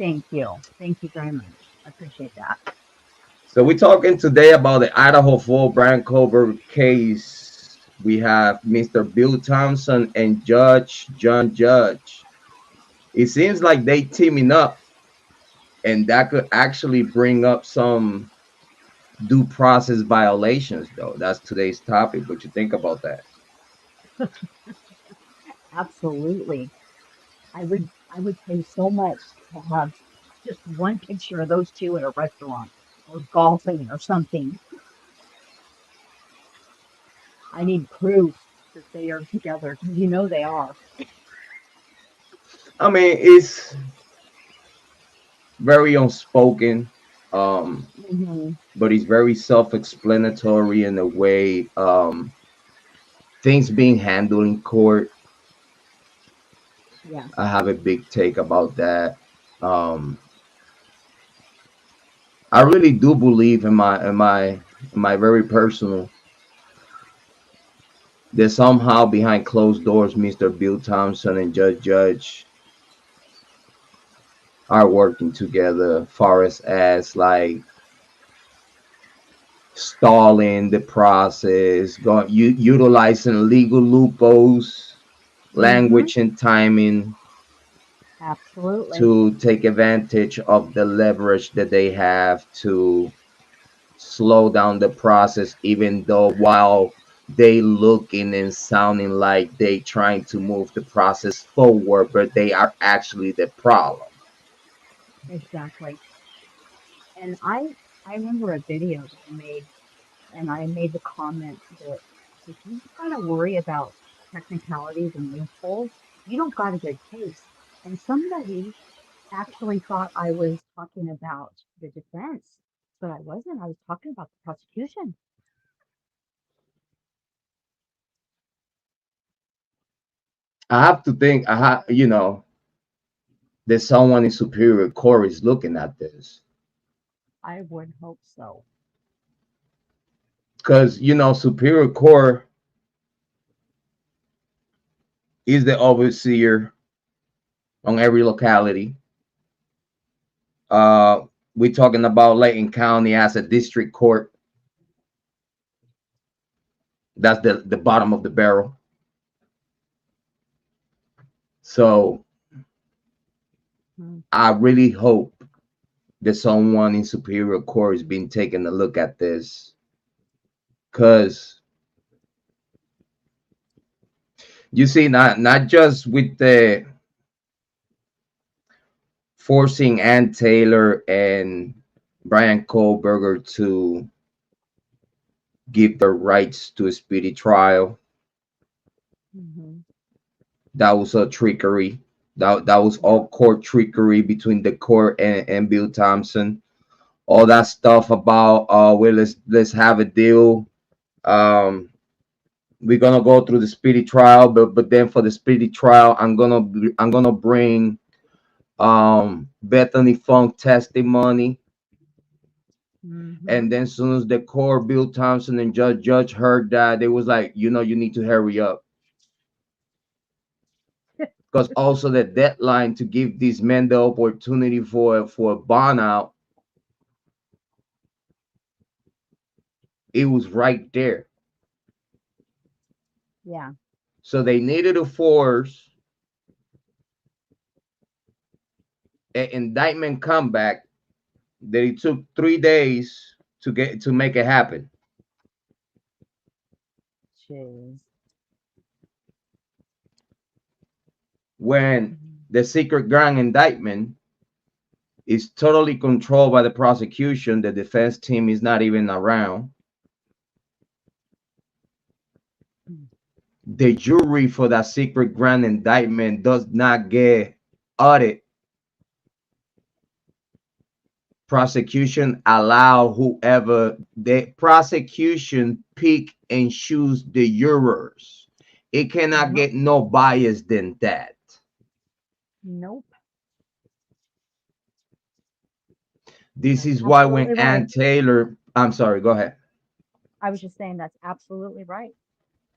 Thank you. Thank you very much. I appreciate that. So we're talking today about the Idaho full Bryan Kohberger case. We have Mr. Bill Thompson and Judge John Judge. It seems like they teaming up, and that could actually bring up some due process violations, though. That's today's topic. What you think about that? Absolutely. I would pay so much to have just one picture of those two at a restaurant or golfing or something. I need proof that they are together because you know they are. I mean, it's very unspoken, um, Hmm. but it's very self-explanatory in the way things being handled in court. Yes. I have a big take about that. Um, I really do believe in my very personal that somehow behind closed doors, Mr. Bill Thompson and Judge Judge are working together, far as like stalling the process, utilizing legal loopholes, Hmm. language and timing Absolutely. to take advantage of the leverage that they have to slow down the process, even though while they looking and sounding like they trying to move the process forward, but they are actually the problem. Exactly. And I remember a video that I made, and I made the comment that if you gotta worry about technicalities and loopholes, you don't got a good case. And somebody actually thought I was talking about the defense, but I wasn't. I was talking about the prosecution. I have to think, that someone in Superior Court is looking at this. I would hope so. Because, Superior Court is the overseer on every locality. Uh, we're talking about Layton County as a district court. That's the bottom of the barrel. So Mm. I really hope that someone in Superior Court has been taking a look at this. Because you see, not just with the forcing Ann Taylor and Bryan Kohberger to give their rights to a speedy trial. Hmm. That was a trickery. That was Yeah. all court trickery between the court and Bill Thompson. All that stuff about well, let's have a deal. Um, we're gonna go through the speedy trial, but then for the speedy trial, I'm gonna bring Bethany Funk testimony. And Hmm. then as soon as the court, Bill Thompson and Judge heard that, they was like, you need to hurry up. Because also the deadline to give these men the opportunity for a bond out, it was right there. Yeah. So they needed to force an indictment comeback that it took 3 days to make it happen. Jeez. When Mhm. the secret grand indictment is totally controlled by the prosecution, the defense team is not even around. Mm. The jury for that secret grand indictment does not get audited. Prosecution allow whoever the prosecution pick and choose the jurors. It cannot Yep. get no bias than that. Nope. This That's is why when absolutely Ann right. Taylor, I'm sorry, go ahead. I was just saying that's absolutely right.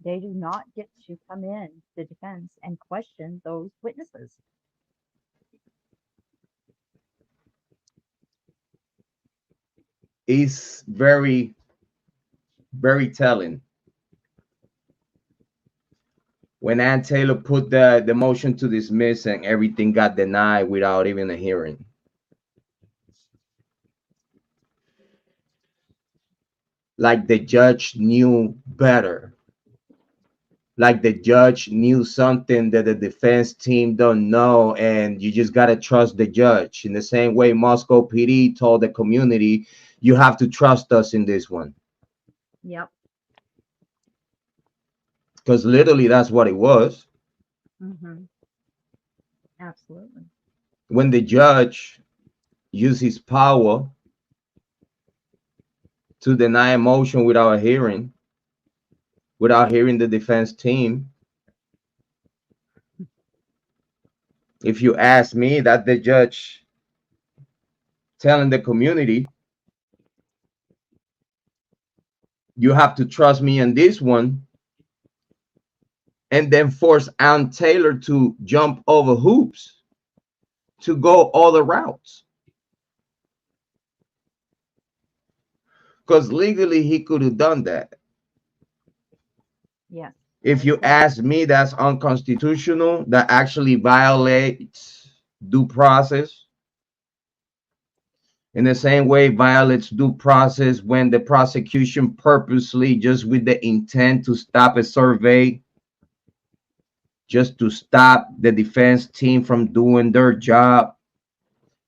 They do not get to come in, the defense, and question those witnesses. is very, very telling. When Ann Taylor put the motion to dismiss and everything got denied without even a hearing. Like the judge knew better. Like the judge knew something that the defense team don't know, and you just got to trust the judge. In the same way Moscow PD told the community, you have to trust us in this one. Yep. Because literally that's what it was. Mm-hmm. Absolutely. When the judge used his power to deny a motion without hearing the defense team, if you ask me, that the judge telling the community, you have to trust me in this one, and then force Ann Taylor to jump over hoops to go all the routes. Because legally he could have done that. Yes. If you ask me, that's unconstitutional. That actually violates due process. In the same way, violates due process when the prosecution purposely, just with the intent to stop a survey, just to stop the defense team from doing their job,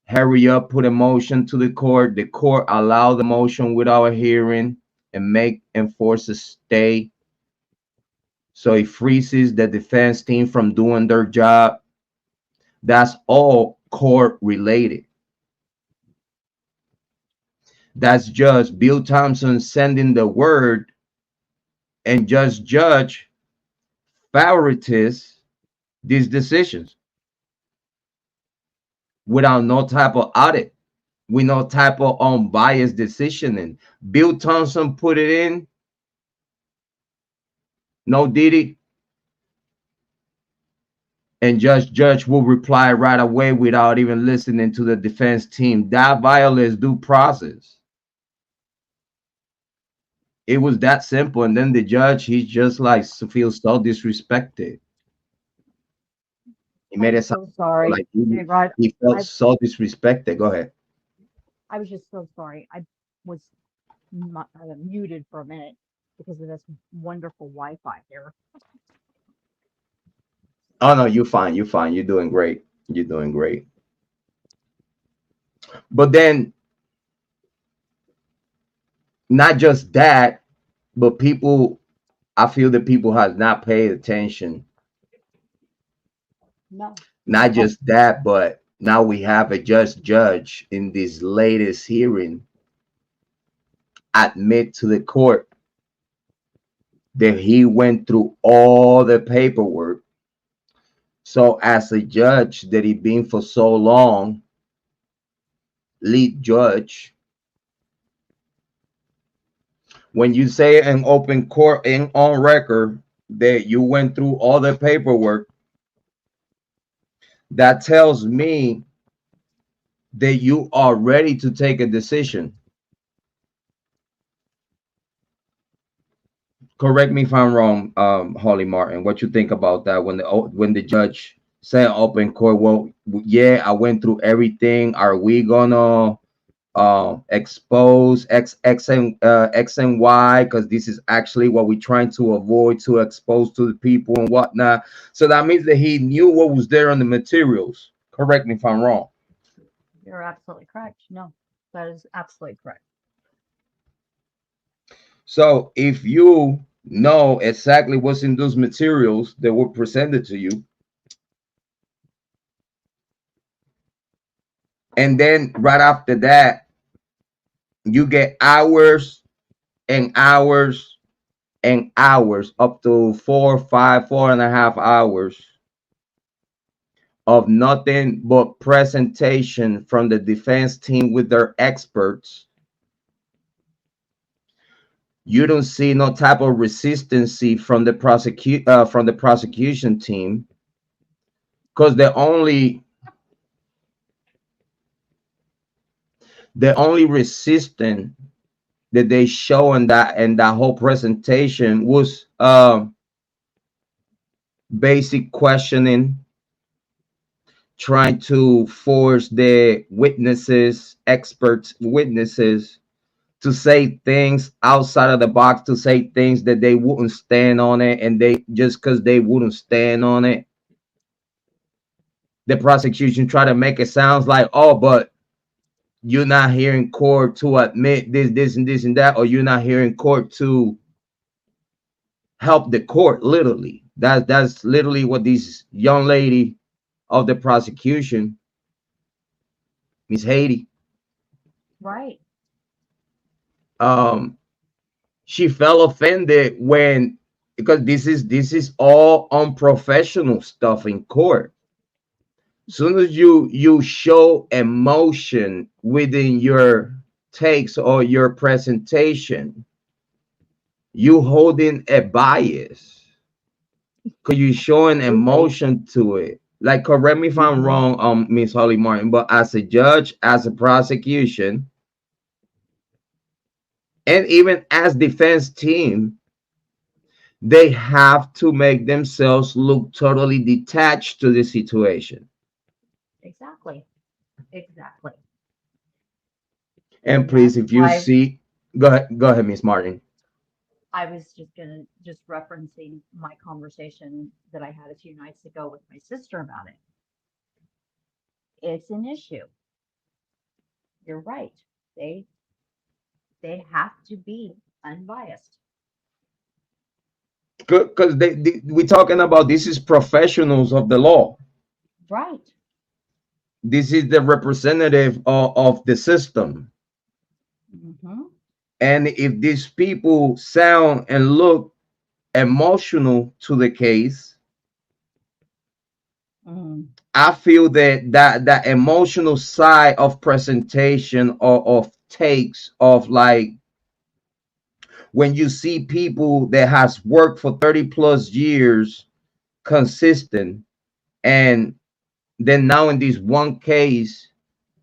hurry up, put a motion to the court allow the motion without a hearing, and enforce a stay. So it freezes the defense team from doing their job. That's all court related. That's Judge Bill Thompson sending the word, and Judge favorites these decisions without no type of audit, with no type of unbiased decisioning. Bill Thompson put it in, no Diddy, and Judge will reply right away without even listening to the defense team. That violates due process. It was that simple. And then the judge, he just like feels so disrespected. He made I'm it sound so sorry. like Jrod, he felt I so disrespected. Go ahead. I was just so sorry. I was muted for a minute because of this wonderful Wi-Fi here. Oh no, you're fine. You're fine. You're doing great. You're doing great. But then not just that, but people, I feel that people has not paid attention. No. Not just that, but now we have a judge in this latest hearing admit to the court that he went through all the paperwork. So as a judge that he been for so long, lead judge, when you say in open court and on record that you went through all the paperwork, that tells me that you are ready to take a decision. Correct me if I'm wrong, Holly Martin. What you think about that when the judge said open court? Well, yeah, I went through everything. Are we gonna expose X and Y, because this is actually what we're trying to avoid, to expose to the people and whatnot? So that means that he knew what was there on the materials. Correct me if I'm wrong. You're absolutely correct. No, that is absolutely correct. So if you know exactly what's in those materials that were presented to you, and then right after that, you get hours and hours and hours, up to 4.5 hours of nothing but presentation from the defense team with their experts. You don't see no type of resistance from the prosecution team, because The only resistance that they show in that whole presentation was basic questioning, trying to force the witnesses, experts, witnesses, to say things outside of the box, to say things that they wouldn't stand on it, and they just because they wouldn't stand on it, the prosecution try to make it sounds like, oh, but you're not here in court to admit this, and this, and that, or you're not here in court to help the court. Literally, that's literally what this young lady of the prosecution, Miss Haiti, Right. um, she felt offended when, because this is all unprofessional stuff in court. Soon as you show emotion within your takes or your presentation, you holding a bias because you're showing Absolutely. emotion to it. Like, correct me if I'm Hmm. wrong, Miss Holly Martin, but as a judge, as a prosecution, and even as defense team, they have to make themselves look totally detached to the situation. Exactly. Exactly. And And please, that's if you why see, go ahead, Miss Martin. I was just gonna just referencing my conversation that I had a few nights ago with my sister about it. It's an issue. You're right. They they have to be unbiased. Because we're talking about, this is professionals of the law. Right. This is the representative of the system. Hmm. And if these people sound and look emotional to the case, Hmm. I feel that emotional side of presentation, or of takes, of like, when you see people that has worked for 30 plus years consistent, and then now in this one case,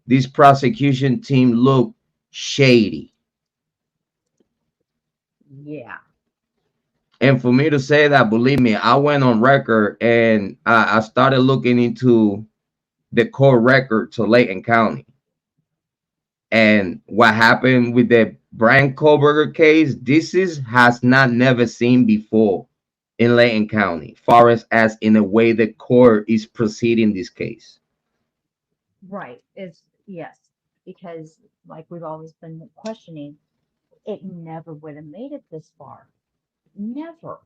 this prosecution team look shady. Yeah. And for me to say that, believe me, I went on record and I started looking into the court record to Layton County. And what happened with the Bryan Kohberger case, this is has not never seen before in Layton County, far as in a way the court is proceeding this case. Right. It's yes. Because like we've always been questioning, it never would have made it this far. Never.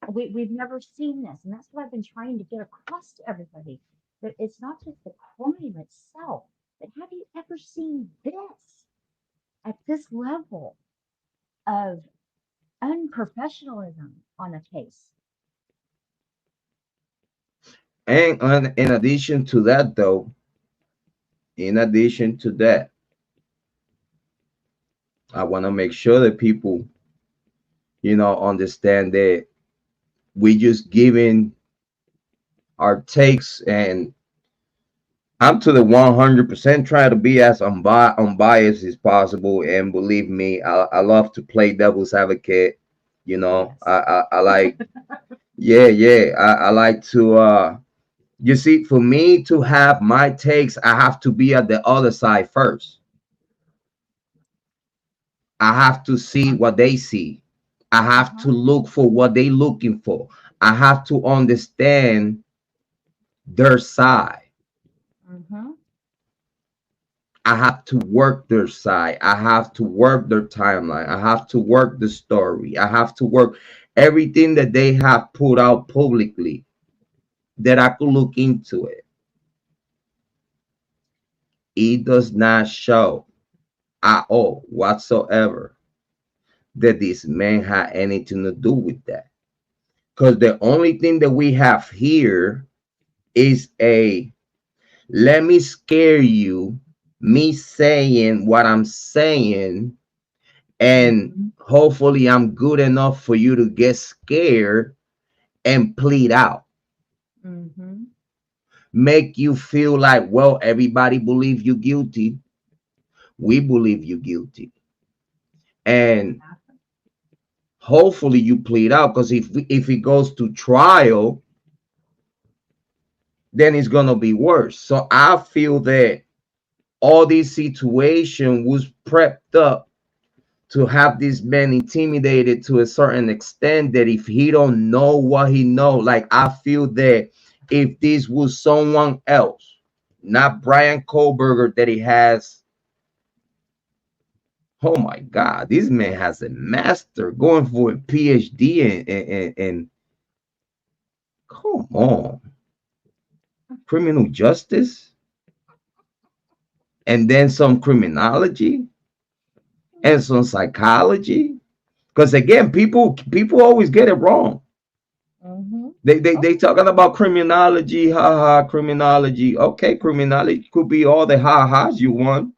We've never seen this. And that's what I've been trying to get across to everybody. That it's not just the crime itself, but have you ever seen this at this level of unprofessionalism on a case? And in addition to that, though, in addition to that, I want to make sure that people, understand that we just giving our takes, and I'm to the 100% try to be as unbiased as possible. And believe me, I love to play devil's advocate. Yes. I like, yeah, yeah. I like to, you see, for me to have my takes, I have to be at the other side first. I have to see what they see. I have to Uh-huh. look for what they looking for. I have to understand their side. Mm-hmm. I have to work their side. I have to work their timeline. I have to work the story. I have to work everything that they have put out publicly, that I could look into it. It does not show at all whatsoever that this man had anything to do with that. Because the only thing that we have here is a, let me scare you, me saying what I'm saying, and Mm-hmm. hopefully I'm good enough for you to get scared and plead out, Mm-hmm. make you feel like, well, everybody believe you guilty, we believe you guilty, and hopefully you plead out, because if it goes to trial, then it's gonna be worse. So I feel that all this situation was prepped up to have this man intimidated to a certain extent, that if he don't know what he know, like, I feel that if this was someone else, not Bryan Kohberger, that he has, oh my God, this man has a master going for a PhD and come on, criminal justice, and then some criminology and some psychology. Because again, people always get it wrong. They talking about criminology, criminology. Okay, criminology could be all the ha-has you want.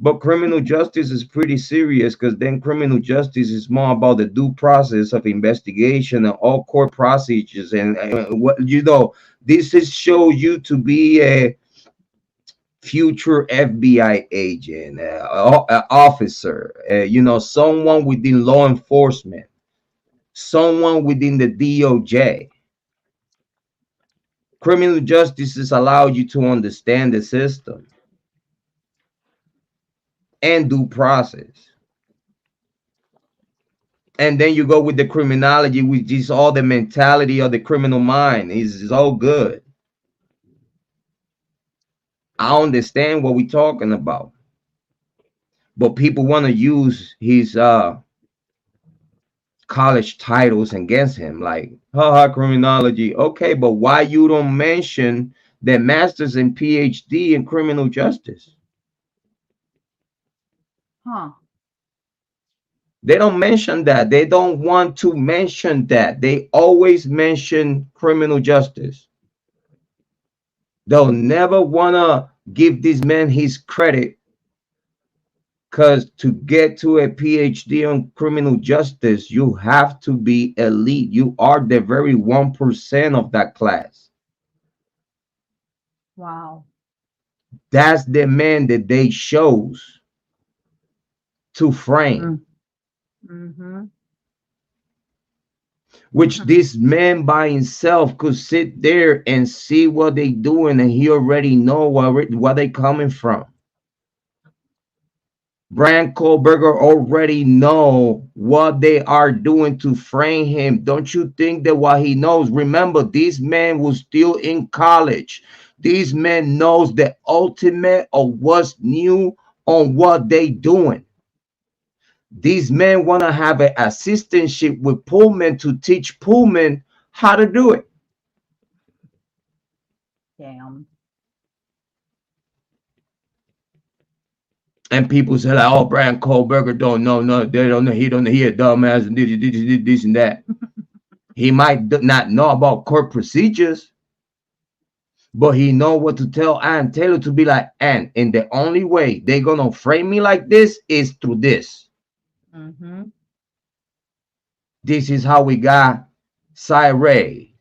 But criminal justice is pretty serious, because then criminal justice is more about the due process of investigation and all court procedures, and what this is show you to be a future FBI agent, officer, someone within law enforcement, someone within the DOJ. Criminal justice is allow you to understand the system and due process. And then you go with the criminology, which is all the mentality of the criminal mind. Is all good. I understand what we're talking about. But people want to use his college titles against him, like, haha, criminology. Okay, but why you don't mention the master's and PhD in criminal justice? They don't mention that. They don't want to mention that. They always mention criminal justice. They'll never want to give this man his credit, because to get to a PhD on criminal justice, you have to be elite. You are the very 1% of that class. Wow. That's the man that they chose to frame. Which this man by himself could sit there and see what they doing, and he already know where they coming from. Bryan Kohberger already know what they are doing to frame him. Don't you think that what he knows? Remember, this man was still in college. This man knows the ultimate of what's new on what they doing. These men want to have an assistantship with Pullman to teach Pullman how to do it. Damn. And people say, like, oh, Bryan Kohberger don't know, no, they don't know, he a dumbass and this and that. He might not know about court procedures, but he know what to tell Ann Taylor to be like, Ann, and the only way they gonna frame me like this is through this. This is how we got Cyree.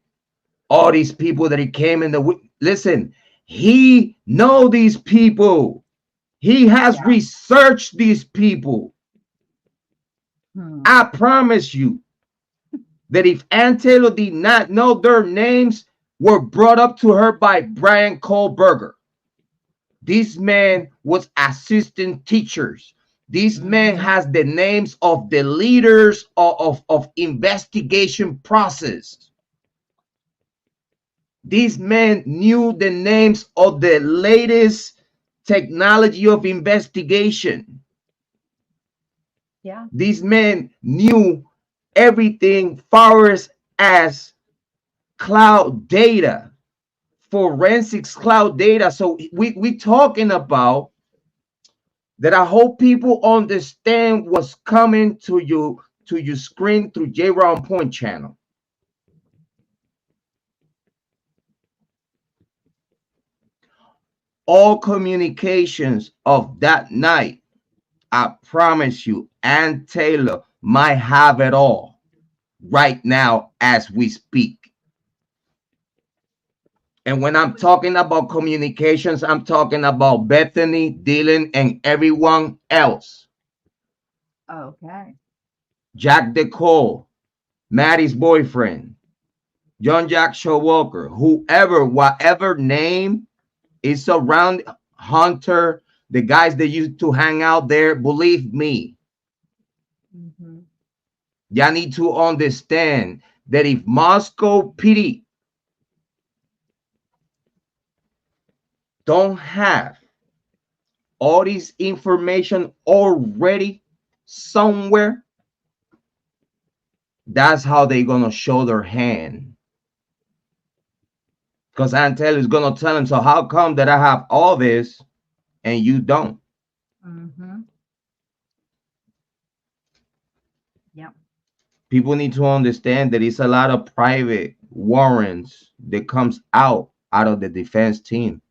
All these people that he came in the listen, he know these people. He has researched these people. I promise you that if Ann Taylor did not know their names were brought up to her by Bryan Kohberger. This man was assistant teachers. This man has the names of the leaders of investigation process. This man knew the names of the latest technology of investigation. Yeah. This man knew everything far as cloud data, forensics cloud data. So we talking about that. I hope people understand what's coming to your screen through Jrod On Point channel. All communications of that night, I promise you, Ann Taylor might have it all right now as we speak. And when I'm talking about communications, I'm talking about Bethany, Dylan, and everyone else. Okay. Jack DeCole, Maddie's boyfriend, John Jack Showalker, whoever, whatever name is around Hunter, the guys that used to hang out there, believe me, Mm-hmm. y'all need to understand that if Moscow PD don't have all this information already somewhere, that's how they're gonna show their hand. Because Antel is gonna tell him, so how come that I have all this and you don't? Mm-hmm. Yep. People need to understand that it's a lot of private warrants that comes out of the defense team.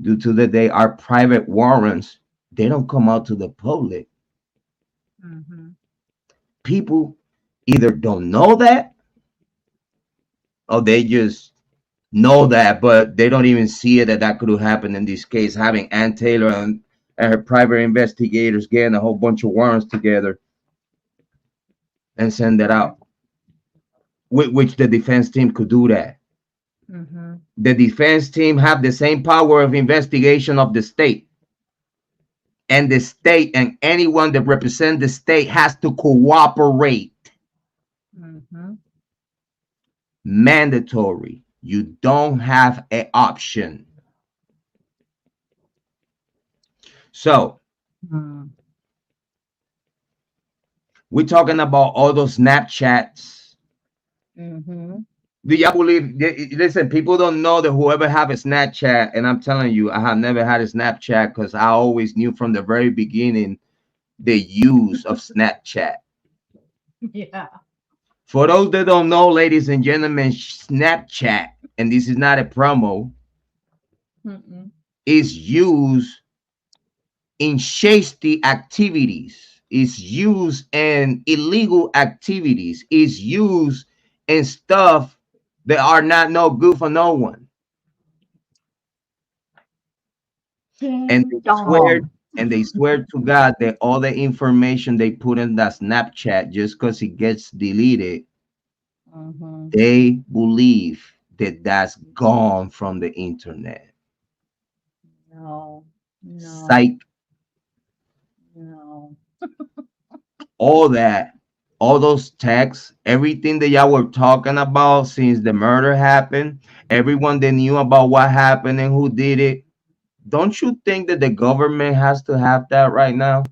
Due to that they are private warrants, they don't come out to the public. Mm-hmm. People either don't know that or they just know that, but they don't even see it that that could have happened in this case. Having Ann Taylor and her private investigators getting a whole bunch of warrants together and send that Right. out, which the defense team could do that. Mm-hmm. The defense team have the same power of investigation of the state, and the state and anyone that represents the state has to cooperate. Mm-hmm. Mandatory. You don't have an option. So Mm. we're talking about all those Snapchats. Mm-hmm. Do y'all believe? Listen, people don't know that whoever have a Snapchat, and I'm telling you, I have never had a Snapchat because I always knew from the very beginning the use of Snapchat. Yeah. For those that don't know, ladies and gentlemen, Snapchat, and this is not a promo, Mm-mm. is used in shady activities, is used in illegal activities, is used in stuff that are not no good for no one. And Ding they swear dong. and they swear to God that all the information they put in that Snapchat just because it gets deleted, Mm-hmm. they believe that that's gone from the internet. No. No. Psych, No. all that, all those texts, everything that y'all were talking about since the murder happened, everyone that knew about what happened and who did it. Don't you think that the government has to have that right now?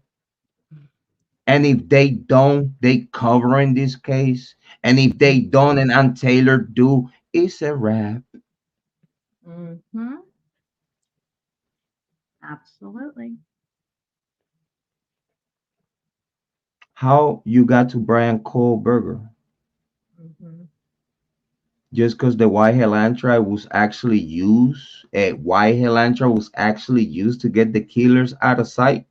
And if they don't, they covering this case. And if they don't, and Aunt Taylor do, it's a wrap. Mm-hmm. Absolutely. How you got to Bryan Kohberger? Mm-hmm. Just because the white Helantra was actually used, a white Helantra was actually used to get the killers out of sight.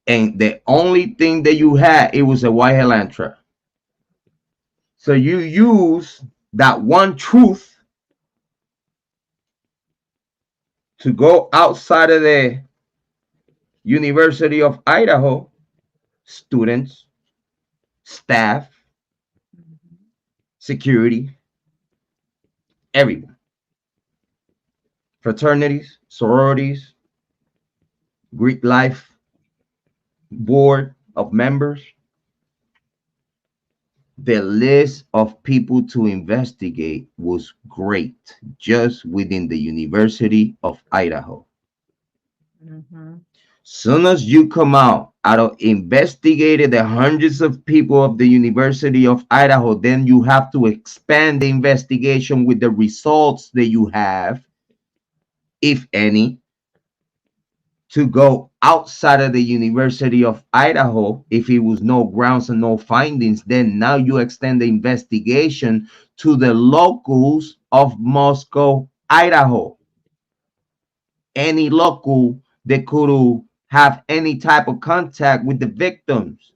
And the only thing that you had, it was a white Helantra. So you use that one truth to go outside of the University of Idaho, students, staff, Mm-hmm. security, everyone, fraternities, sororities, Greek life board of members. The list of people to investigate was great just within the University of Idaho. Mm-hmm. Soon as you come out of investigated the hundreds of people of the University of Idaho, then you have to expand the investigation with the results that you have, if any, to go outside of the University of Idaho. If it was no grounds and no findings, then now you extend the investigation to the locals of Moscow, Idaho. Any local that could have any type of contact with the victims.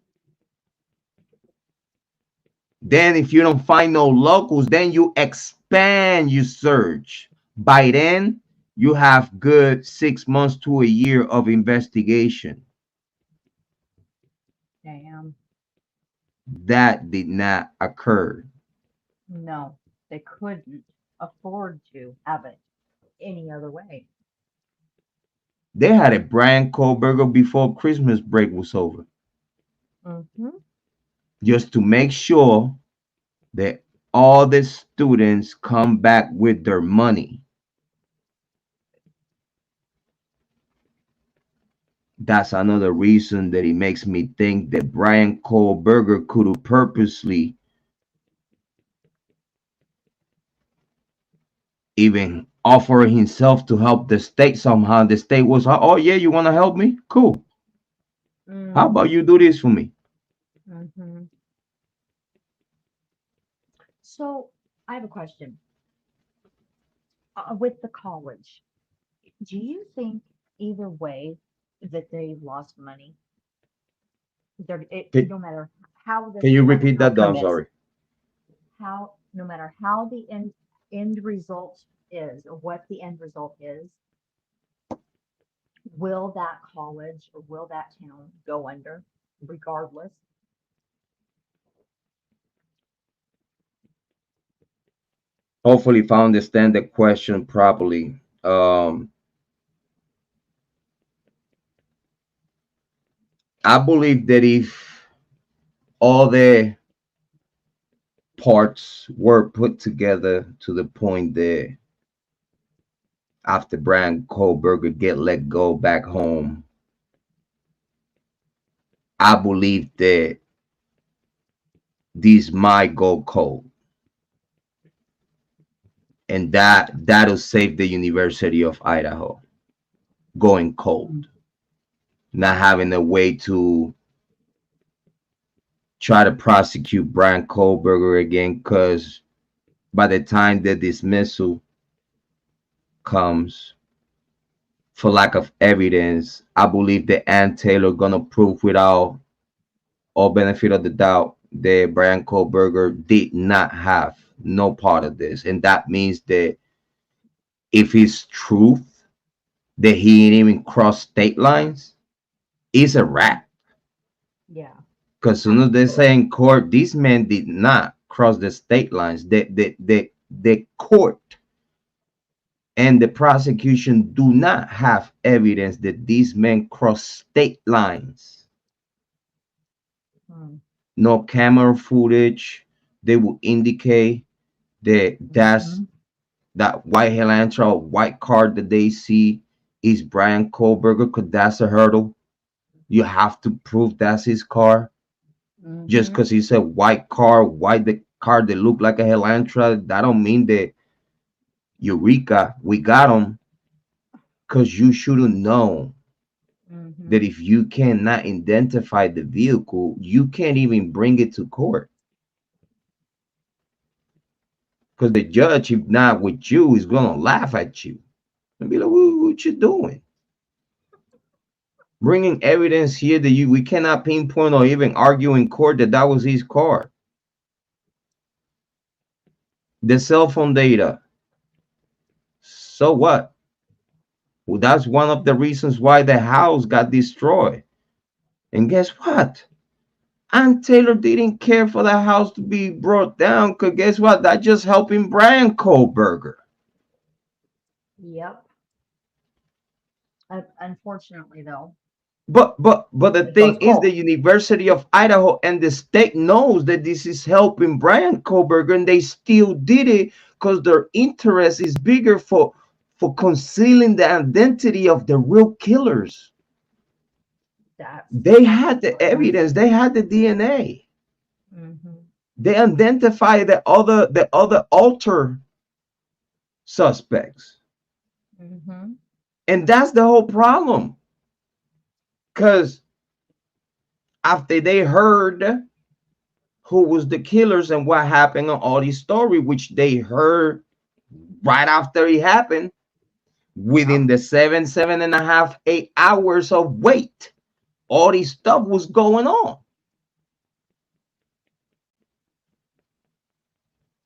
Then if you don't find no locals, then you expand your search. By then, you have good 6 months to a year of investigation. Damn. That did not occur. No, they couldn't afford to have it any other way. They had a Bryan Kohberger before Christmas break was over, Mm-hmm. just to make sure that all the students come back with their money. That's another reason that it makes me think that Bryan Kohberger could have purposely even offer himself to help the state somehow. The state was, oh yeah, you want to help me? Cool. How about you do this for me? Mm-hmm. So I have a question. With the college, do you think either way that they lost money? Can, No matter how can this you whole repeat that? Though? I'm outcome is, sorry. how no matter how the end result is, or what the end result is, will that college or will that town go under, regardless? Hopefully, if I understand the question properly. I believe that if all the parts were put together to the point that after Bryan Kohberger get let go back home, I believe that these might go cold, and that'll save the University of Idaho going cold, not having a way to try to prosecute Bryan Kohberger again, because by the time the dismissal comes for lack of evidence, I believe that Ann Taylor gonna prove without all benefit of the doubt that Bryan Kohberger did not have no part of this. And that means that if it's truth that he ain't even crossed state lines, it's a wrap. Yeah, Because soon as they say in court, these men did not cross the state lines. The court and the prosecution do not have evidence that these men crossed state lines. mm, No camera footage. They will indicate that mm-hmm. that white Elantra or white car that they see is Bryan Kohberger, because that's a hurdle. You have to prove that's his car. Just Mm-hmm. because he said white car, white the car that looked like a Elantra, that don't mean that Eureka, we got him. Because you should have known Mm-hmm. that if you cannot identify the vehicle, you can't even bring it to court. Because the judge, if not with you, is gonna laugh at you and be like, what you doing? Bringing evidence here that we cannot pinpoint or even argue in court that that was his car. The cell phone data. So what? Well, that's one of the reasons why the house got destroyed. And guess what? Aunt Taylor didn't care for the house to be brought down, because guess what? That just helping Bryan Kohberger. Yep. Unfortunately, though, But the it thing goes is, the cold. University of Idaho and the state knows that this is helping Bryan Kohberger, and they still did it because their interest is bigger for concealing the identity of the real killers. That's They had exactly the what happened. evidence, they had the DNA. Mm-hmm. They identified the other alter suspects. Mm-hmm. And that's the whole problem. Because after they heard who was the killers and what happened on all these story, which they heard right after it happened, within Yep. the 7.5, 8 hours of wait, all this stuff was going on.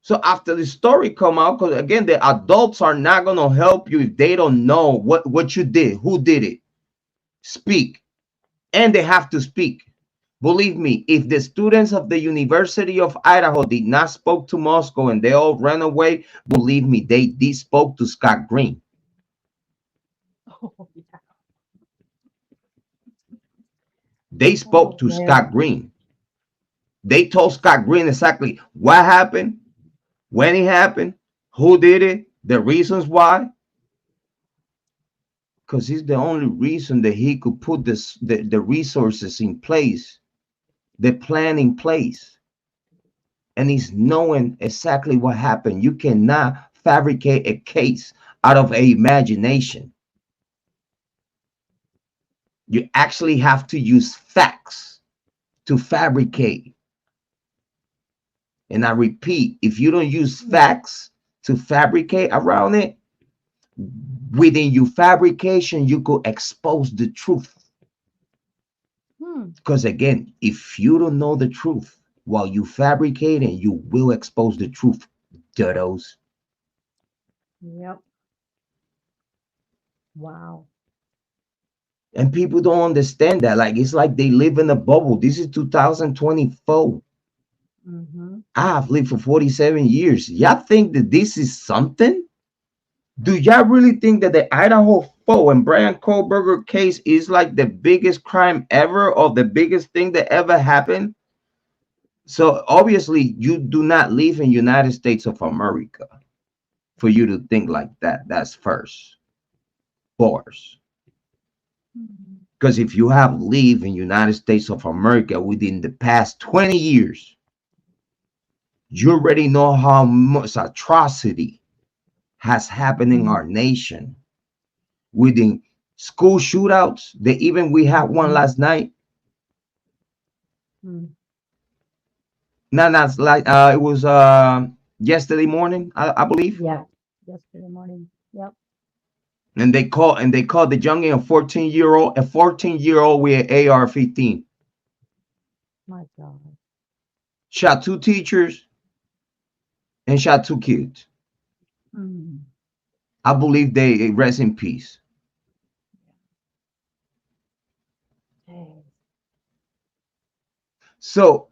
So after the story come out, because again, the adults are not gonna help you if they don't know what you did, who did it. Speak, and they have to speak. Believe me, if the students of the University of Idaho did not spoke to Moscow and they all ran away, believe me, they did spoke to Scott Green. Oh, yeah. They spoke Oh, to man. Scott Green. They told Scott Green exactly what happened, when it happened, who did it, the reasons why. Because he's the only reason that he could put the resources in place, the plan in place. And he's knowing exactly what happened. You cannot fabricate a case out of a imagination. You actually have to use facts to fabricate. And I repeat, if you don't use facts to fabricate around it, within your fabrication, you could expose the truth. Because again, if you don't know the truth while you fabricating, you will expose the truth. Dirtos. Yep. Wow. And people don't understand that. Like it's like they live in a bubble. This is 2024. Mm-hmm. I have lived for 47 years. Y'all think that this is something? Do y'all really think that the Idaho 4 and Bryan Kohberger case is like the biggest crime ever or the biggest thing that ever happened? So obviously you do not live in United States of America for you to think like that. That's first. Bars. Because if you have lived in United States of America within the past 20 years, you already know how much atrocity has happened in our nation. Within school shootouts, we had one last night. No, that's like it was yesterday morning, I believe. Yeah. Yesterday morning. Yep. And they called the youngin a 14-year-old with an AR-15. My God. Shot two teachers and shot two kids. I believe they rest in peace. Dang. So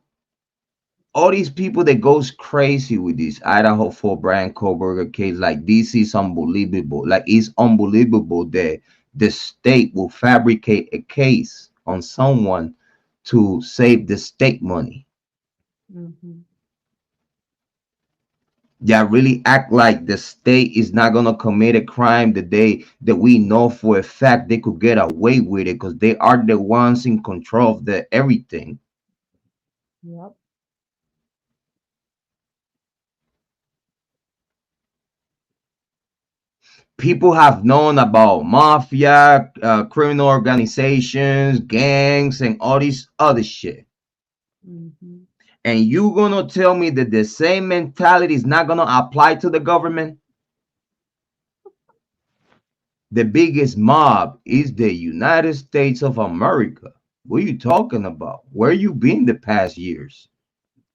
all these people that goes crazy with this Idaho for Bryan Kohberger case, like this is unbelievable. Like it's unbelievable that the state will fabricate a case on someone to save the state money. They really act like the state is not gonna commit a crime that we know for a fact they could get away with it because they are the ones in control of the everything. Yep. People have known about mafia, criminal organizations, gangs, and all this other shit. And you gonna tell me that the same mentality is not gonna apply to the government? The biggest mob is the United States of America. What are you talking about? Where you been the past years?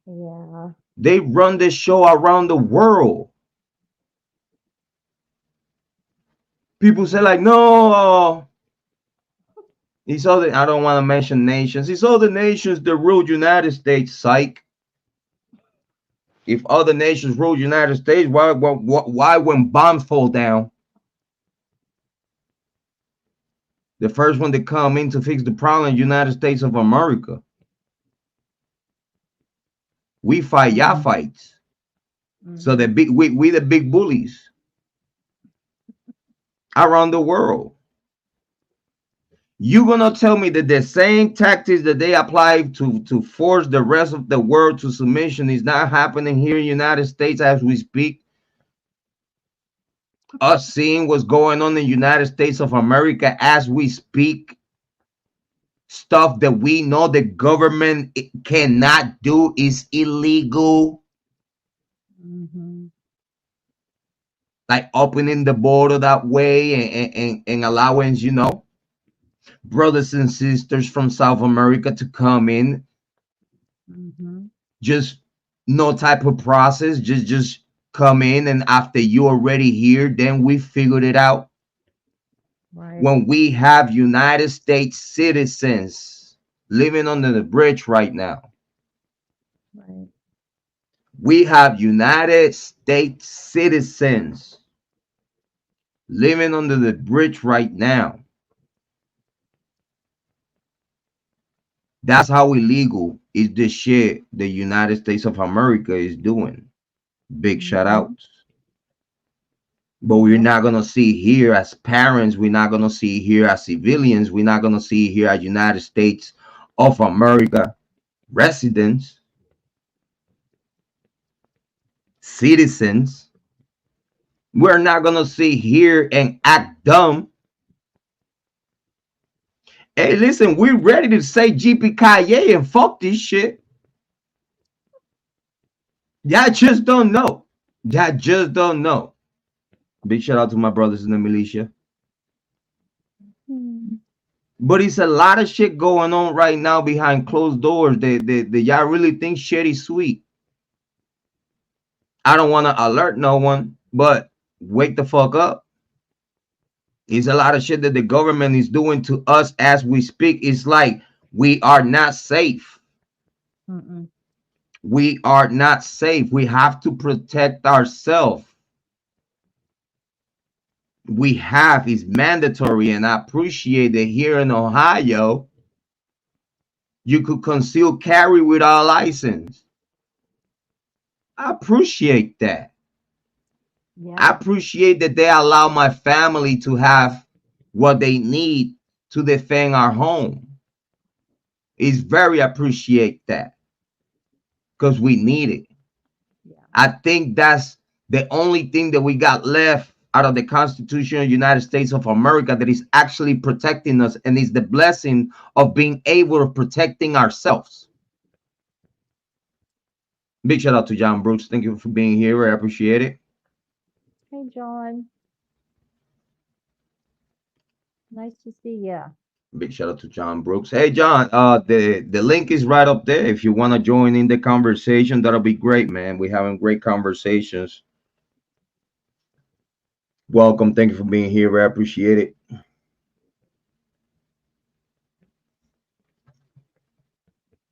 Yeah. They run this show around the world. People say like, no, it's all I don't want to mention nations. It's all the nations that rule United States. Psych. If other nations rule United States, why when bombs fall down, the first one to come in to fix the problem, United States of America? We fight y'all fights. So the big we the big bullies around the world. You gonna tell me that the same tactics that they apply to force the rest of the world to submission is not happening here in the United States as we speak? Us seeing what's going on in the United States of America as we speak, stuff that we know the government cannot do is illegal. Like opening the border that way and allowing, brothers and sisters from South America to come in. Just no type of process, just come in, and after you already here, then we figured it out. Right. When we have United States citizens living under the bridge right now, Right. we have United States citizens living under the bridge right now. That's how illegal is this shit the United States of America is doing. Big shout Mm-hmm. outs. But we're Yep. not gonna see here as parents, we're not gonna see here as civilians, we're not gonna see here as United States of America residents, citizens. We're not gonna see here and act dumb. Hey, listen, we're ready to say GPKA and fuck this shit. Y'all just don't know. Y'all just don't know. Big shout out to my brothers in the militia. Mm. But it's a lot of shit going on right now behind closed doors. They y'all really think shit is sweet. I don't want to alert no one, but wake the fuck up. It's a lot of shit that the government is doing to us as we speak. It's like we are not safe. Mm-mm. We are not safe. We have to protect ourselves. We have is mandatory, and I appreciate that here in Ohio you could conceal carry without license. I appreciate that. I Yeah. appreciate that they allow my family to have what they need to defend our home. It's very appreciate that because we need it. Yeah. I think that's the only thing that we got left out of the Constitution of the United States of America that is actually protecting us, and is the blessing of being able to protecting ourselves. Big shout out to John Brooks. Thank you for being here. I appreciate it. Hey, John. Nice to see ya. Big shout out to John Brooks. Hey John, the link is right up there. If you want to join in the conversation, that'll be great, man. We're having great conversations. Welcome. Thank you for being here. I appreciate it.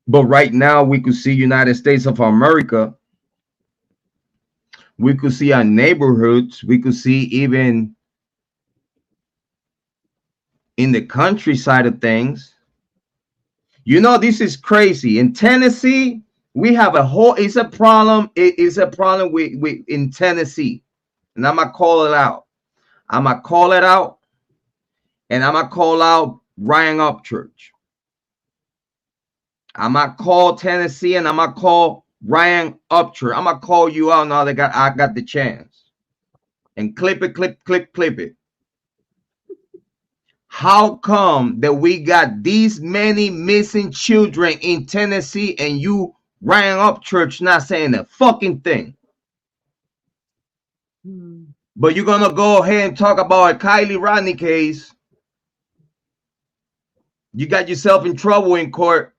But right now, we could see United States of America. We could see our neighborhoods. We could see even in the countryside of things. You know, this is crazy. In Tennessee, we have a whole. It's a problem. It is a problem with in Tennessee, and I'm gonna call it out. I'm gonna call it out, and I'm gonna call out Ryan Upchurch. I'm gonna call Tennessee, and I'm gonna call Ryan Upchurch. I'm gonna call you out now that I got the chance. And clip it, clip it. How come that we got these many missing children in Tennessee, and you, Ryan Upchurch, not saying a fucking thing? Hmm. But you're gonna go ahead and talk about a Kiely Rodni case. You got yourself in trouble in court.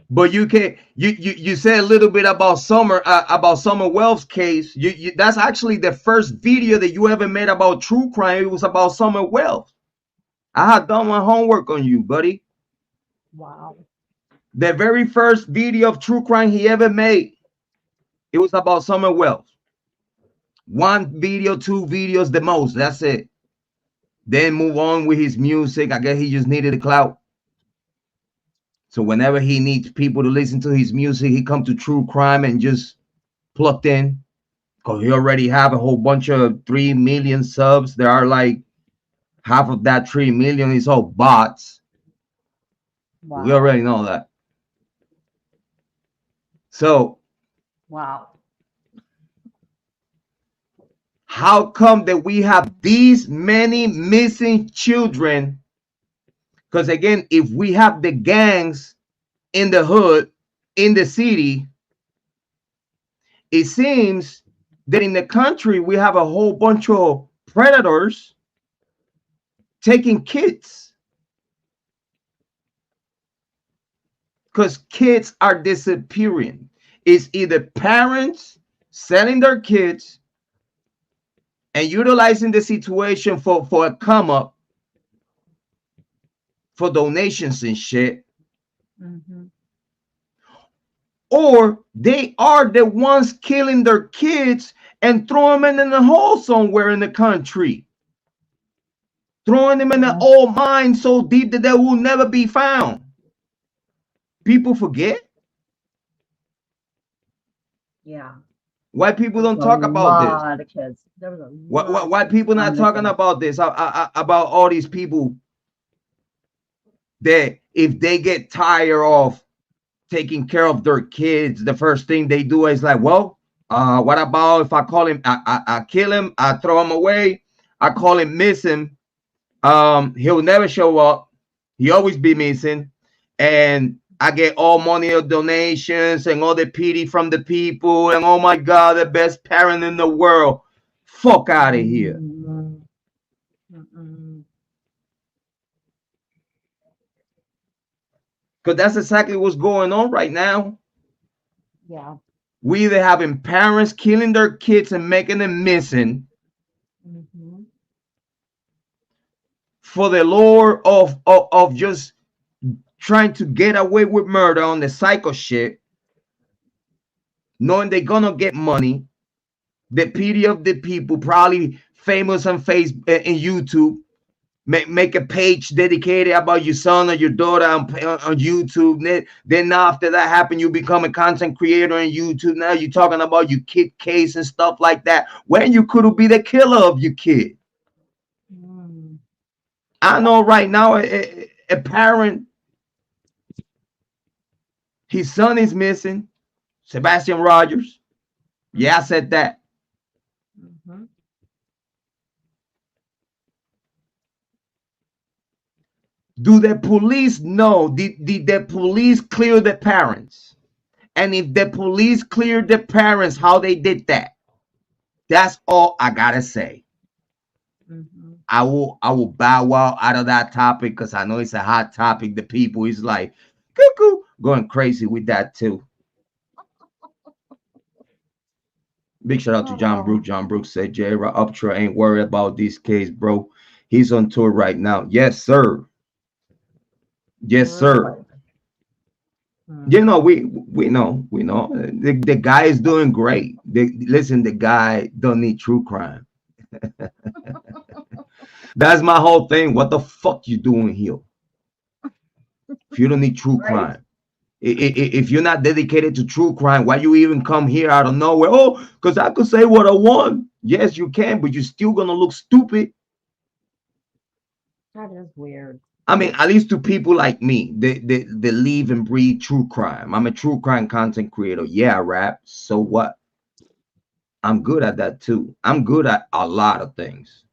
But you can you said a little bit about Summer Wells case. That's actually the first video that you ever made about true crime. It was about Summer Wells. I had done my homework on you, buddy. Wow. The very first video of true crime he ever made, it was about Summer Wells. One video, two videos, the most. That's it. Then move on with his music. I guess he just needed a clout. So whenever he needs people to listen to his music, he come to true crime and just plugged in. Because he already have a whole bunch of 3 million subs. There are like half of that 3 million is all bots. We Wow. already know that. So Wow. how come that we have these many missing children? Because again, if we have the gangs in the hood, in the city, it seems that in the country we have a whole bunch of predators taking kids. because kids are disappearing. It's either parents selling their kids and utilizing the situation for a come up for donations and shit, Mm-hmm. or they are the ones killing their kids and throwing them in a hole somewhere in the country, throwing them in an Yeah. old mine so deep that they will never be found. People forget. Yeah. Why people There was don't a talk about this? lot of kids. There was a Why, lot why, of why kids people gone not talking missing. about this? About all these people that if they get tired of taking care of their kids, the first thing they do is like, well, what about if I call him, I kill him, I throw him away, I call him missing, he'll never show up, he always be missing, and I get all money of donations and all the pity from the people, and oh my god, the best parent in the world. Fuck out of here. Mm-mm. Mm-mm. Because that's exactly what's going on right now. Yeah. We either having parents killing their kids and making them missing Mm-hmm. for the lure of just trying to get away with murder on the psycho shit, knowing they're gonna get money, the pity of the people, probably famous on Facebook and YouTube. Make a page dedicated about your son or your daughter on YouTube. Then after that happened, you become a content creator on YouTube. Now you're talking about your kid case and stuff like that. When you could be the killer of your kid. Mm. I know right now a parent, his son is missing, Sebastian Rogers. Yeah, I said that. Mm-hmm. Do the police know? Did the police clear the parents? And if the police cleared the parents, how they did that? That's all I gotta say. Mm-hmm. I will bow out of that topic because I know it's a hot topic. The people is like cuckoo going crazy with that too. Big shout out to John Oh, Brook. John Brook said Jrod Upchurch ain't worried about this case, bro. He's on tour right now. Yes, sir. Yes, sir. really? Mm. You know, we know. The guy is doing great. Listen, the guy don't need true crime. That's my whole thing. What the fuck you doing here? If you don't need true Right? crime, if you're not dedicated to true crime, why you even come here out of nowhere? Oh, because I could say what I want. Yes, you can, but you're still gonna look stupid. That is weird. I mean, at least to people like me, they live and breathe true crime. I'm a true crime content creator. Yeah, I rap. So what? I'm good at that too. I'm good at a lot of things,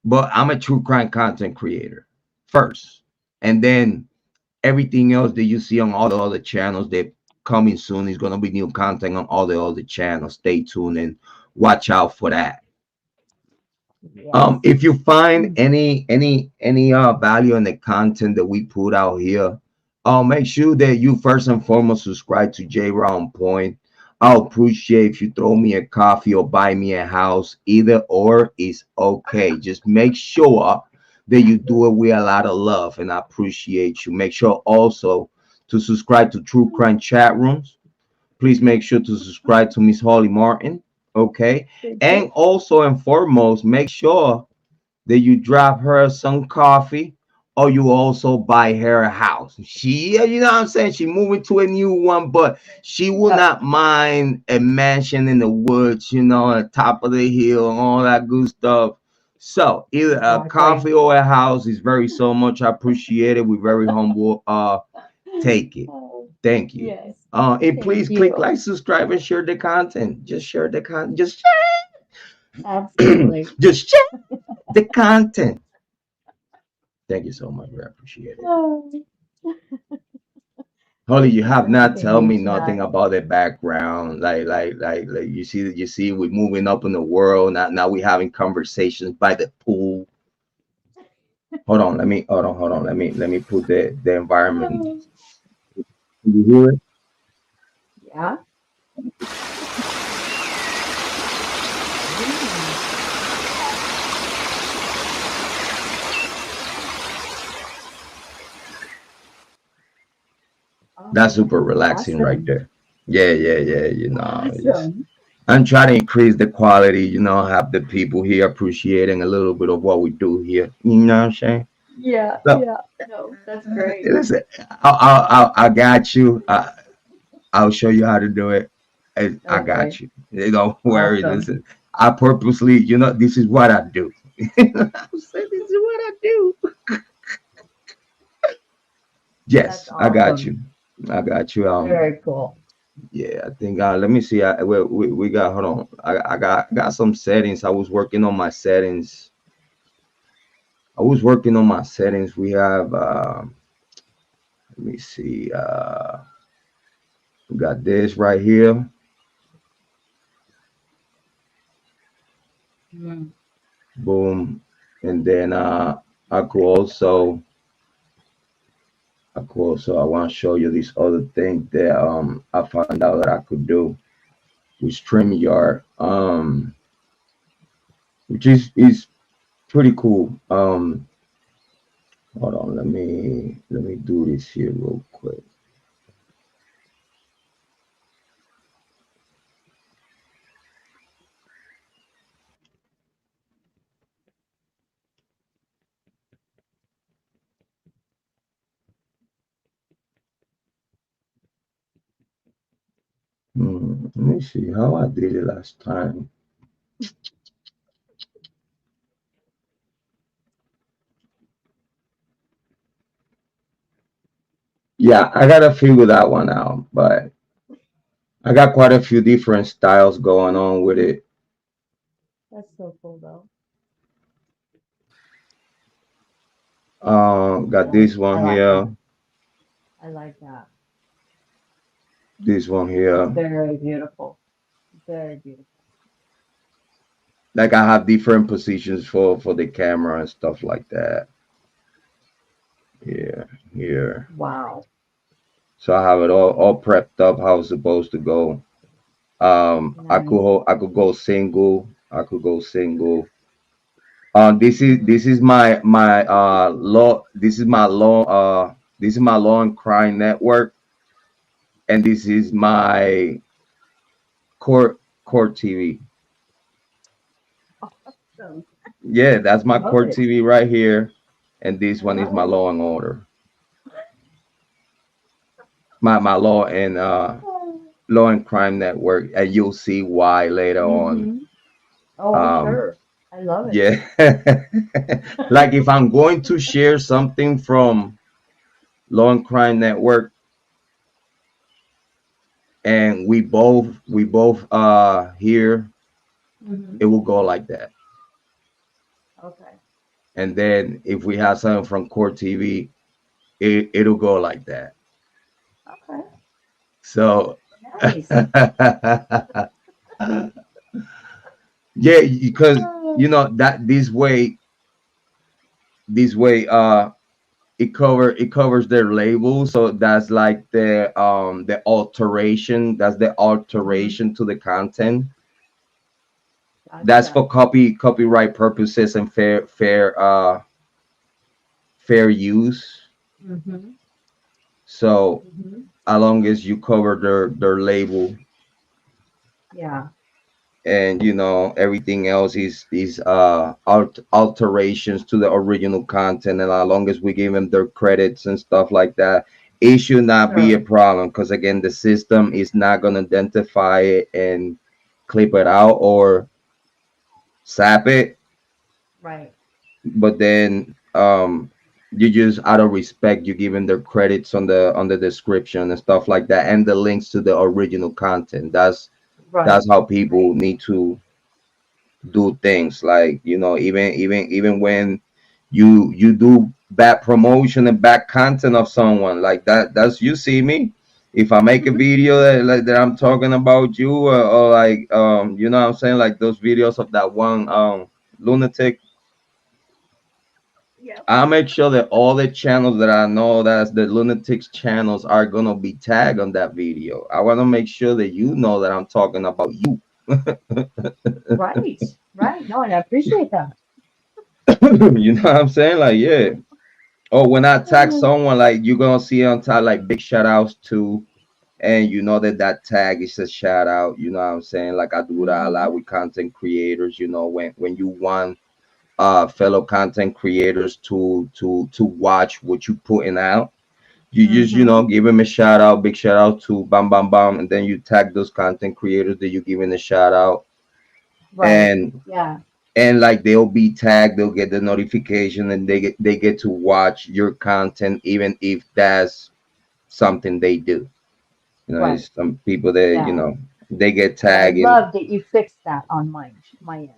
but I'm a true crime content creator first, and then everything else that you see on all the other channels that coming soon is gonna be new content on all the other channels. Stay tuned and watch out for that. Yes. If you find Mm. any value in the content that we put out here, make sure that you first and foremost subscribe to Jrod on Point. I'll appreciate if you throw me a coffee or buy me a house. Either or is okay. Just make sure that you do it with a lot of love, and I appreciate you. Make sure also to subscribe to True Crime Chat Rooms. Please make sure to subscribe to Miss Hollie Martin. Okay. Thank you. And also and foremost, make sure that you drop her some coffee or you also buy her a house. She, you know what I'm saying? She moving to a new one, but she will Yep. not mind a mansion in the woods, on the top of the hill and all that good stuff. So either a Exactly. coffee or a house is very so much. I appreciate it. We're very humble. Take it. Oh, Thank you. yes. And Thank please click you. like, subscribe, and share the content. Just share the content. Absolutely. Just share the content. Thank you so much. We appreciate it. Oh, Holly, thank you you have for not having tell me me nothing tonight. about the background. Like you see, we're moving up in the world. Now we having conversations by the pool. Hold on, let me put the environment. You hear it? Yeah. Mm. That's Oh, super that's relaxing right awesome. there. Yeah, yeah, yeah. Awesome. I'm trying to increase the quality. Have the people here appreciating a little bit of what we do here. You know what I'm saying? Yeah, So, yeah. No, that's great. listen, I got you. I'll show you how to do it. I Okay. got you. Don't worry. Awesome. Listen, I purposely, this is what I do. I said, this is what I do. That's Yes, I got awesome. you. I got you. Very cool. Yeah, I think. Let me see. We got. Hold on. I got some settings. I was working on my settings. We have. Let me see. We got this right here. Mm. Boom. And then I could also. I want to show you this other thing that I found out that I could do with StreamYard. Which is pretty cool. Hold on. Let me do this here real quick. Let me see how I did it last time. Yeah, I gotta figure that one out, but I got quite a few different styles going on with it. That's so cool, though. Got Yeah, this one I like here, that. I like that. this one That's here. very beautiful. Very beautiful. Like I have different positions for the camera and stuff like that. Yeah, here. Wow. So I have it all prepped up how it's supposed to go. Nice. I could go single. I could go single. Hmm. This is my law. This is my law and crime network, and this is my court TV. Awesome. Yeah, that's my Love court it. TV right here, and this I one is love my it. law and order. My law and crime network, and you'll see why later on. Mm-hmm. Oh, I'm Um, sure. I love it. yeah, like if I'm going to share something from law and crime network, and we both here, Hmm. it will go like that. Okay. And then if we have something from court TV, it'll go like that. Okay. So Nice. yeah, because Oh. that this way it covers their label. So that's like the alteration. That's the Hmm. alteration to the content. That's Gotcha. for copyright purposes and fair use. Mm-hmm. So Mm-hmm. as long as you cover their label, Yeah. and everything else is alterations to the original content, and as long as we give them their credits and stuff like that, it should not be a Sure. problem, because again, the system is not going to identify it and clip it out or sap it. Right. But then you just, out of respect, you give them their credits on the description and stuff like that, and the links to the original content. That's Right. how people Right. need to do things, like even when you do bad promotion and bad content of someone like that. That's, you see me, if I make a video that I'm talking about you, or like you know what I'm saying, like those videos of that one lunatic. Yep. I'll make sure that all the channels that I know that's the lunatics channels are gonna be tagged on that video. I want to make sure that you know that I'm talking about you. Right. Right. No, and I appreciate that. You know what I'm saying? Like, yeah. Or when I tag Mm, someone, like you're gonna see on top like big shout outs to, and you know that that tag is a shout out. You know what I'm saying? Like I do that a lot mm-hmm. with content creators. You know, when you want fellow content creators to watch what you putting out, you just Mm-hmm. give them a shout out, big shout out to bam bam bam, and then you tag those content creators that you giving a shout out, Right. and Yeah. like they'll be tagged, they'll get the notification, and they get to watch your content even if that's something they do. Right. It's some people that Yeah. they get And I tagged in. love that you fixed that on my end.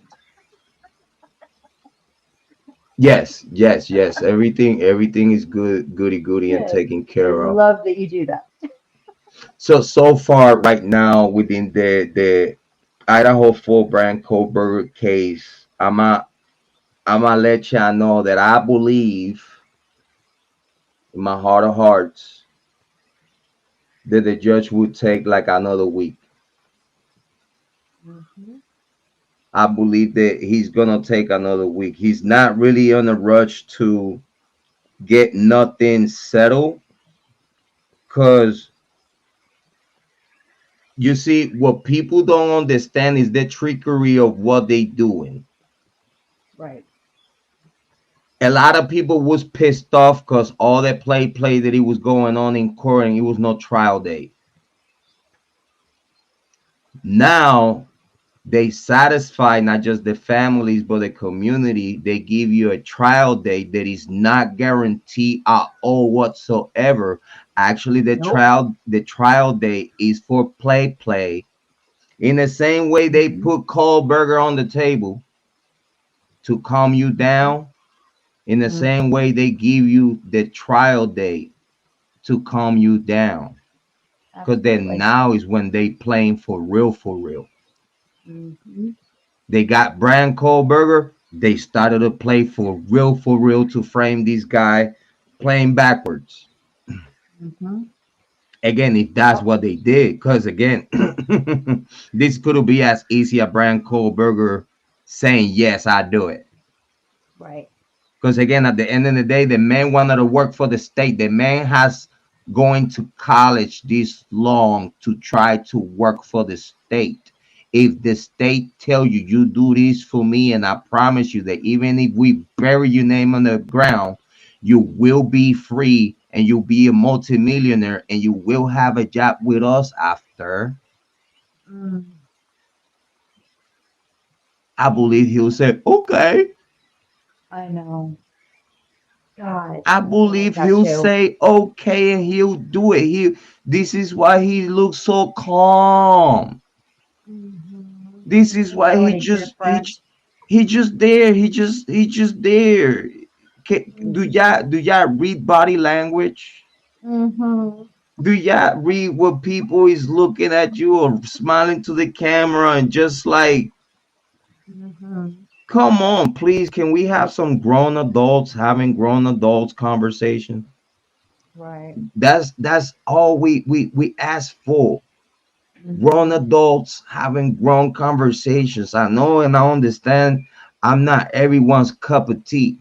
Yes, yes, yes. Everything is good, goody goody, and Good. taken I care of. love that you do that. So far right now within the Idaho full Bryan Kohberger case, I'm gonna let y'all know that I believe in my heart of hearts that the judge would take like another week. Mm-hmm. I believe that he's gonna take another week. He's not really on a rush to get nothing settled, because you see what people don't understand is the trickery of what they doing. Right. A lot of people was pissed off because all that play that it was going on in court and it was no trial date. Now they satisfy not just the families but the community. They give you a trial date that is not guaranteed at all whatsoever. Actually, Nope. the trial date is for play. In the same way they Mm-hmm. put Kohberger on the table to calm you Mm-hmm. down, in the same Mm-hmm. way they give you the trial date to calm you down. Because then Absolutely. now is when they playing for real, for real. Mm-hmm. They got Bryan Kohberger. They started to play for real to frame this guy playing backwards. Mm-hmm. Again, if that's Yep. what they did, because again, this could be as easy as Bryan Kohberger saying, yes, I do it. Right. Because again, at the end of the day, the man wanted to work for the state. The man has going to college this long to try to work for the state. If the state tell you, you do this for me, and I promise you that even if we bury your name on the ground, you will be free and you'll be a multimillionaire and you will have a job with us after. Mm. I believe he'll say, okay. I know. God, I I feel like believe that he'll too. say okay and he'll do it. This is why he looks so calm. Mm-hmm. This is Do you why know any difference? he just there. He just there. Do Mm-hmm. y'all read body language? Mm-hmm. Do y'all read what people is looking at you or smiling to the camera and just like, Mm-hmm. come on, please, can we have some grown adults having grown adults conversation? Right. That's all we ask for. Grown Mm-hmm. adults having grown conversations. I know and I understand I'm not everyone's cup of tea.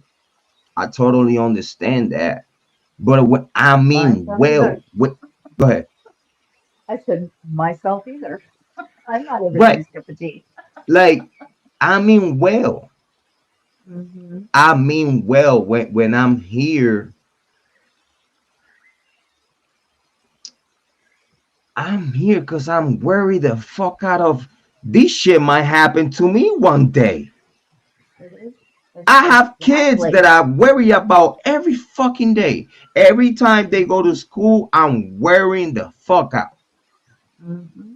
I totally understand that. But when I mean Myself well, either. go ahead. I said myself either. I'm not Right. everybody's cup of tea. Like I mean well. Mm-hmm. I mean well when I'm here. I'm here because I'm worried the fuck out of this shit might happen to me one day. It is. I have kids that Exactly. I worry about every fucking day. Every time they go to school, I'm worrying the fuck out. Mm-hmm.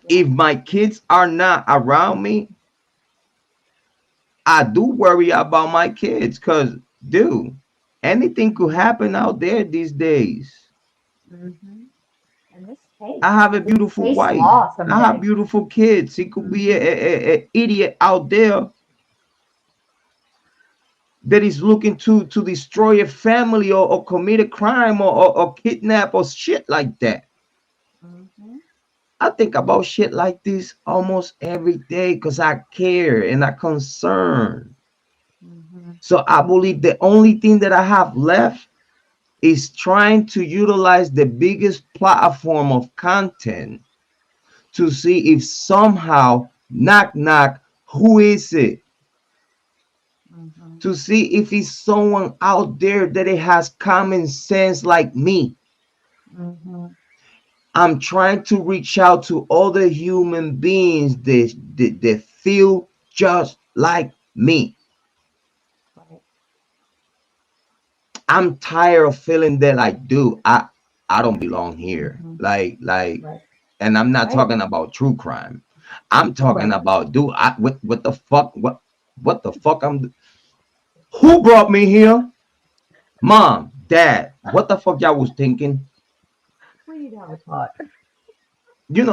If Yeah. my kids are not around me, I do worry about my kids because, dude, anything could happen out there these days. Mm-hmm. And hey, I have a this beautiful case wife. law I have someday. beautiful kids. It could be Mm-hmm. a idiot out there that is looking to destroy a family or commit a crime or kidnap or shit like that. Mm-hmm. I think about shit like this almost every day because I care and I concern. Mm-hmm. So I believe the only thing that I have left is trying to utilize the biggest platform of content to see if somehow, knock knock, who is it? Mm-hmm. To see if it's someone out there that it has common sense like me. Mm-hmm. I'm trying to reach out to other human beings that feel just like me. Right. I'm tired of feeling that like, dude, I don't belong here. Mm-hmm. Like, Right. and I'm not Right. talking about true crime. I'm talking Right. about, dude, what the fuck, what the fuck who brought me here? Mom, dad, what the fuck y'all was thinking? We need to have a talk.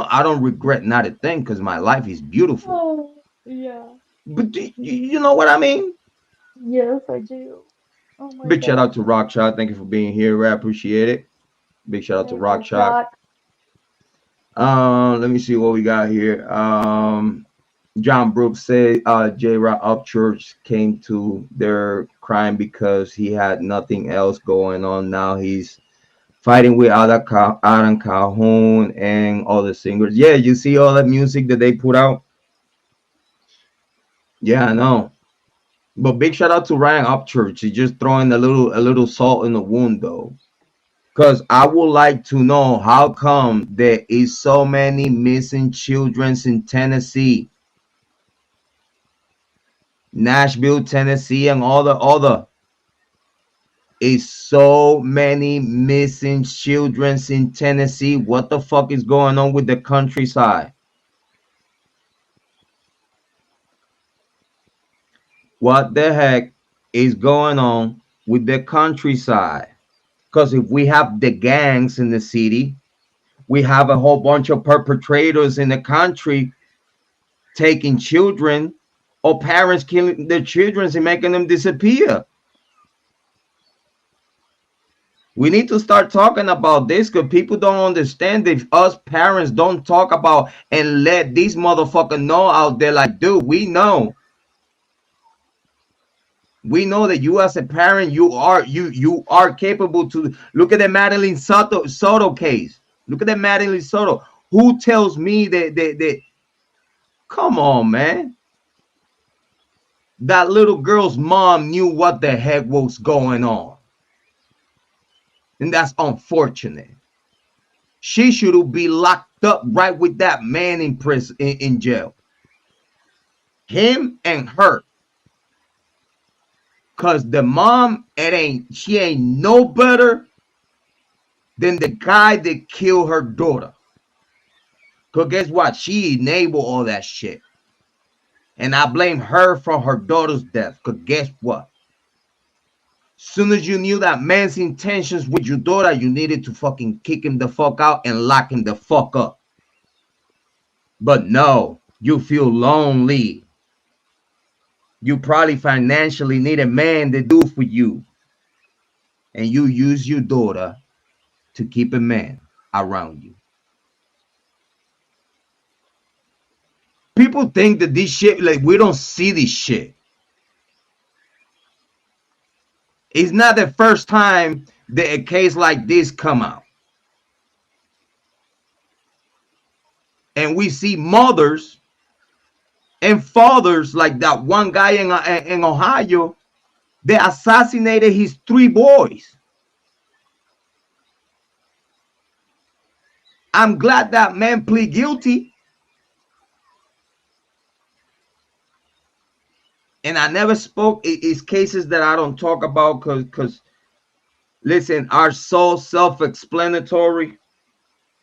I don't regret not a thing because my life is beautiful. Oh, yeah. But you know what I mean? Yes, I do. Oh my Big shout out God. to Rockshot. Thank you for being here. I appreciate it. Big shout out to Hey, Rockshot. Rockshot. Let me see what we got here. John Brooks said Jrod Upchurch came to their crime because he had nothing else going on. Now he's fighting with Adam Calhoun and all the singers. Yeah, you see all that music that they put out? Yeah, I know. But big shout out to Ryan Upchurch. He's just throwing a little salt in the wound though. Cause I would like to know how come there is so many missing children in Tennessee, Nashville, Tennessee, and all the other. Is so many missing children in Tennessee. What the fuck is going on with the countryside? What the heck is going on with the countryside? Because if we have the gangs in the city, we have a whole bunch of perpetrators in the country taking children or parents killing their children and making them disappear. We need to start talking about this because people don't understand if us parents don't talk about and let these motherfuckers know out there like, dude, we know that you as a parent, you are capable to look at the Madeline Soto case. Look at the Madeline Soto. Who tells me that come on, man. That little girl's mom knew what the heck was going on. And that's unfortunate. She should be locked up right with that man in prison in jail. Him and her. Cause the mom, she ain't no better than the guy that killed her daughter. Cause guess what? She enabled all that shit. And I blame her for her daughter's death. Cause guess what? Soon as you knew that man's intentions with your daughter, you needed to fucking kick him the fuck out and lock him the fuck up. But no, you feel lonely. You probably financially need a man to do for you. And you use your daughter to keep a man around you. People think that this shit, like, we don't see this shit. It's not the first time that a case like this come out. And we see mothers and fathers like that one guy in Ohio that assassinated his 3 boys. I'm glad that man plead guilty. And I never spoke. It's cases that I don't talk about because listen, are so self-explanatory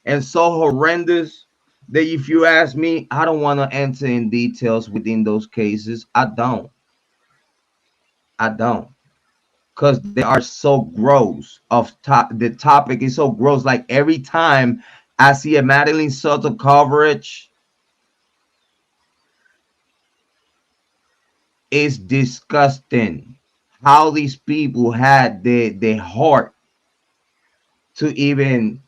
and so horrendous that if you ask me, I don't want to enter in details within those cases. I don't. I don't. Because they are so gross. The topic is so gross. Like every time I see a Madeline Soto coverage, it's disgusting how these people had the heart to even.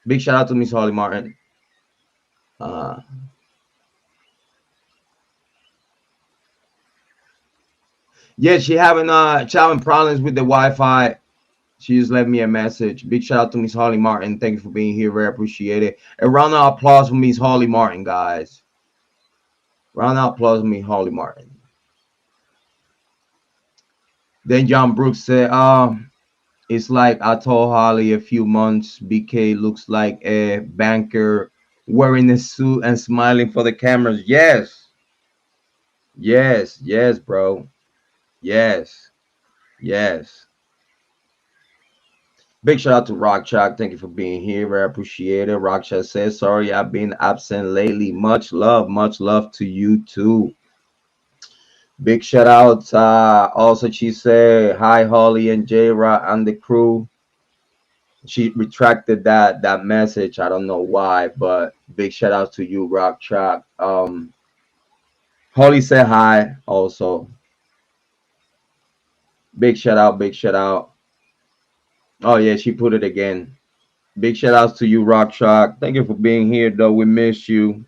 Big shout out to Miss Hollie Martin. Uh, yeah, she having problems with the Wi-Fi. She just left me a message. Big shout out to Miss Hollie Martin. Thank you for being here. Very appreciate it. A round of applause for Miss Hollie Martin, guys. Round of applause for Miss Hollie Martin. Then John Brooks said, it's like I told Hollie a few months. BK looks like a banker wearing a suit and smiling for the cameras. Yes. Yes. Yes, bro. Yes. Yes. Big shout out to Rock Chalk. Thank you for being here. Very appreciate it. Rock Chalk says, sorry I've been absent lately. Much love to you too. Big shout out. Also, she said, hi, Hollie and Jrod and the crew. She retracted that message. I don't know why, but big shout out to you, Rock Chalk. Hollie said hi also. Big shout out, big shout out. Oh yeah, she put it again. Big shout outs to you, Rock Chalk. Thank you for being here, though. We miss you.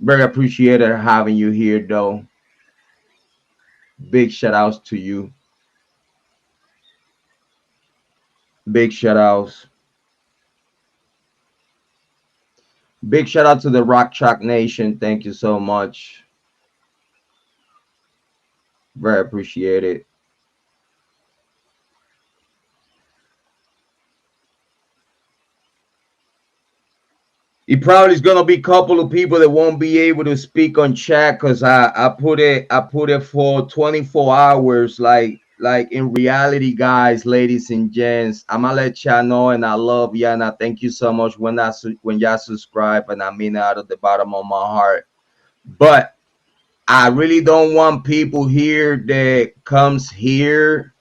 Very appreciated having you here, though. Big shout outs to you. Big shout outs. Big shout out to the Rock Chalk Nation. Thank you so much. Very appreciated. It probably is gonna be a couple of people that won't be able to speak on chat because I put it for 24 hours. Like in reality, guys, ladies and gents, I'm gonna let y'all know, and I love you and I thank you so much when y'all subscribe, and I mean it out of the bottom of my heart. But I really don't want people here that comes here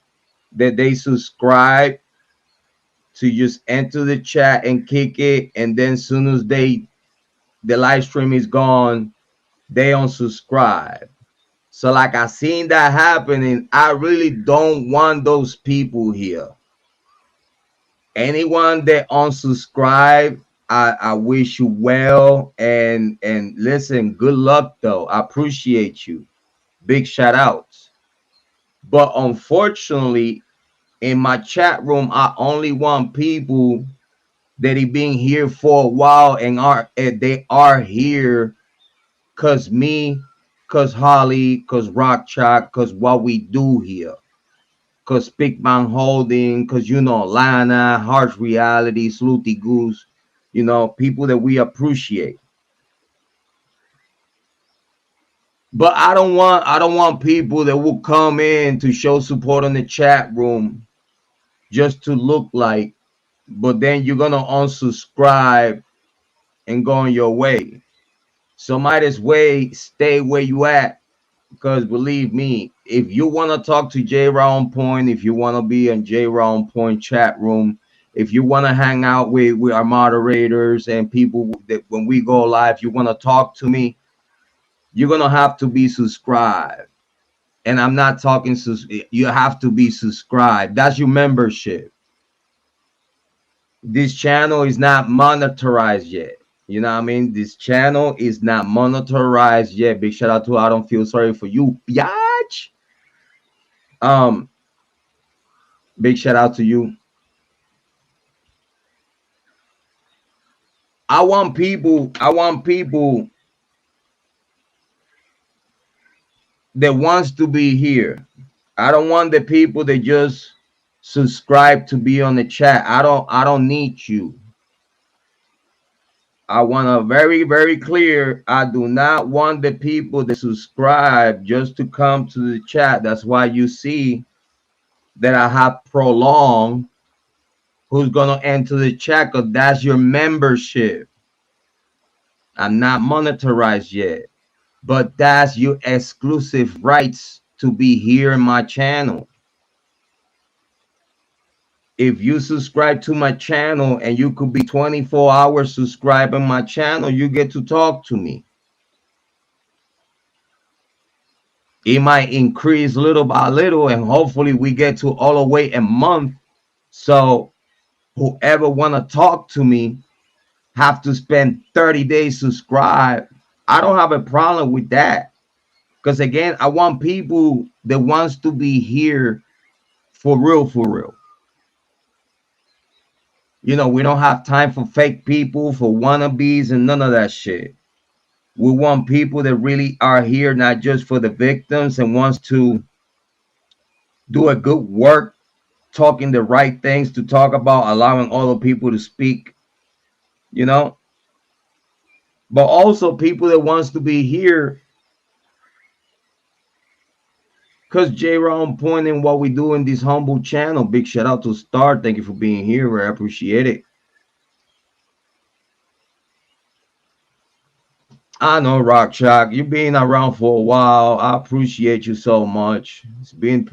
that they subscribe to just enter the chat and kick it, and then as soon as the live stream is gone, they unsubscribe. So like I seen that happening, I really don't want those people here. Anyone that unsubscribe, I wish you well, and listen, good luck though. I appreciate you. Big shout outs. But unfortunately, in my chat room, I only want people that have been here for a while and they are here cause me, cause Hollie, cause Rock Chalk, cause what we do here. Cause Pickman Holding, cause Lana, Harsh Reality, Sleuty Goose, people that we appreciate. But I don't want people that will come in to show support in the chat room just to look like, but then you're gonna unsubscribe and go on your way. So might as well stay where you at, because believe me, if you want to talk to Jrod on Point, if you want to be in Jrod on Point chat room, if you want to hang out with our moderators and people that when we go live, you want to talk to me, you're gonna have to be subscribed. And I'm not talking, you have to be subscribed. That's your membership. This channel is not monetized yet. You know what I mean? This channel is not monetized yet. Big shout out to I Don't Feel Sorry for You, biatch. Big shout out to you. I want people that wants to be here. I don't want the people that just subscribe to be on the chat. I don't need you. I want to very, very clear. I do not want the people that subscribe just to come to the chat. That's why you see that I have prolonged who's going to enter the chat, because that's your membership. I'm not monetized yet, but that's your exclusive rights to be here in my channel. If you subscribe to my channel and you could be 24 hours subscribing my channel, you get to talk to me. It might increase little by little, and hopefully we get to all the way a month. So whoever want to talk to me have to spend 30 days subscribe. I don't have a problem with that. Because again, I want people that wants to be here for real, for real. You know, we don't have time for fake people, for wannabes, and none of that shit. We want people that really are here, not just for the victims and wants to do a good work, talking the right things to talk about, allowing other people to speak, you know. But also people that wants to be here because Jrod on point in what we do in this humble channel. Big shout out to Star. Thank you for being here. I appreciate it. I know, Rock Shock. You've been around for a while. I appreciate you so much. It's been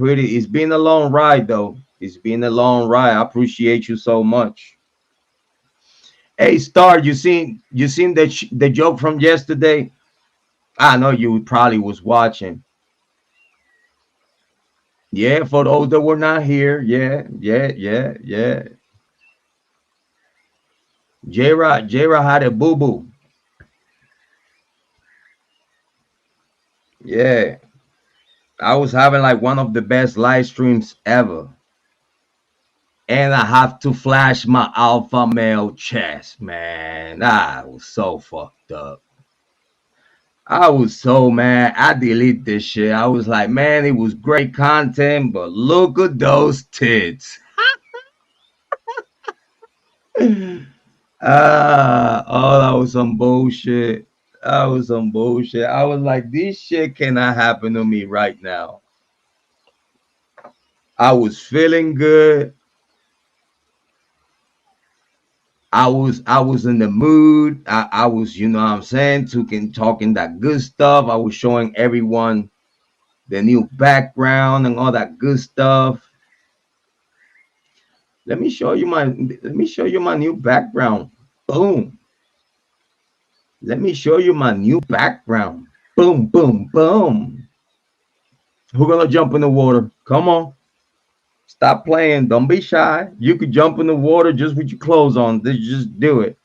a long ride though. It's been a long ride. I appreciate you so much. Hey Star, you seen the joke from yesterday? I know you probably was watching. Yeah, for those that were not here. Yeah. Jrod had a boo-boo. Yeah. I was having like one of the best live streams ever. And I have to flash my alpha male chest, man. I was so fucked up. I was so mad. I deleted this shit. I was like, man, it was great content, but look at those tits. Oh, that was some bullshit. That was some bullshit. I was like, this shit cannot happen to me right now. I was feeling good. I was in the mood. I was, you know what I'm saying, talking that good stuff. I was showing everyone the new background and all that good stuff. Let me show you my new background. Boom. Let me show you my new background. Boom, boom, boom. Who gonna jump in the water? Come on. Stop playing. Don't be shy. You could jump in the water just with your clothes on. Just do it.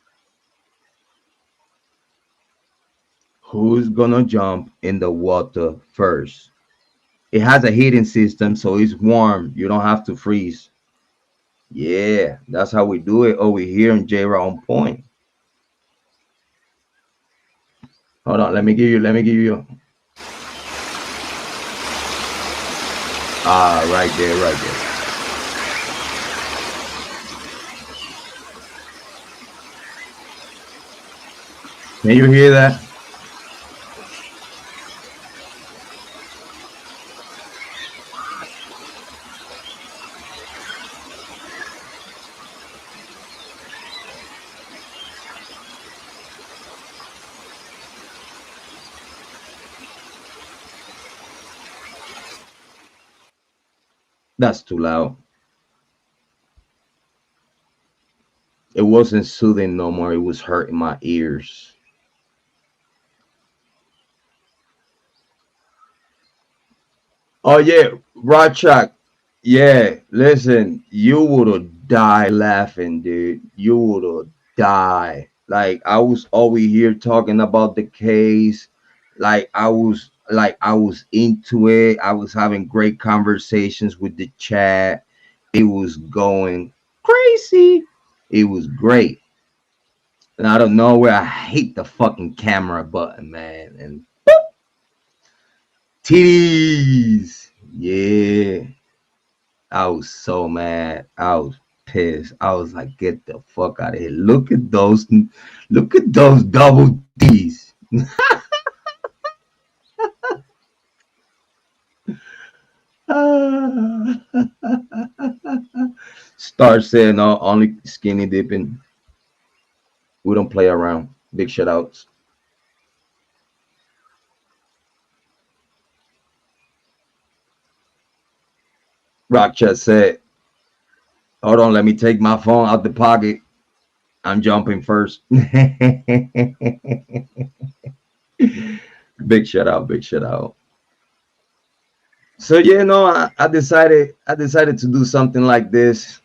Who's gonna jump in the water first? It has a heating system, so it's warm. You don't have to freeze. Yeah, that's how we do it over here in Jrod on point. Hold on, let me give you. Right there, right there. Can you hear that? That's too loud. It wasn't soothing no more. It was hurting my ears. Oh yeah, Rorschach. Yeah, listen, you would have died laughing, dude. You would have died. Like I was over here talking about the case. Like I was into it. I was having great conversations with the chat. It was going crazy. It was great. And I don't know where I hate the fucking camera button, man. And titties. Yeah. I was so mad. I was pissed. I was like, get the fuck out of here. Look at those double D's. Start saying, no, only skinny dipping. We don't play around. Big shout outs. Rock just said, hold on, let me take my phone out the pocket. I'm jumping first. Big shout out, big shout out. So I decided to do something like this.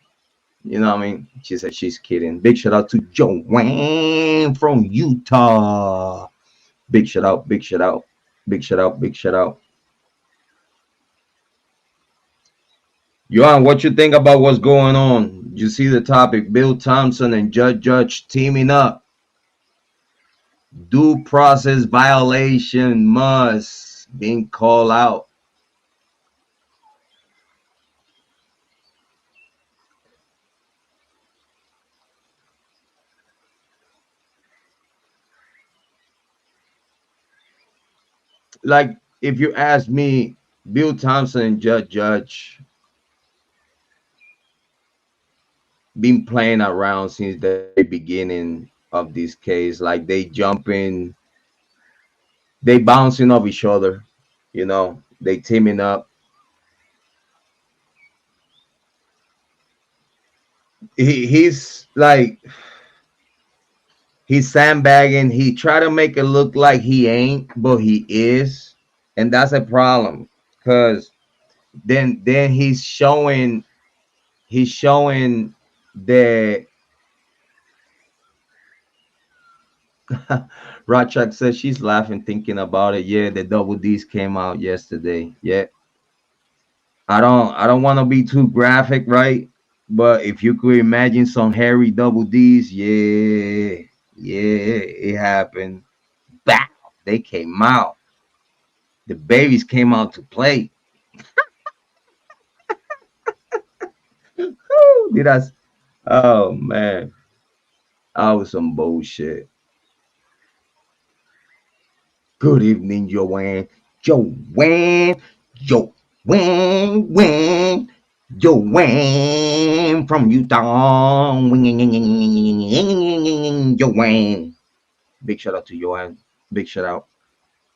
You know what I mean? She said she's kidding. Big shout out to Joanne from Utah. Big shout out, big shout out, big shout out, big shout out. Johan, what you think about what's going on? You see the topic, Bill Thompson and Judge teaming up. Due process violation must being called out. Like if you ask me, Bill Thompson and Judge been playing around since the very beginning of this case. Like they jumping, they bouncing off each other. They teaming up. He's like he's sandbagging. He try to make it look like he ain't, but he is, and that's a problem. Cause then he's showing that Rachak says she's laughing thinking about it. Yeah, the double D's came out yesterday. Yeah, I don't want to be too graphic, right? But if you could imagine some hairy double D's, yeah, it happened. Bow, they came out. The babies came out to play. Woo, did I? Oh man, that was some bullshit. Good evening, Joanne. Joanne, Joanne, Joanne from Utah. Joanne. Big shout out to Joanne. Big shout out.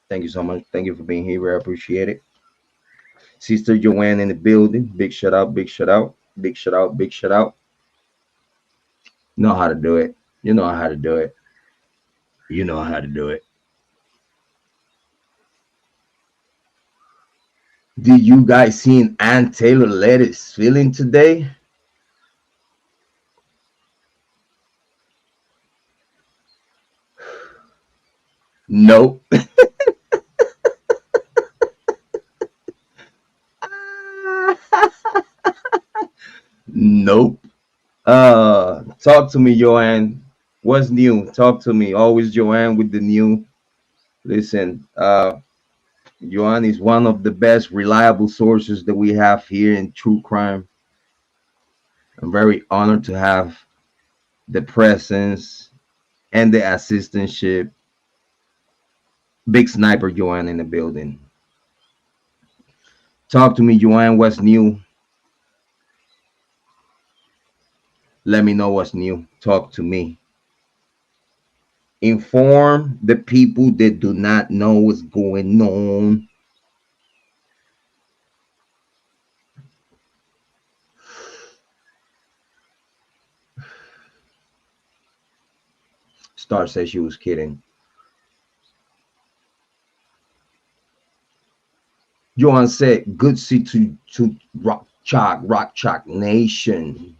Thank you so much. Thank you for being here. I appreciate it. Sister Joanne in the building. Big shout out. Big shout out. Big shout out. Big shout out. Know how to do it. You know how to do it. You know how to do it. Did you guys see Ann Taylor Lettuce feeling today? Nope. Nope. Talk to me, Joanne. What's new? Talk to me. Always Joanne with the new. Listen, Joanne is one of the best reliable sources that we have here in true crime. I'm very honored to have the presence and the assistantship. Big sniper Joanne in the building. Talk to me, Joanne. What's new? Let me know what's new. Talk to me. Inform the people that do not know what's going on. Star said she was kidding. Joanne said, good see to Rock Chalk Nation.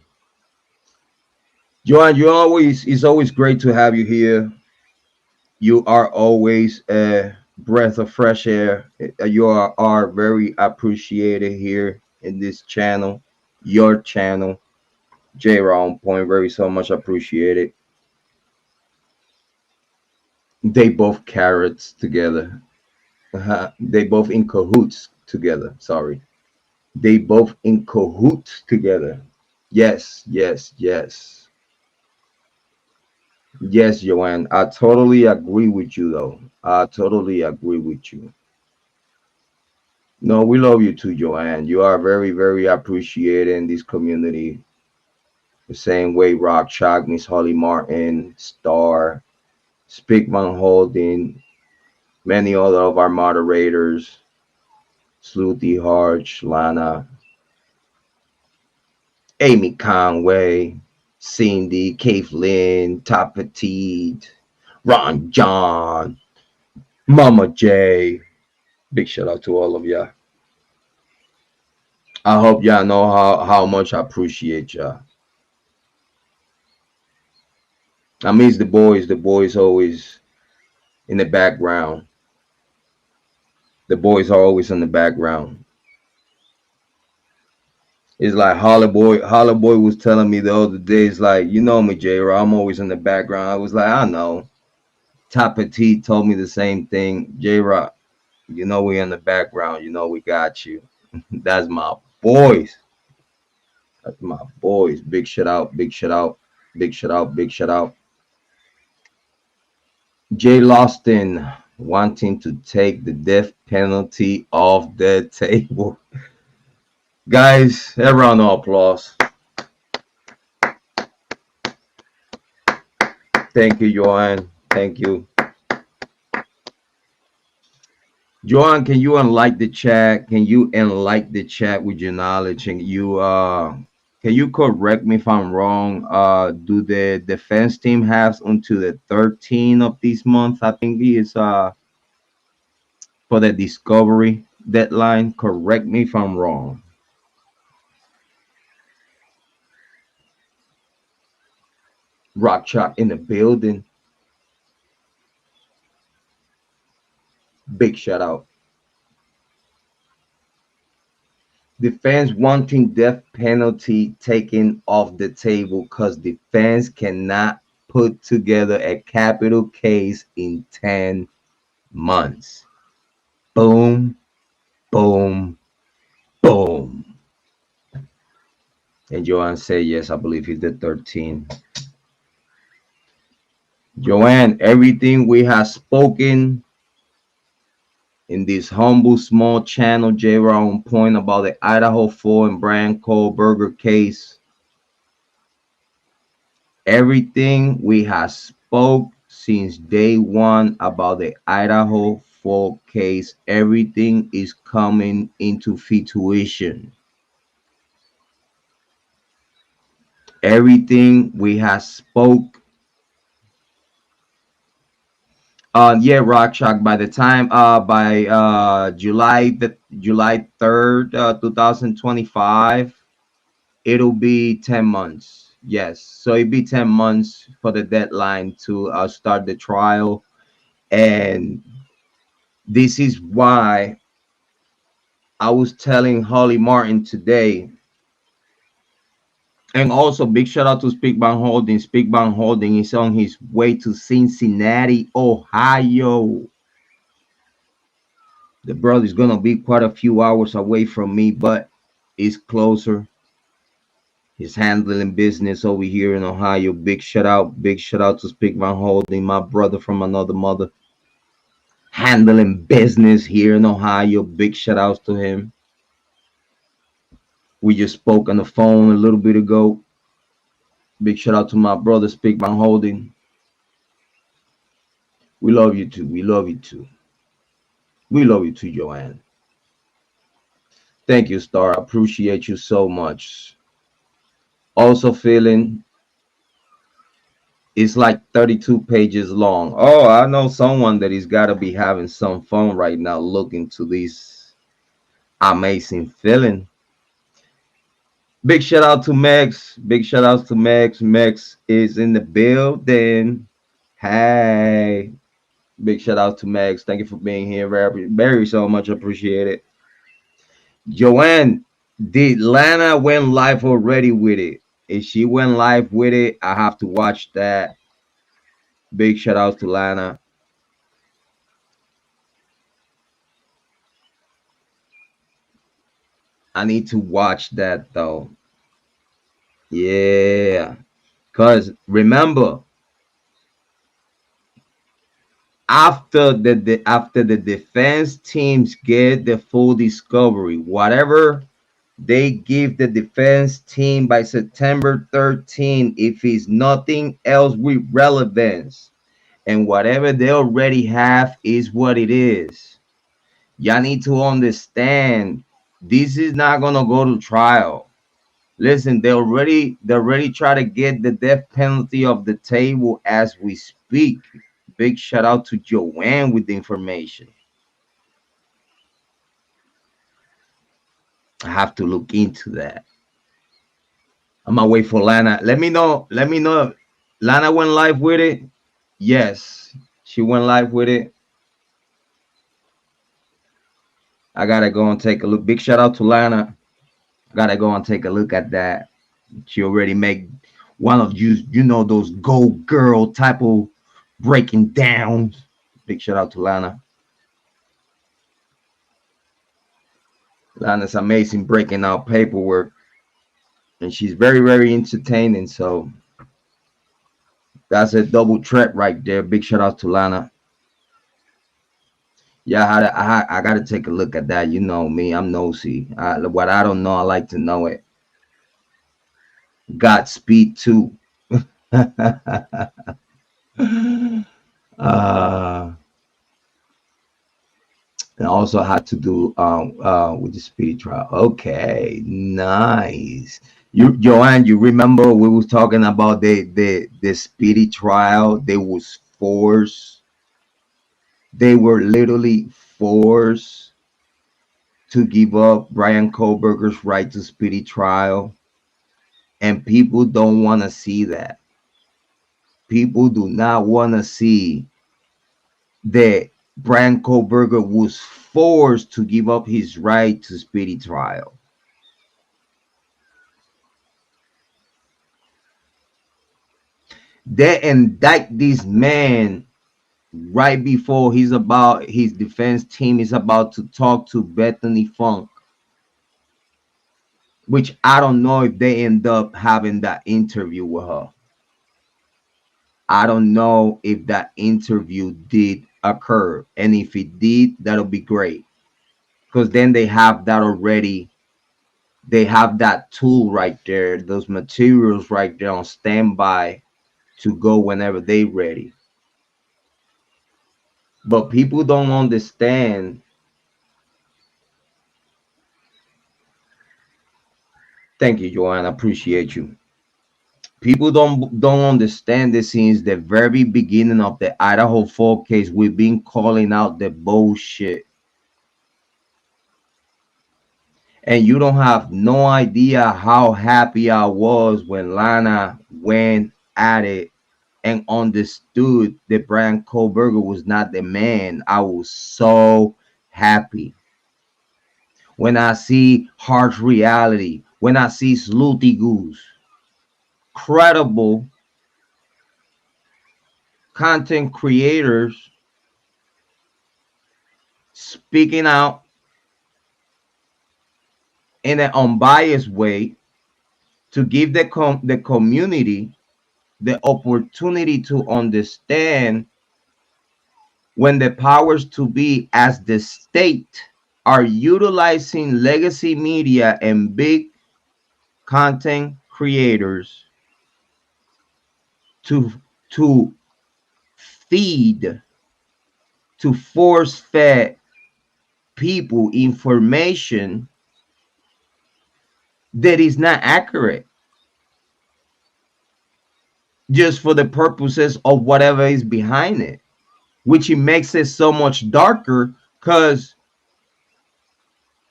Joanne, it's always great to have you here. You are always a breath of fresh air. You are very appreciated here in this channel, your channel. Jrod Point, very so much appreciated. They both carrots together. They both in cahoots together. Sorry. They both in cahoots together. Yes, yes, yes. Yes, Joanne. I totally agree with you though. I totally agree with you. No, we love you too, Joanne. You are very, very appreciated in this community. The same way Rock Chalk, Miss Holly Martin, Star, Speakman Holding, many other of our moderators, Sleuty Harch, Lana, Amy Conway, Cindy, Kathleen, Top Petite, Ron John, Mama J. Big shout out to all of ya. I hope y'all know how much I appreciate y'all. I miss the boys. The boys always in the background. The boys are always in the background. It's like Holly Boy was telling me the other day, it's like, you know me, Jrod, I'm always in the background. I was like, I know. Tapati told me the same thing. Jrod, you know we in the background, you know we got you. That's my boys. That's my boys. Big shout out, big shout out, big shout out, big shout out. Jay Loston wanting to take the death penalty off the table. Guys, a round of applause. Thank you, Joanne. Thank you. Joanne, can you unlike the chat? Can you enlighten the chat with your knowledge? And you can you correct me if I'm wrong? Do the defense team have until the 13th of this month? I think it's for the discovery deadline. Correct me if I'm wrong. Rock Chalk in the building. Big shout out. Defense wanting death penalty taken off the table because defense cannot put together a capital case in 10 months. Boom, boom, boom. And Joanne say yes, I believe he's the 13. Joanne, everything we have spoken in this humble small channel, Jrod on point about the Idaho 4 and Bryan Kohberger case. Everything we have spoke since day one about the Idaho 4 case, everything is coming into fruition. Everything we have spoke. Yeah, Rock Shock. By the time by July 3rd, 2025, it'll be 10 months. Yes, so it'll be 10 months for the deadline to start the trial. And this is why I was telling Hollie Martin today. And also, big shout out to Speakbound Holding. Speakbound Holding is on his way to Cincinnati, Ohio. The brother's gonna be quite a few hours away from me, but it's closer. He's handling business over here in Ohio. Big shout out to Speakbound Holding, my brother from another mother. Handling business here in Ohio. Big shout outs to him. We just spoke on the phone a little bit ago. Big shout out to my brother, Speakbound Holding. We love you too. We love you too. We love you too, Joanne. Thank you, Star. I appreciate you so much. Also feeling it's like 32 pages long. Oh, I know someone that is got to be having some fun right now looking to this amazing feeling. Big shout out to Mex. Big shout out to Mex. Mex is in the building. Hey. Big shout out to Mex. Thank you for being here. Very so much appreciated. Joanne, did Lana went live already with it? If she went live with it, I have to watch that. Big shout out to Lana. I need to watch that though. Yeah. Cause remember, after the defense teams get the full discovery, whatever they give the defense team by September 13, if it's nothing else with relevance, and whatever they already have is what it is. Y'all need to understand this is not gonna go to trial. Listen, they already try to get the death penalty off the table as we speak. Big shout out to Joanne with the information. I have to look into that. I'm gonna wait for Lana. Let me know. Let me know if Lana went live with it. Yes, she went live with it. I gotta go and take a look. Big shout out to Lana. Gotta go and take a look at that. She already made one of you know those go girl type of breaking downs. Big shout out to Lana. Lana's amazing breaking out paperwork, and she's very entertaining. So that's a double threat right there. Big shout out to Lana. Yeah, I gotta take a look at that. You know me, I'm nosy. What I don't know, I like to know it. Godspeed too. uh, and also had to do with the speed trial. Okay, nice. You Joanne, you remember we was talking about the speedy trial? They was forced. They were literally forced to give up Bryan Kohberger's right to speedy trial, and people don't want to see that. People do not want to see that Bryan Kohberger was forced to give up his right to speedy trial. They indict this man right before his defense team is about to talk to Bethany Funk, which I don't know if they end up having that interview with her. I don't know if that interview did occur, and if it did, that'll be great, because then they have that already. They have that tool right there, those materials right there on standby to go whenever they ready. But people don't understand. Thank you, Joanne. I appreciate you. People don't understand this since the very beginning of the Idaho 4 case. We've been calling out the bullshit. And you don't have no idea how happy I was when Lana went at it and understood that Bryan Kohberger was not the man. I was so happy. When I see Harsh Reality, when I see Sleuty Goose, credible content creators speaking out in an unbiased way to give the community the opportunity to understand when the powers to be as the state are utilizing legacy media and big content creators to to feed, to force fed people information that is not accurate, just for the purposes of whatever is behind it, which it makes it so much darker, because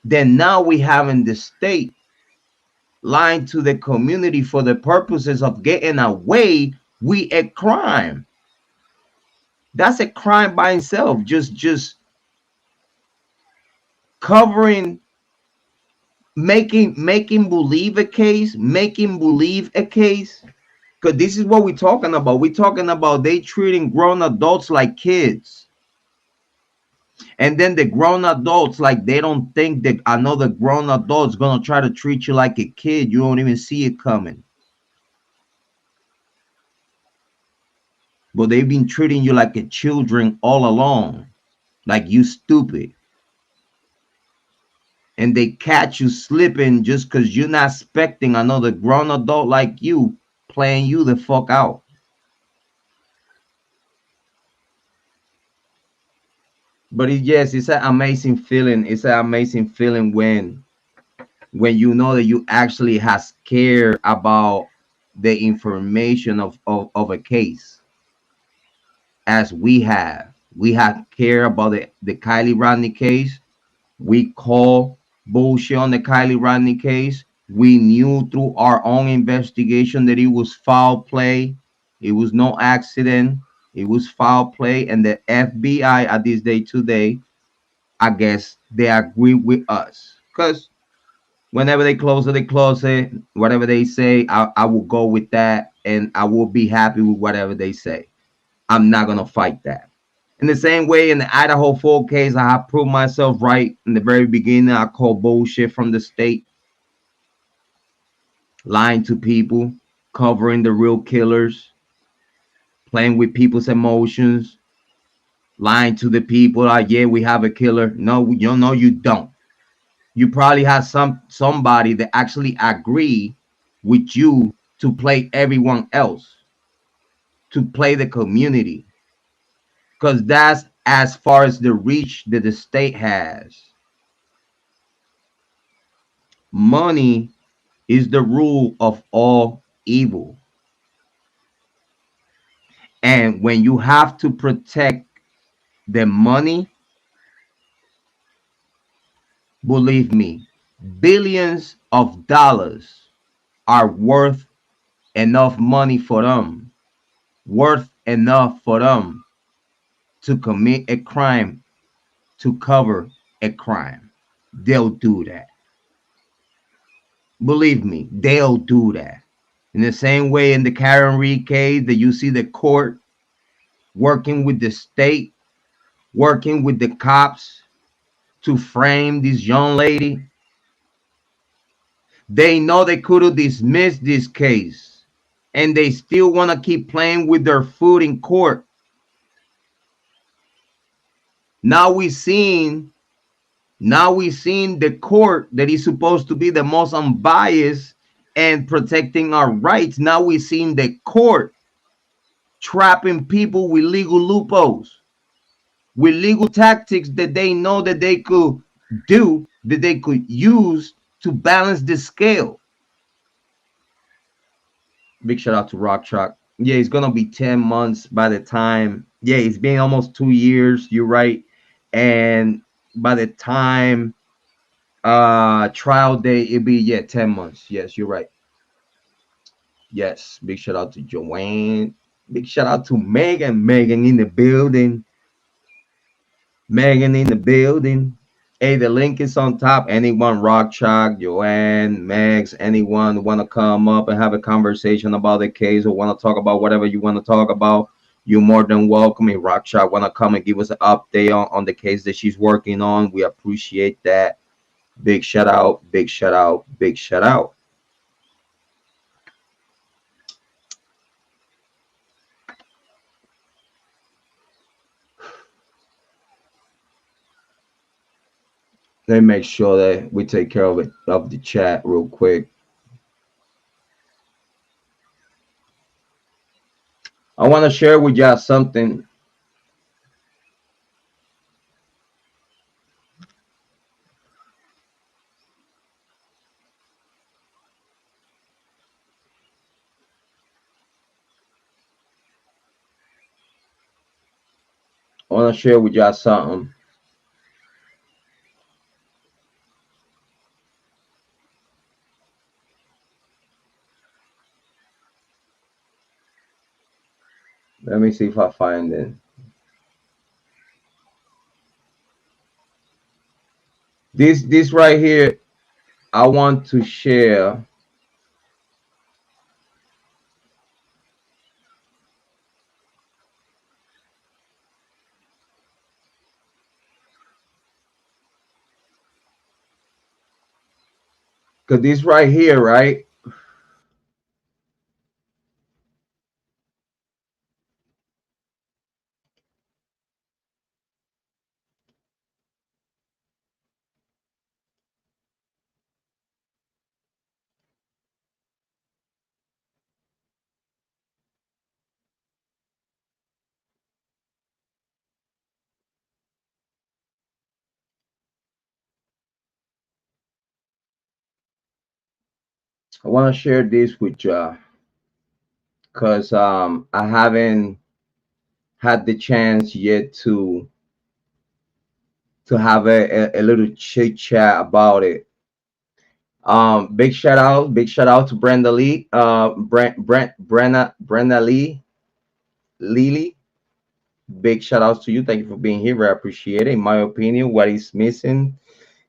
then now we have in the state lying to the community for the purposes of getting away with a crime. That's a crime by itself. Just covering, making believe a case, making believe a case. Because this is what we're talking about. We're talking about they treating grown adults like kids. And then the grown adults, like, they don't think that another grown adult's gonna try to treat you like a kid. You don't even see it coming. But they've been treating you like a children all along, like you stupid. And they catch you slipping just because you're not expecting another grown adult like you playing you the fuck out. But yes, it's an amazing feeling. It's an amazing feeling when you know that you actually has care about the information of a case, as we have. We have care about the Kiely Rodni case. We call bullshit on the Kiely Rodni case. We knew through our own investigation that it was foul play. It was no accident. It was foul play. And the FBI at this day today, I guess they agree with us. Because whenever they close it. Whatever they say, I will go with that. And I will be happy with whatever they say. I'm not going to fight that. In the same way, in the Idaho 4 case, I have proved myself right in the very beginning. I called bullshit from the state, lying to people, covering the real killers, playing with people's emotions, lying to the people. Like, yeah, we have a killer. No, you know, you don't. You probably have somebody that actually agree with you to play everyone else, to play the community, because that's as far as the reach that the state has. Money is the rule of all evil. And when you have to protect the money, believe me, billions of dollars are worth enough money for them, worth enough for them to commit a crime, to cover a crime. They'll do that. Believe me, they'll do that. In the same way in the Karen Reed case that you see the court working with the state, working with the cops to frame this young lady. They know they could have dismissed this case and they still want to keep playing with their foot in court. Now we seen the court that is supposed to be the most unbiased and protecting our rights. Now we seen the court trapping people with legal loopholes, with legal tactics that they know that they could do, that they could use to balance the scale. Big shout out to Rock Chalk. Yeah, it's gonna be 10 months by the time. Yeah, it's been almost 2 years. You're right. And by the time trial day, it'll be 10 months. Yes, you're right. Yes. Big shout out to Joanne. Big shout out to Megan. Megan in the building. Megan in the building. Hey, the link is on top. Anyone, Rock Chalk, Joanne, Megs, anyone want to come up and have a conversation about the case or want to talk about whatever you want to talk about, you're more than welcome. If Rock Chalk want to come and give us an update on the case that she's working on, we appreciate that. Big shout out, big shout out, big shout out. Let me make sure that we take care of it, of the chat real quick. I want to share with y'all something. I want to share with y'all something. Let me see if I find it. This right here, I want to share. Because this right here, right? I want to share this with y'all because I haven't had the chance yet to to have a little chit chat about it. Big shout out to Brenda Lee, Brenda Lee, Lily. Big shout outs to you. Thank you for being here. I appreciate it. In my opinion, what is missing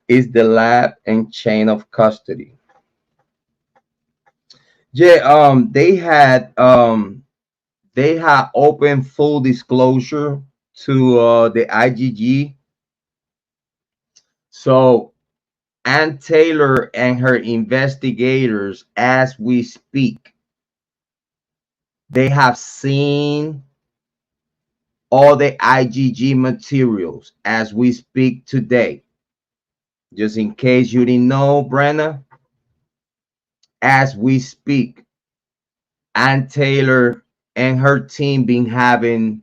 is the lab and chain of custody. Yeah, they had open full disclosure to the IGG. So Ann Taylor and her investigators, as we speak, they have seen all the IGG materials as we speak today. Just in case you didn't know, Brenna, as we speak, Ann Taylor and her team been having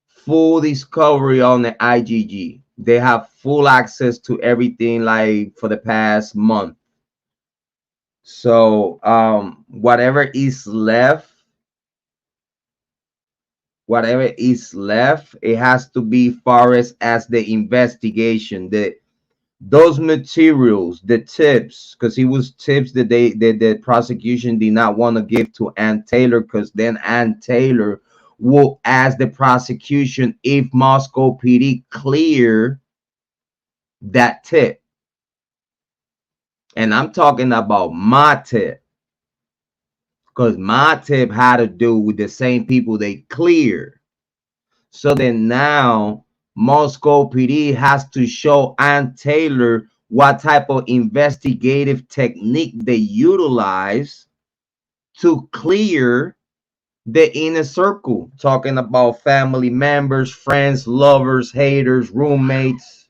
full discovery on the IGG. They have full access to everything like for the past month. So whatever is left, it has to be far as the investigation, those materials, the tips, because it was tips that the prosecution did not want to give to Ann Taylor, because then Ann Taylor will ask the prosecution if Moscow PD clear that tip. And I'm talking about my tip, because my tip had to do with the same people they cleared. So then now Moscow PD has to show Ann Taylor what type of investigative technique they utilize to clear the inner circle, talking about family members, friends, lovers, haters, roommates,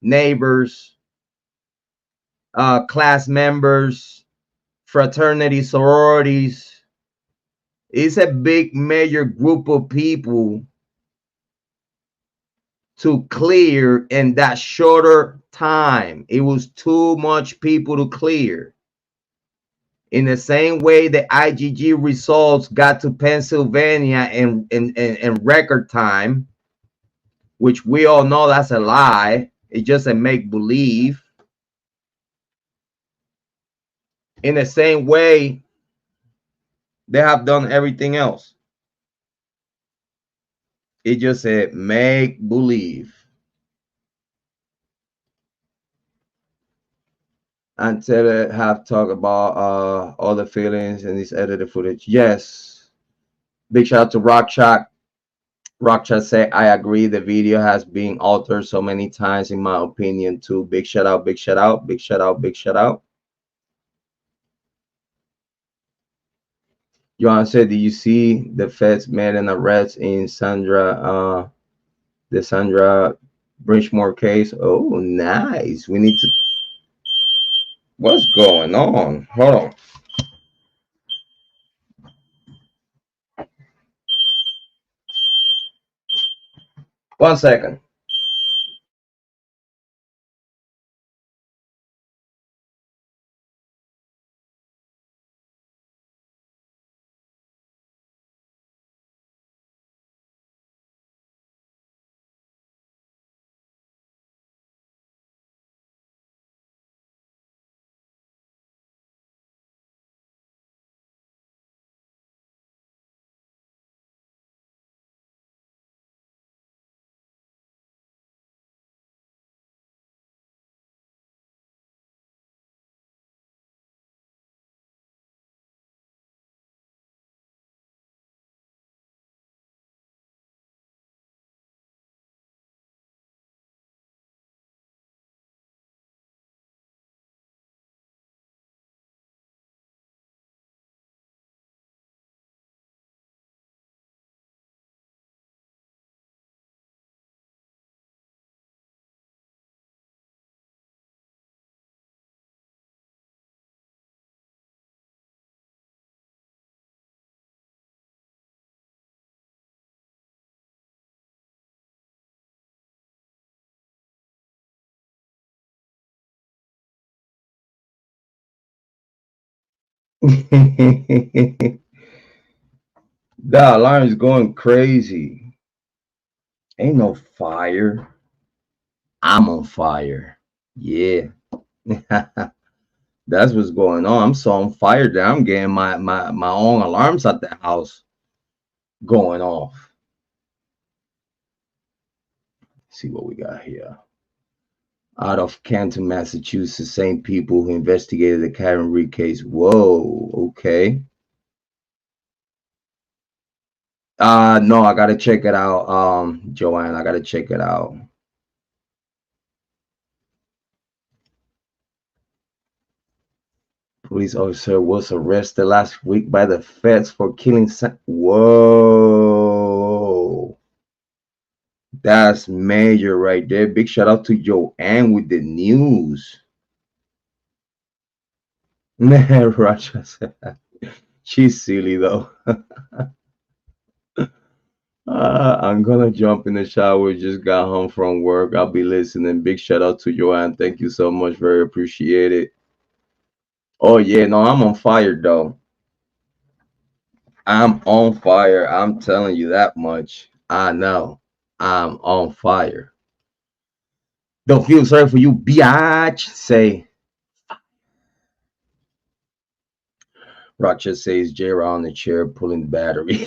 neighbors, class members, fraternity, sororities. It's a big major group of people to clear in that shorter time. It was too much people to clear. In the same way the IGG results got to Pennsylvania in record time, which we all know that's a lie. It's just a make believe. In the same way they have done everything else. It just a make believe. Until it have talked about all the feelings in this edited footage. Yes. Big shout out to Rockshot. Rockshot said, I agree. The video has been altered so many times, in my opinion, too. Big shout out, big shout out, big shout out, big shout out. Johan said, did you see the feds made an arrest in the Sandra Bridgemore case? Oh, nice. We need to. What's going on? Hold on. One second. The alarm is going crazy. Ain't no fire. I'm on fire. Yeah. That's what's going on. I'm so on fire that I'm getting my own alarms at the house going off. Let's see what we got here. Out of Canton, Massachusetts, same people who investigated the Karen Reed case. Whoa, okay. No, I gotta check it out. Joanne, I gotta check it out. Police officer was arrested last week by the feds for killing. Whoa, that's major right there. Big shout out to Joanne with the news. Man, Roger said she's silly though. I'm gonna jump in the shower. Just got home from work. I'll be listening. Big shout out to Joanne. Thank you so much. Very appreciated. Oh yeah, no, I'm on fire though. I'm on fire. I'm telling you that much. I know. I'm on fire. Don't feel sorry for you, biatch. Say Roger says Jrod on the chair pulling the battery.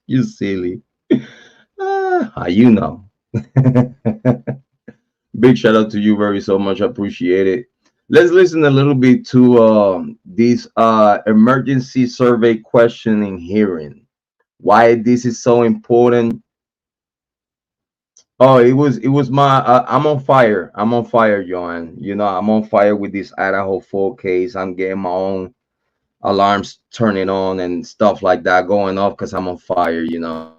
You silly. How you know? Big shout out to you very so much. I appreciate it. Let's listen a little bit to this emergency survey questioning hearing. Why this is so important. Oh, it was my I'm on fire. I'm on fire, Joanne. You know, I'm on fire with this Idaho 4 case. I'm getting my own alarms turning on and stuff like that going off because I'm on fire, you know.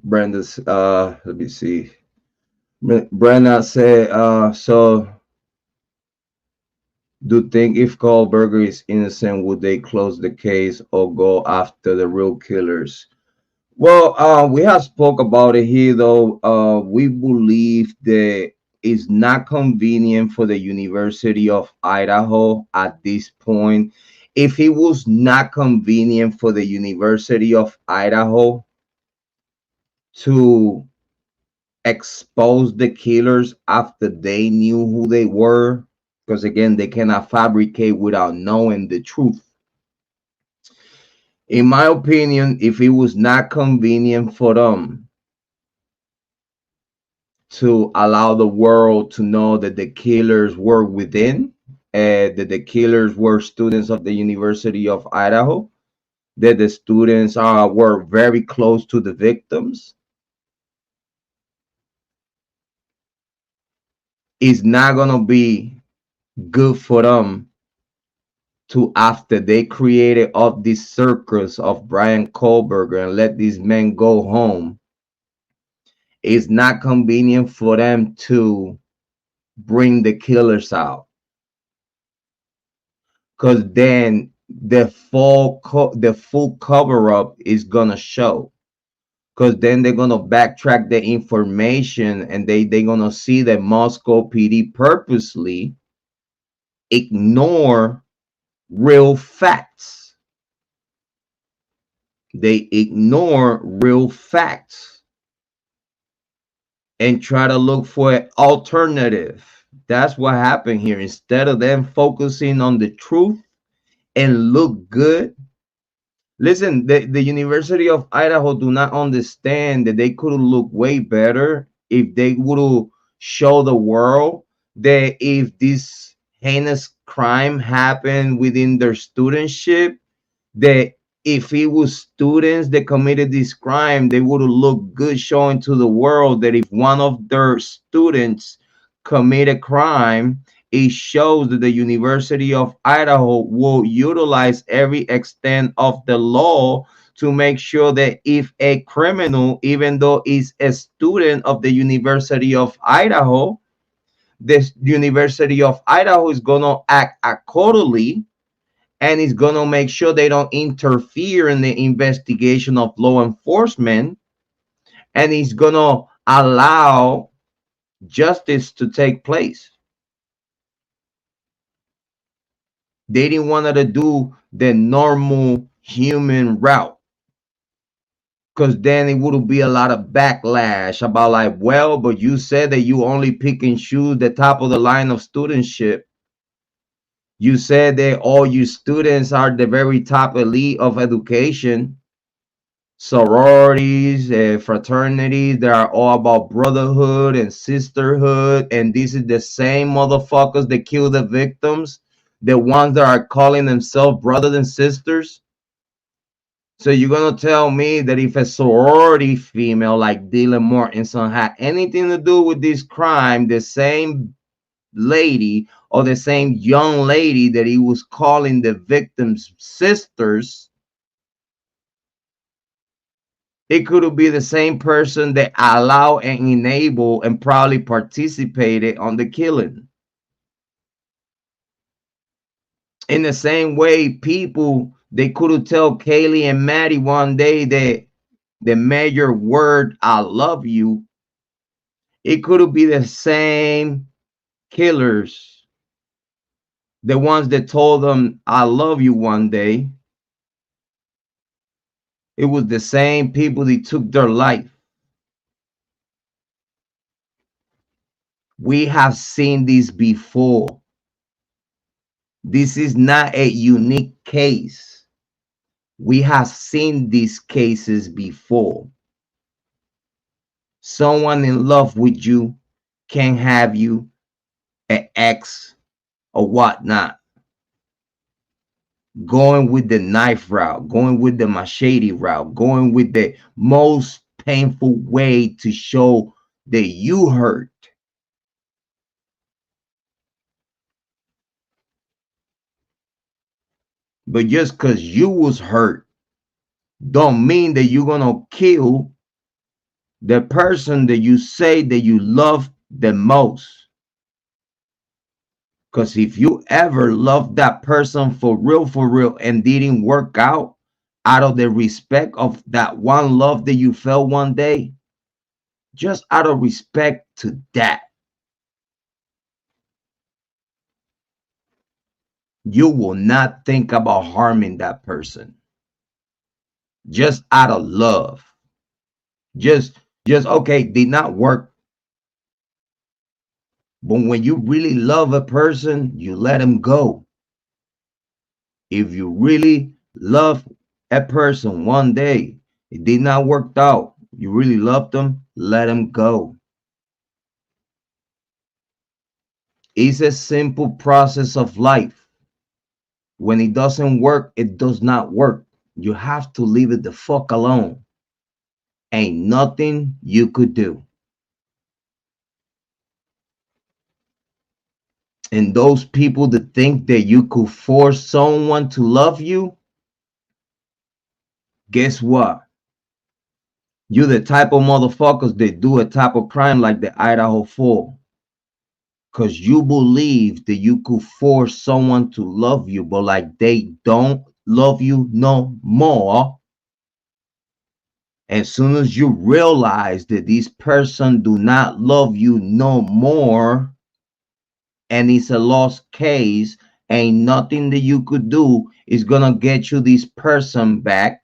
Brenda's let me see. Brenda said, so do think if Kohberger is innocent, would they close the case or go after the real killers? Well, we have spoke about it here, though. We believe that it's not convenient for the University of Idaho at this point. If it was not convenient for the University of Idaho to expose the killers after they knew who they were, because again, they cannot fabricate without knowing the truth. In my opinion, if it was not convenient for them to allow the world to know that the killers were within, that the killers were students of the University of Idaho, that the students were very close to the victims, it's not going to be good for them to, after they created up this circus of Bryan Kohberger and let these men go home, it's not convenient for them to bring the killers out, because then the full cover up is gonna show, because then they're gonna backtrack the information and they're gonna see that Moscow PD purposely ignore real facts. They ignore real facts and try to look for an alternative. That's what happened here. Instead of them focusing on the truth and look good. Listen, the University of Idaho do not understand that they could look way better if they would show the world that if this heinous crime happened within their studentship, that if it was students that committed this crime, they would have looked good showing to the world that if one of their students commit a crime, it shows that the University of Idaho will utilize every extent of the law to make sure that if a criminal, even though is a student of the University of Idaho, the University of Idaho is going to act accordingly, and is going to make sure they don't interfere in the investigation of law enforcement, and he's going to allow justice to take place. They didn't want to do the normal human route, because then it would be a lot of backlash about like, well, but you said that you only pick and choose the top of the line of studentship. You said that all you students are the very top elite of education. Sororities, fraternities, they are all about brotherhood and sisterhood. And this is the same motherfuckers that kill the victims, the ones that are calling themselves brothers and sisters. So you're gonna tell me that if a sorority female like Dylan Mortensen had anything to do with this crime, the same lady or the same young lady that he was calling the victims sisters, it could be the same person that allowed and enabled and probably participated on the killing. In the same way, people, they could tell Kiely and Maddie one day that the major word "I love you." It could be the same killers, the ones that told them "I love you" one day. It was the same people that took their life. We have seen this before. This is not a unique case. We have seen these cases before. Someone in love with you can have you an ex or whatnot. Going with the knife route, going with the machete route, going with the most painful way to show that you hurt. But just because you was hurt don't mean that you're gonna kill the person that you say that you love the most. Because if you ever loved that person for real, and didn't work out of the respect of that one love that you felt one day, just out of respect to that, you will not think about harming that person. Just out of love. Just okay, did not work. But when you really love a person, you let him go. If you really love a person one day, it did not work out, you really loved them, let them go. It's a simple process of life. When it doesn't work, it does not work. You have to leave it the fuck alone. Ain't nothing you could do. And those people that think that you could force someone to love you, guess what? You're the type of motherfuckers that do a type of crime like the Idaho 4. Because you believe that you could force someone to love you, but like they don't love you no more. As soon as you realize that this person do not love you no more, and it's a lost case, ain't nothing that you could do is gonna get you this person back.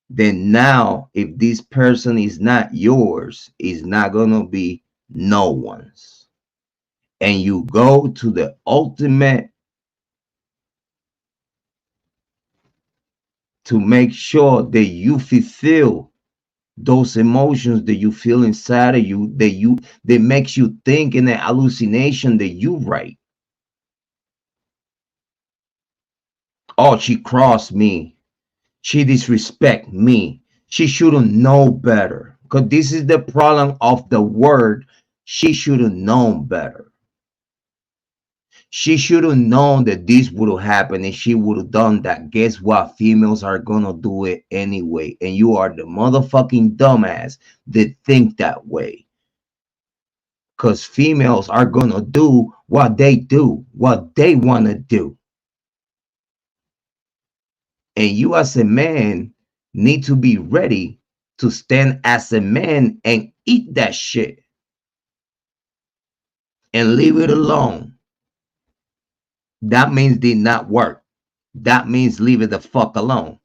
Then now, if this person is not yours, it's not gonna be no one's. And you go to the ultimate to make sure that you fulfill those emotions that you feel inside of you, that makes you think in an hallucination that you right. Oh, she crossed me. She disrespect me. She shouldn't know better. Because this is the problem of the word. She should have known better. She should have known that this would have happened and she would have done that. Guess what? Females are gonna do it anyway. And you are the motherfucking dumbass that think that way. Because females are gonna do what they wanna do. And you as a man need to be ready to stand as a man and eat that shit. And leave it alone. That means did not work. That means leave it the fuck alone.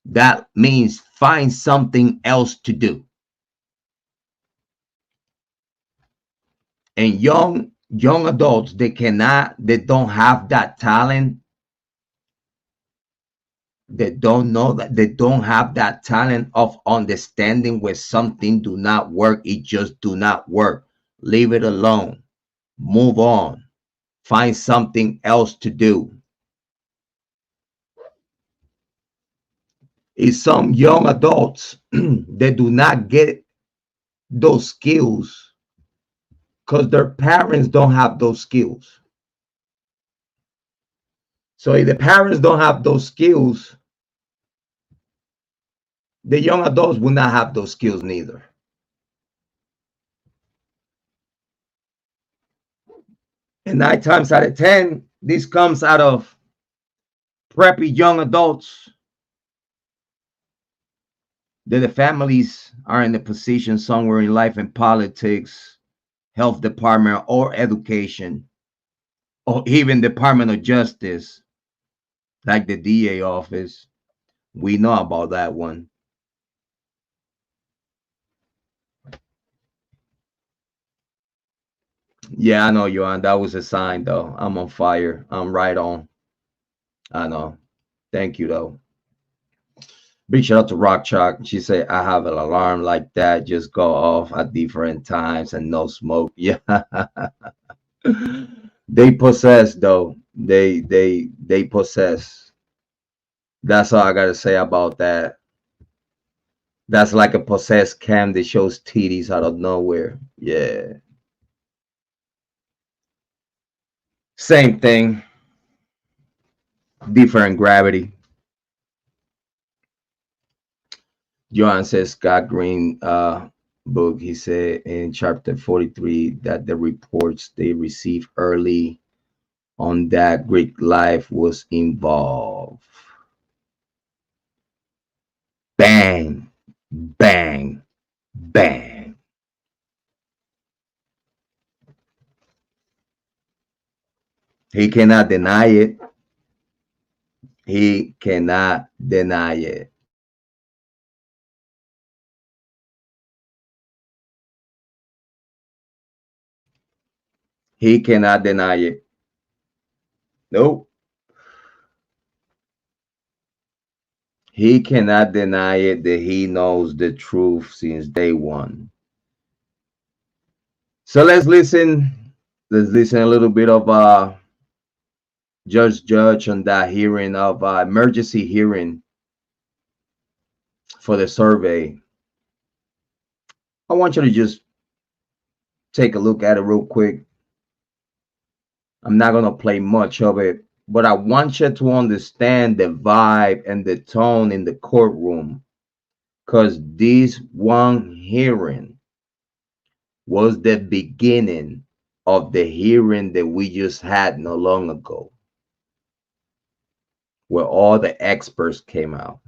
That means find something else to do. And young adults, they don't have that talent. They don't know that they don't have that talent of understanding when something do not work. It just do not work. Leave it alone. Move on. Find something else to do. It's some young adults that do not get those skills because their parents don't have those skills. So if the parents don't have those skills, the young adults will not have those skills neither. And 9 times out of 10, this comes out of preppy young adults that the families are in a position somewhere in life, in politics, health department, or education, or even Department of Justice, like the DA office. We know about that one. Yeah, I know, Johan. That was a sign, though. I'm on fire. I'm right on. I know. Thank you, though. Big shout out to Rock Chalk. She said, I have an alarm like that, just go off at different times and no smoke. Yeah. They possess, though. They possess. That's all I gotta say about that. That's like a possessed cam that shows titties out of nowhere. Yeah. Same thing. Different gravity. Johan says Scott Green book, he said in chapter 43 that the reports they received early on that Greek life was involved. Bang, bang, bang. He cannot deny it. He cannot deny it. He cannot deny it. Nope. He cannot deny it that he knows the truth since day one. So let's listen. Let's listen a little bit of Judge on that hearing of emergency hearing for the survey. I want you to just take a look at it real quick. I'm not going to play much of it, but I want you to understand the vibe and the tone in the courtroom, because this one hearing was the beginning of the hearing that we just had not long ago, where all the experts came out.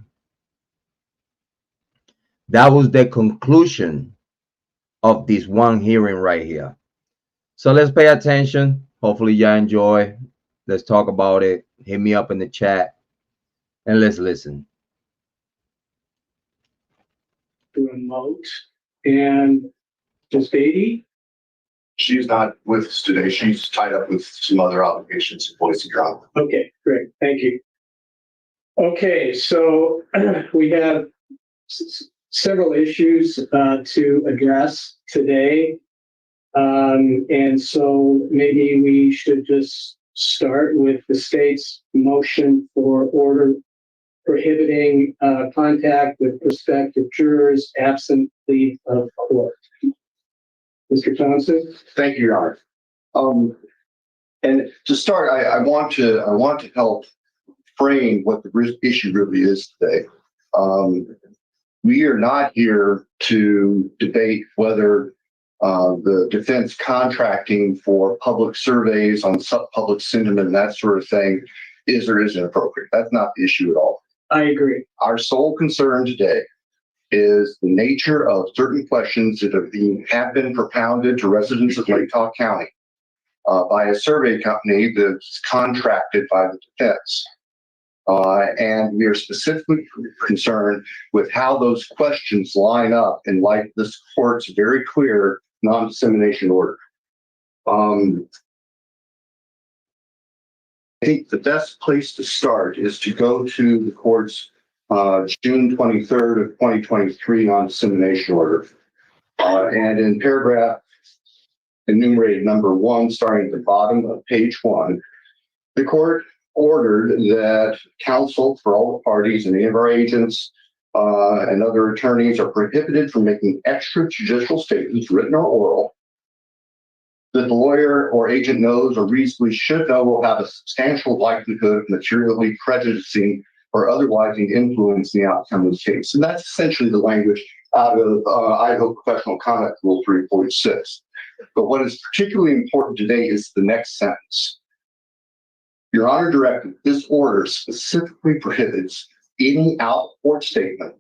That was the conclusion of this one hearing right here. So let's pay attention. Hopefully y'all enjoy. Let's talk about it. Hit me up in the chat and let's listen. Remote. And just Katie? She's not with us today. She's tied up with some other obligations in Boise, Idaho. Okay, great. Thank you. Okay, so we have several issues to address today. And so maybe we should just start with the state's motion for order prohibiting contact with prospective jurors absent leave of court. Mr. Thompson? Thank you, Your Honor. And to start, I want to help frame what the issue really is today. We are not here to debate whether the defense contracting for public surveys on public sentiment and that sort of thing is or isn't appropriate. That's not the issue at all. I agree. Our sole concern today is the nature of certain questions that have been propounded to residents of Lake Tahoe County by a survey company that's contracted by the defense. And we are specifically concerned with how those questions line up in light of this court's very clear non-dissemination order. I think the best place to start is to go to the court's June 23rd of 2023 non-dissemination order. And in paragraph enumerated number 1, starting at the bottom of page 1, the court ordered that counsel for all the parties and any of our agents and other attorneys are prohibited from making extrajudicial statements, written or oral, that the lawyer or agent knows or reasonably should know will have a substantial likelihood of materially prejudicing or otherwise influencing the outcome of the case. And that's essentially the language out of Idaho Professional Conduct Rule 346. But what is particularly important today is the next sentence. Your Honor directed, this order specifically prohibits any out-of-court statement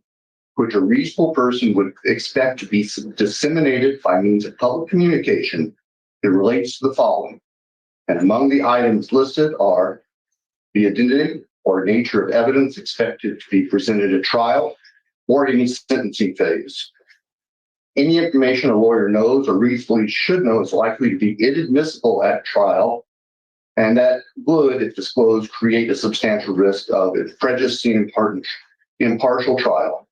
which a reasonable person would expect to be disseminated by means of public communication. It relates to the following. And among the items listed are the identity or nature of evidence expected to be presented at trial or at any sentencing phase. Any information a lawyer knows or reasonably should know is likely to be inadmissible at trial, and that would, if disclosed, create a substantial risk of prejudicing impartial trial.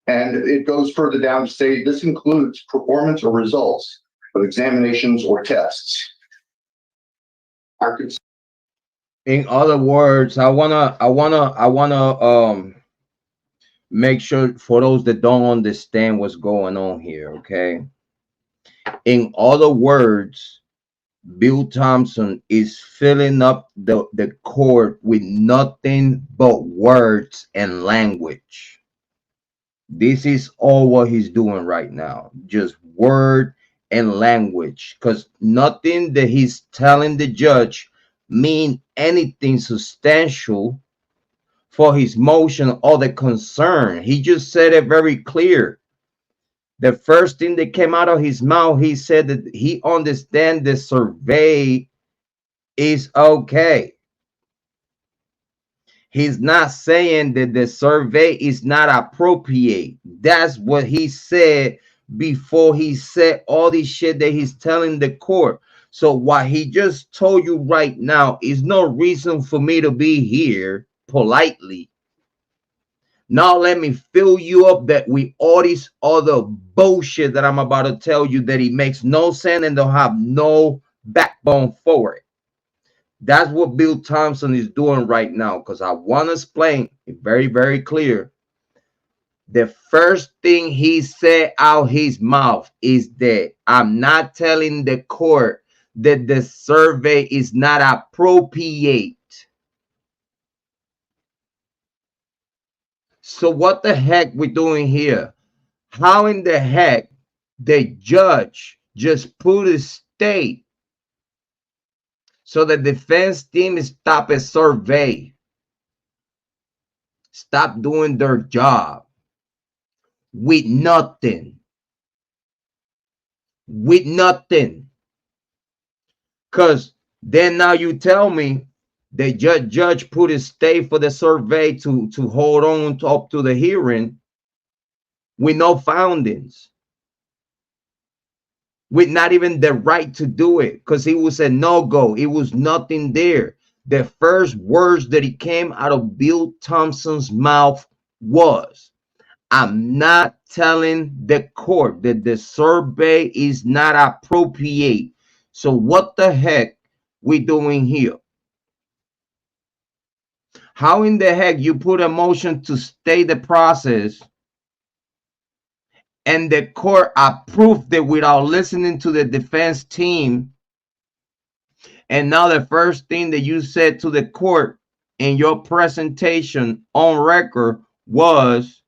And it goes further down to say this includes performance or results of examinations or tests. In other words, I wanna make sure for those that don't understand what's going on here, okay? In other words, Bill Thompson is filling up the court with nothing but words and language. This is all what he's doing right now, just word and language, because nothing that he's telling the judge mean anything substantial for his motion or the concern. He just said it very clear. The first thing that came out of his mouth, he said that he understands the survey is okay. He's not saying that the survey is not appropriate. That's what he said before he said all this shit that he's telling the court. So what he just told you right now is no reason for me to be here politely. Now let me fill you up that with all this other bullshit that I'm about to tell you that it makes no sense and don't have no backbone for it. That's what Bill Thompson is doing right now, because I want to explain it very, very clear. The first thing he said out his mouth is that I'm not telling the court that the survey is not appropriate. So what the heck we doing here? How in the heck the judge just put a state so the defense team stop a survey, stop doing their job with nothing, because then now you tell me the judge put a stay for the survey to hold on up to the hearing with no findings, with not even the right to do it, because it was a no-go. It was nothing there. The first words that it came out of Bill Thompson's mouth was, I'm not telling the court that the survey is not appropriate. So what the heck we doing here? How in the heck you put a motion to stay the process and the court approved it without listening to the defense team? And now the first thing that you said to the court in your presentation on record was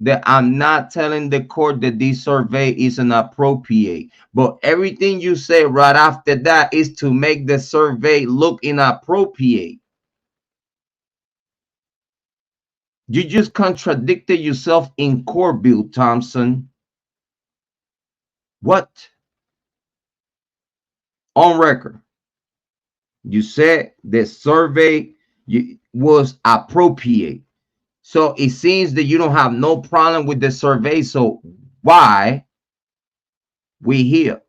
that I'm not telling the court that this survey isn't appropriate. But everything you say right after that is to make the survey look inappropriate. You just contradicted yourself in court, Bill Thompson. What? on record. You said the survey was appropriate. So it seems that you don't have no problem with the survey. So why we here?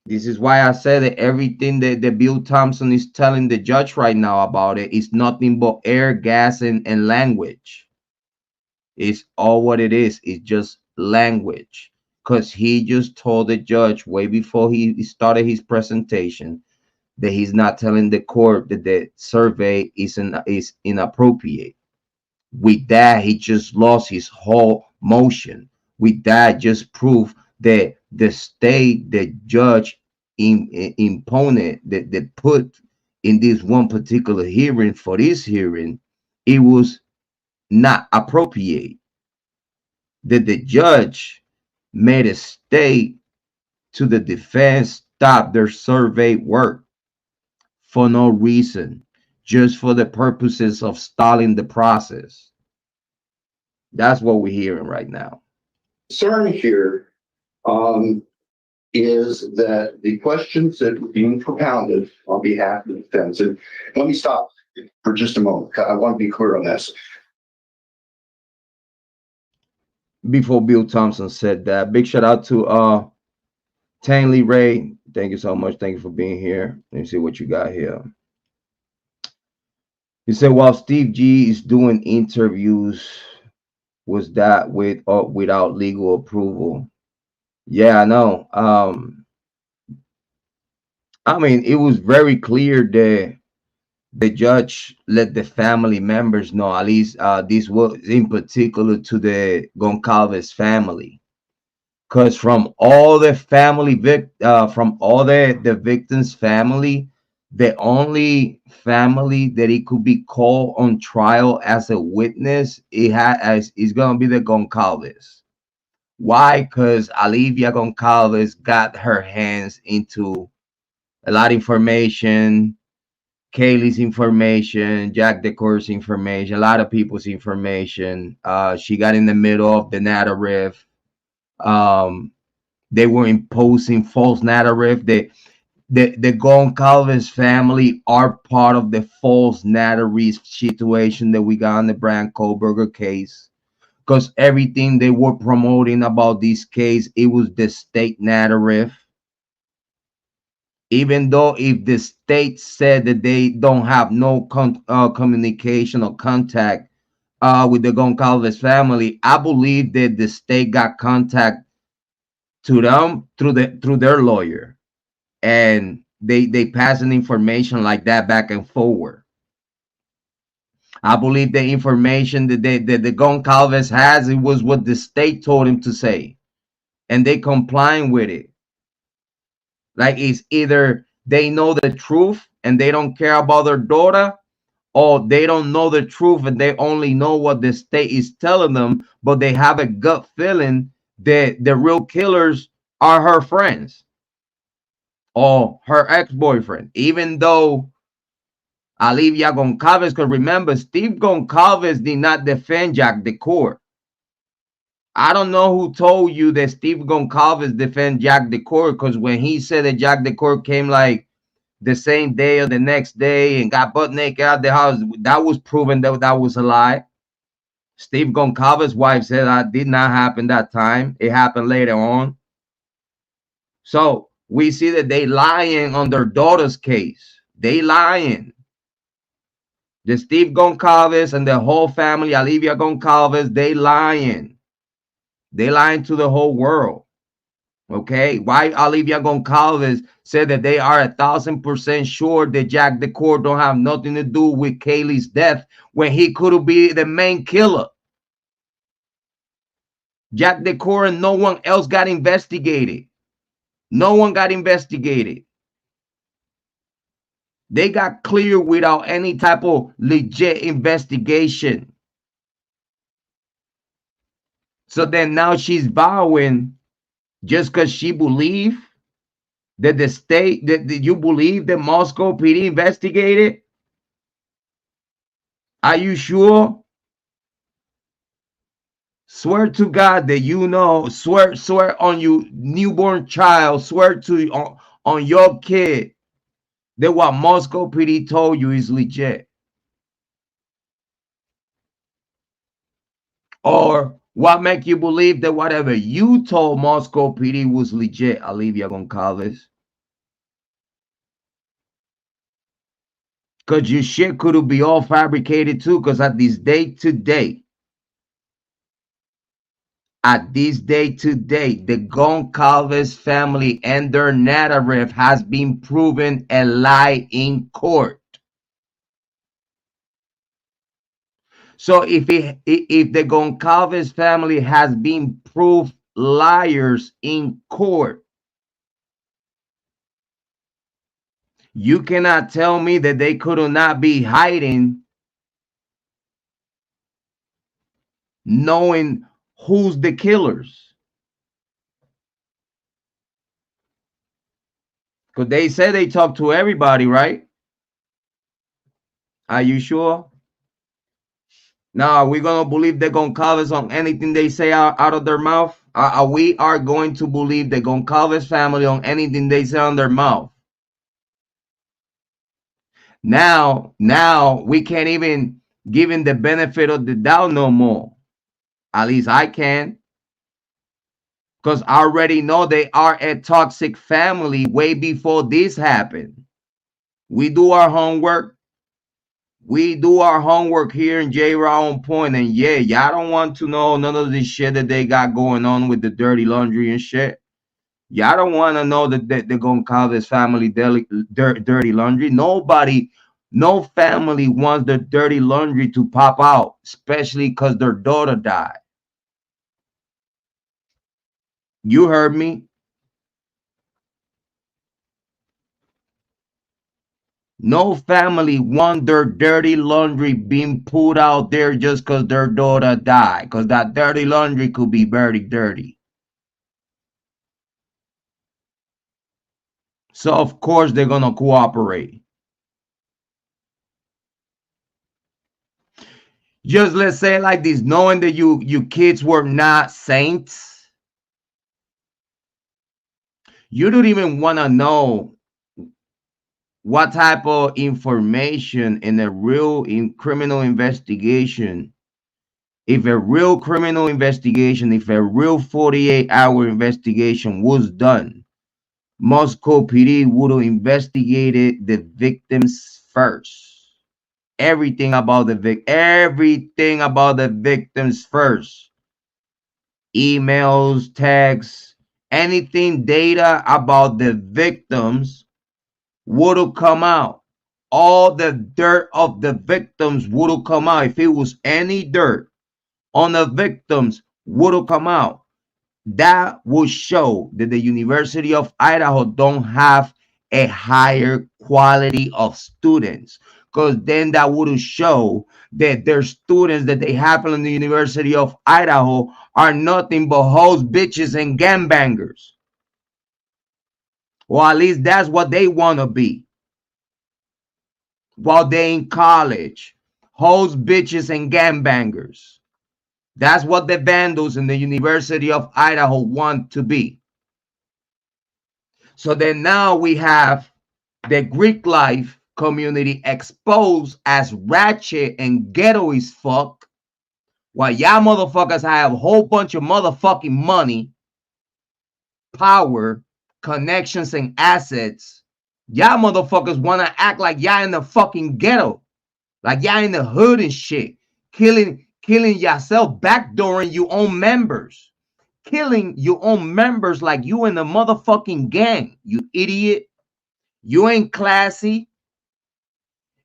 This is why I said that everything that Bill Thompson is telling the judge right now about it is nothing but air, gas, and language. It's all what it is. It's just language. Because he just told the judge way before he started his presentation that he's not telling the court that the survey is inappropriate. With that, he just lost his whole motion. With that, just proved that the state, the judge imponent that put in this one particular hearing for this hearing, it was not appropriate. That the judge made a state to the defense stop their survey work for no reason, just for the purposes of stalling the process. That's what we're hearing right now. Concern here is that the questions that are being propounded on behalf of the defense, and let me stop for just a moment. I want to be clear on this. Before Bill Thompson said that, big shout out to Tanley Ray. Thank you so much. Thank you for being here. Let me see what you got here. He said, while Steve G is doing interviews, was that with or without legal approval? Yeah, I know. I mean, it was very clear that the judge let the family members know, at least this was in particular to the Goncalves family. Because from all the family from all the victims' family, the only family that it could be called on trial as a witness, is gonna be the Goncalves. Why? Because Olivia Goncalves got her hands into a lot of information, Kaylee's information, Jack DeCour's information, a lot of people's information. She got in the middle of the narrative. They were imposing false narrative. The Goncalves family are part of the false narrative situation that we got in the Bryan Kohberger case. Because everything they were promoting about this case, it was the state narrative. Even though if the state said that they don't have no communication or contact with the Goncalves family, I believe that the state got contact to them through their lawyer, and they passing information like that back and forward. I believe the information that the Goncalves has, it was what the state told him to say, and they complying with it. Like, it's either they know the truth and they don't care about their daughter, or they don't know the truth and they only know what the state is telling them, but they have a gut feeling that the real killers are her friends or her ex-boyfriend. Even though Olivia Goncalves, because remember, Steve Goncalves did not defend Jack DeCour. I don't know who told you that Steve Goncalves defend Jack DeCour, because when he said that Jack DeCour came like the same day or the next day and got butt naked out the house, that was proven that was a lie. Steve Goncalves' wife said that did not happen that time. It happened later on. So we see that they lying on their daughter's case. They lying. The Steve Goncalves and the whole family, Olivia Goncalves, they lying. They lying to the whole world. Okay, why Olivia Goncalves said that they are 1,000% sure that Jack DeCour don't have nothing to do with Kaylee's death when he could be the main killer. Jack DeCour and no one else got investigated. No one got investigated. They got clear without any type of legit investigation. So then now she's vowing, just because she believed that the state, that you believe that Moscow PD investigated? Are you sure? Swear to God that you know, swear on your newborn child, swear to on your kid that what Moscow PD told you is legit? Or what make you believe that whatever you told Moscow PD was legit, Olivia Goncalves? Because your shit could be all fabricated too, because at this day to day, the Goncalves family and their narrative has been proven a lie in court. So if the Goncalves family has been proved liars in court, you cannot tell me that they could not be hiding, knowing who's the killers. Because they said they talked to everybody, right? Are you sure? Now, are we going to believe the Goncalves on anything they say out of their mouth? We are going to believe the Goncalves family on anything they say on their mouth. Now we can't even give him the benefit of the doubt no more. At least I can. Because I already know they are a toxic family way before this happened. We do our homework. We do our homework here in Jrod on Point, and yeah, y'all don't want to know none of this shit that they got going on with the dirty laundry and shit. Y'all don't want to know that they're gonna call this family dirty laundry. Nobody, no family wants their dirty laundry to pop out, especially because their daughter died. You heard me. No family want their dirty laundry being put out there just because their daughter died. Because that dirty laundry could be very dirty. So, of course, they're going to cooperate. Just let's say like this, knowing that you kids were not saints. You don't even want to know what type of information in a real criminal investigation, if a real criminal investigation, if a real 48-hour investigation was done, Moscow PD would have investigated the victims first. Everything about the victims first. Emails, texts, anything data about the victims would have come out. All the dirt of the victims would have come out. If it was any dirt on the victims, would have come out. That would show that the University of Idaho don't have a higher quality of students, because then that would show that their students that they have in the University of Idaho are nothing but hoes, bitches, and gangbangers. Or at least that's what they want to be while they're in college. Hoes, bitches, and gangbangers. That's what the vandals in the University of Idaho want to be. So then now we have the Greek life community exposed as ratchet and ghetto as fuck, while y'all motherfuckers have a whole bunch of motherfucking money, power, connections, and assets. Y'all motherfuckers want to act like y'all in the fucking ghetto, like y'all in the hood and shit, killing yourself, backdooring your own members, killing your own members like you in the motherfucking gang. You idiot. You ain't classy.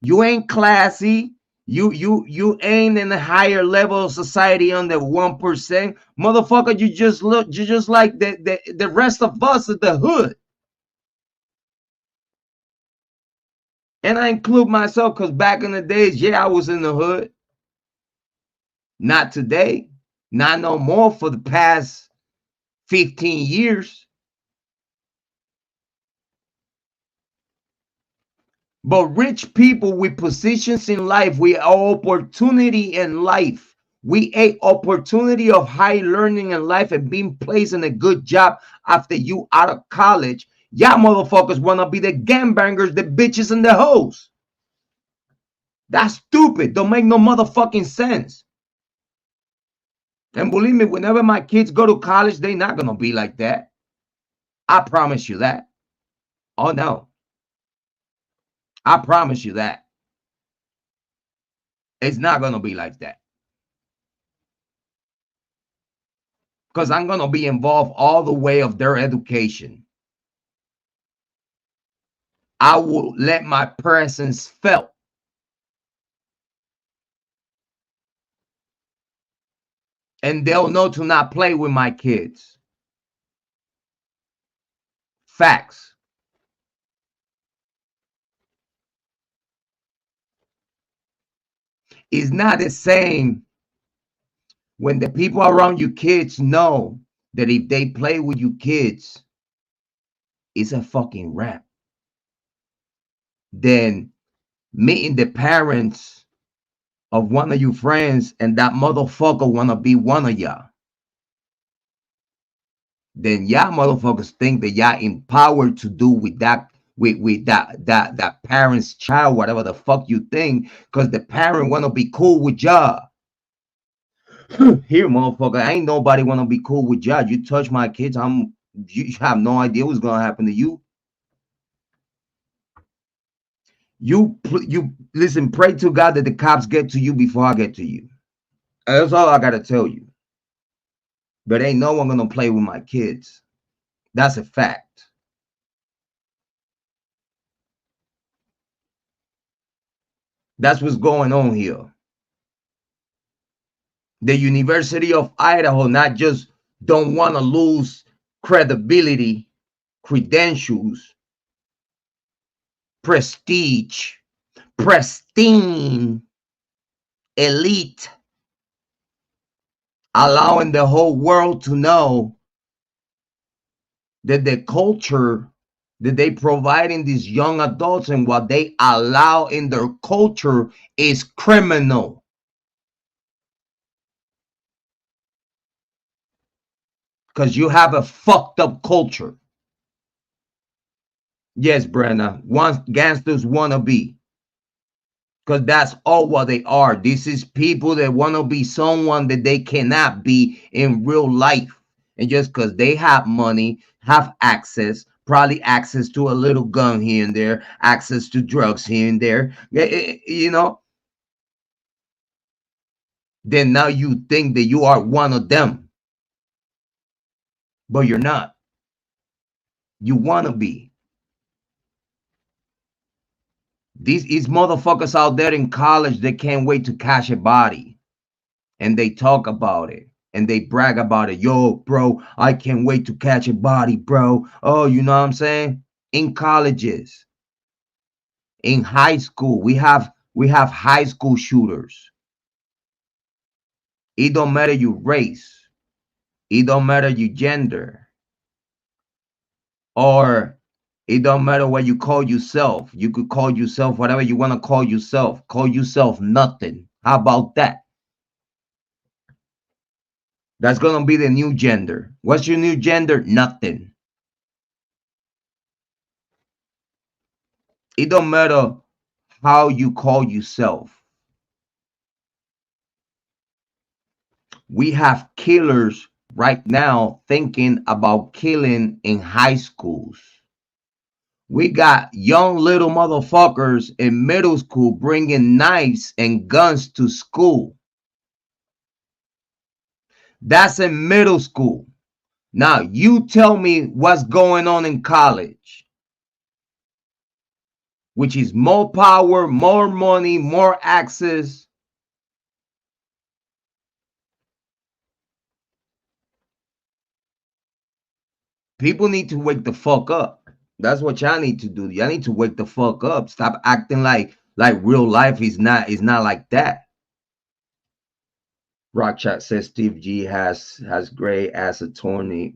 You ain't classy. You ain't in the higher level of society on the 1%. Motherfucker, you just like the rest of us at the hood. And I include myself because back in the days, yeah, I was in the hood. Not today. Not no more for the past 15 years. But rich people with positions in life, with opportunity in life, we a opportunity of high learning in life and being placed in a good job after you out of college. Y'all motherfuckers wanna be the gangbangers, the bitches, and the hoes. That's stupid. Don't make no motherfucking sense. And believe me, whenever my kids go to college, they're not gonna be like that. I promise you that. Oh no. I promise you that. It's not gonna be like that. Because I'm gonna be involved all the way of their education. I will let my presence felt. And they'll know to not play with my kids. Facts. It's not the same when the people around you kids know that if they play with you kids, it's a fucking rap. Then meeting the parents of one of your friends and that motherfucker wanna be one of y'all. Then y'all motherfuckers think that y'all empowered to do with that with that parent's child, whatever the fuck you think, because the parent wanna be cool with y'all. Here, motherfucker, ain't nobody wanna be cool with y'all. You touch my kids, you have no idea what's gonna happen to you. You listen, pray to God that the cops get to you before I get to you. That's all I gotta tell you. But ain't no one gonna play with my kids. That's a fact. That's what's going on here. The University of Idaho not just don't want to lose credibility, credentials, prestige, pristine, elite, allowing the whole world to know that the culture that they provide in these young adults and what they allow in their culture is criminal. Because you have a fucked up culture. Yes, Brenna, gangsters wanna be. Because that's all what they are. This is people that want to be someone that they cannot be in real life. And just because they have money, have access, probably access to a little gun here and there, access to drugs here and there, you know, then now you think that you are one of them. But you're not. You want to be. These motherfuckers out there in college, they can't wait to catch a body. And they talk about it. And they brag about it. Yo, bro, I can't wait to catch a body, bro. Oh, you know what I'm saying? In colleges, in high school, we have high school shooters. It don't matter your race. It don't matter your gender. Or it don't matter what you call yourself. You could call yourself whatever you want to call yourself. Call yourself nothing. How about that? That's going to be the new gender. What's your new gender? Nothing. It don't matter how you call yourself. We have killers right now thinking about killing in high schools. We got young little motherfuckers in middle school bringing knives and guns to school. That's in middle school. Now, you tell me what's going on in college, which is more power, more money, more access. People need to wake the fuck up. That's what y'all need to do. Y'all need to wake the fuck up. Stop acting like real life is not like that. Rock Chat says Steve G has great as attorney,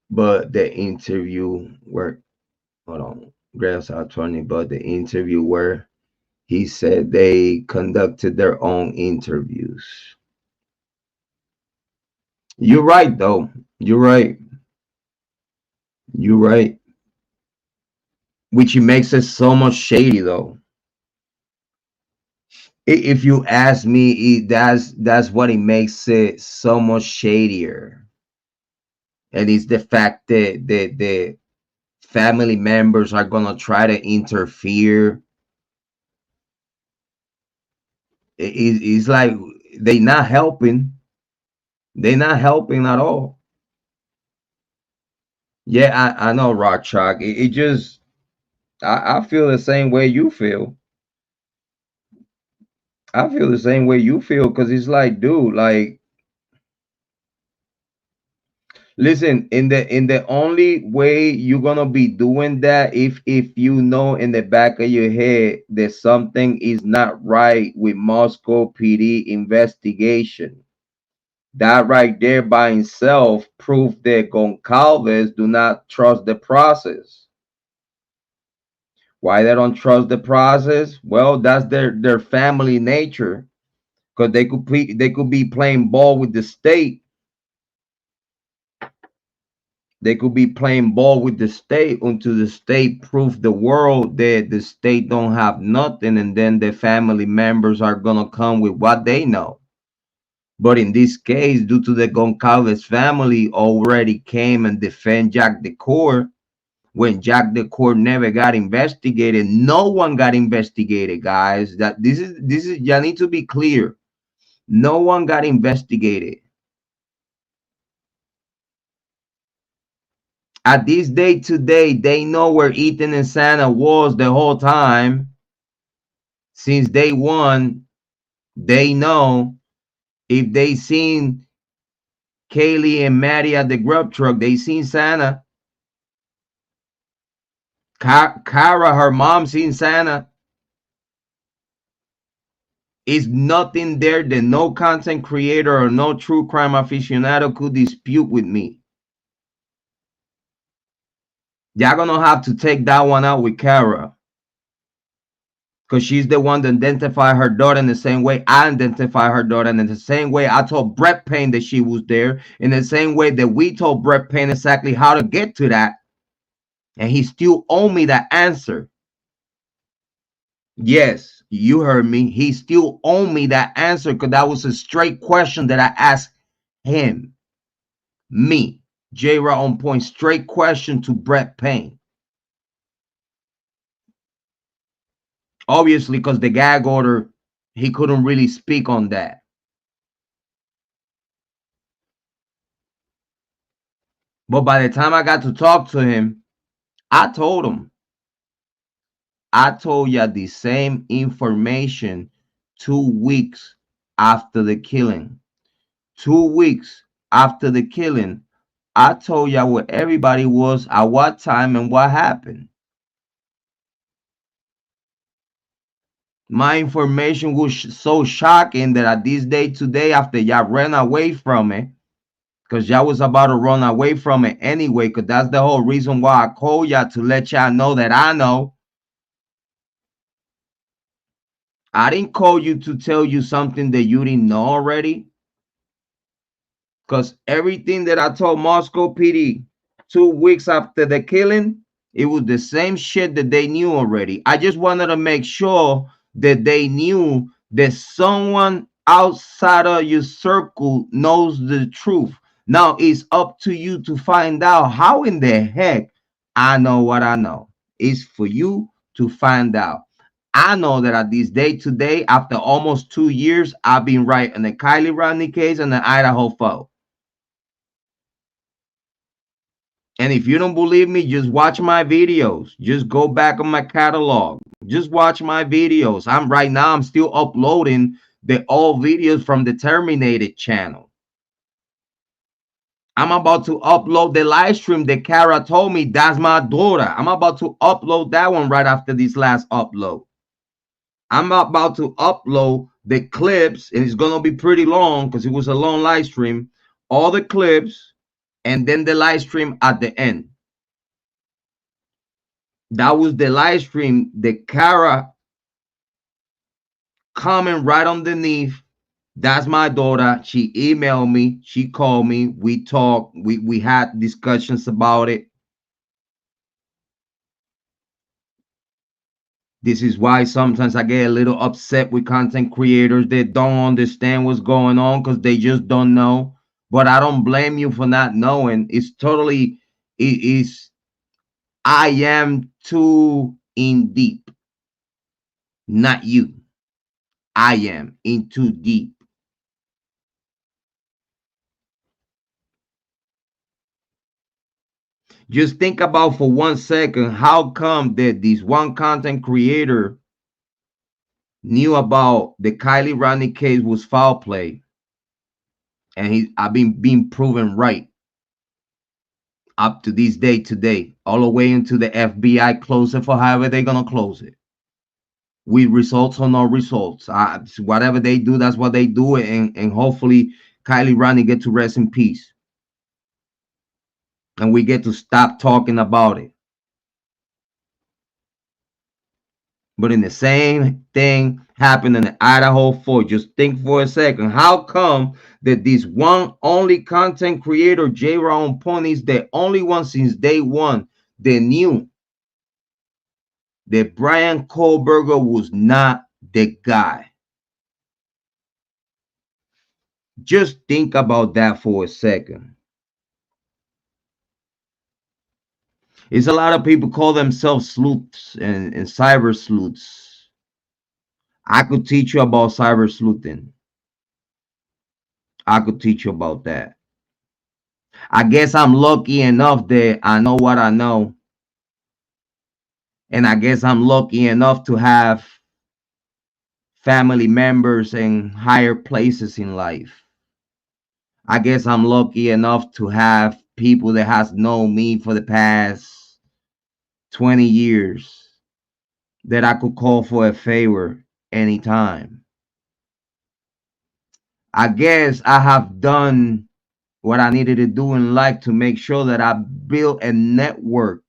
but the interview where hold on, great as attorney, but the interview where he said they conducted their own interviews. You're right, though. You're right. You're right. Which makes it so much shady, though. If you ask me, that's what it makes it so much shadier. And it's the fact that the family members are gonna try to interfere. It's like they not helping. They're not helping at all. Yeah, I know, Rock Chalk. It just I feel the same way you feel. I feel the same way you feel because it's like, dude, like, listen, in the only way you're gonna be doing that if you know in the back of your head that something is not right with Moscow PD investigation. That right there by itself proof that Goncalves do not trust the process. Why they don't trust the process? Well, that's their family nature. Because they could be playing ball with the state. They could be playing ball with the state until the state prove the world that the state don't have nothing, and then the family members are gonna come with what they know. But in this case, due to the Goncalves family already came and defend Jack the Court, when Jack the Court never got investigated, no one got investigated, guys. That this is you need to be clear. No one got investigated. At this day today, they know where Ethan and Santa was the whole time. Since day one, they know if they seen Kiely and Maddie at the grub truck, they seen Santa. Kara, her mom seen Santa. Is nothing there that no content creator or no true crime aficionado could dispute with me. Y'all gonna have to take that one out with Kara. Because she's the one that identified her daughter in the same way I identify her daughter, and in the same way I told Brett Payne that she was there, in the same way that we told Brett Payne exactly how to get to that, and he still owed me that answer. Yes, you heard me. He still owed me that answer because that was a straight question that I asked him. Me, Jrod on point, straight question to Brett Payne. Obviously, because the gag order, he couldn't really speak on that. But by the time I got to talk to him, I told him, I told ya the same information 2 weeks after the killing. 2 weeks after the killing, I told ya where everybody was, at what time, and what happened. My information was so shocking that at this day today, after y'all ran away from it, because y'all was about to run away from it anyway, because that's the whole reason why I called y'all, to let y'all know that I know. I didn't call you to tell you something that you didn't know already. Because everything that I told Moscow PD 2 weeks after the killing, it was the same shit that they knew already. I just wanted to make sure that they knew that someone outside of your circle knows the truth. Now it's up to you to find out how in the heck I know what I know. It's for you to find out. I know that at this day today, after almost 2 years, I've been right on the Kiely Rodni case and the Idaho file. And if you don't believe me, just watch my videos. Just go back on my catalog. Just watch my videos. I'm still uploading the old videos from the Terminated channel. I'm about to upload the live stream that Kara told me that's my daughter. I'm about to upload that one right after this last upload. I'm about to upload the clips, and it's going to be pretty long because it was a long live stream. All the clips, and then the live stream at the end. That was the live stream that Kara comment right underneath. That's my daughter. She emailed me. She called me. We talked. We had discussions about it. This is why sometimes I get a little upset with content creators that don't understand what's going on because they just don't know. But I don't blame you for not knowing. It's totally, it is, I am too in deep, not you. I am in too deep. Just think about for 1 second, how come that this one content creator knew about the Kiely Rodni case was foul play, and I've been being proven right up to this day today, all the way into the FBI close it for however they're gonna close it, with results or no results. Whatever they do, that's what they do, and hopefully Kiely Rodni get to rest in peace, and we get to stop talking about it. But in the same thing happened in the Idaho 4. Just think for a second. How come that this one only content creator, Jrod Point, is the only one since day one that knew that Bryan Kohberger was not the guy? Just think about that for a second. It's a lot of people call themselves sleuths and cyber sleuths. I could teach you about cyber sleuthing. I could teach you about that. I guess I'm lucky enough that I know what I know. And I guess I'm lucky enough to have family members in higher places in life. I guess I'm lucky enough to have people that has known me for the past 20 years that I could call for a favor anytime. I guess I have done what I needed to do in life to make sure that I built a network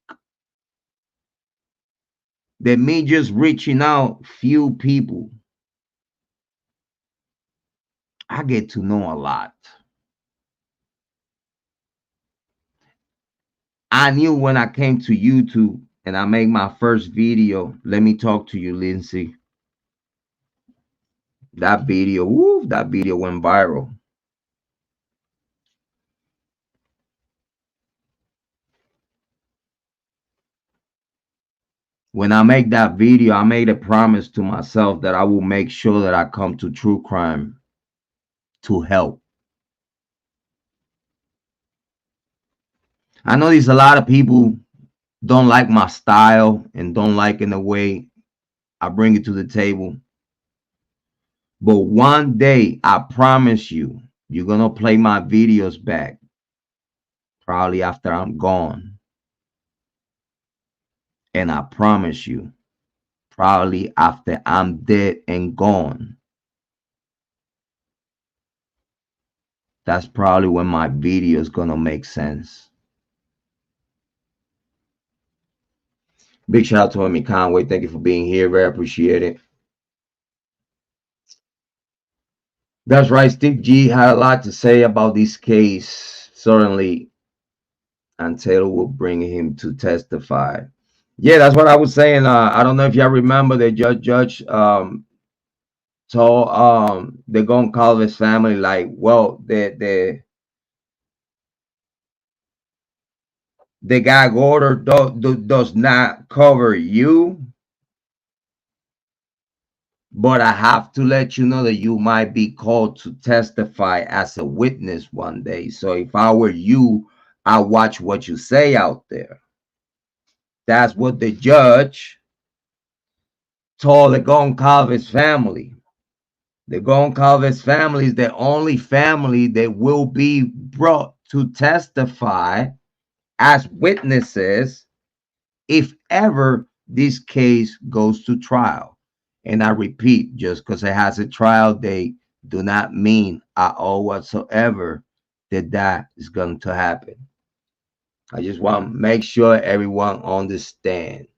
that me just reaching out few people, I get to know a lot. I knew when I came to YouTube and I made my first video, let me talk to you, Lindsay. That video went viral. When I make that video, I made a promise to myself that I will make sure that I come to true crime to help. I know there's a lot of people don't like my style and don't like in the way I bring it to the table. But one day, I promise you, you're gonna play my videos back, probably after I'm gone. And I promise you, probably after I'm dead and gone, that's probably when my video is gonna make sense. Big shout out to Amy Conway. Thank you for being here. Very appreciate it. That's right. Steve G had a lot to say about this case. Certainly, and Taylor will bring him to testify. Yeah, that's what I was saying. I don't know if y'all remember the judge told the Goncalves family, like, well, the gag order does not cover you, but I have to let you know that you might be called to testify as a witness one day. So if I were you, I watch what you say out there. That's what the judge told the Goncalves family. The Goncalves family is the only family that will be brought to testify as witnesses if ever this case goes to trial. And I repeat, just because it has a trial date do not mean at all whatsoever that that is going to happen. I just want to make sure everyone understands.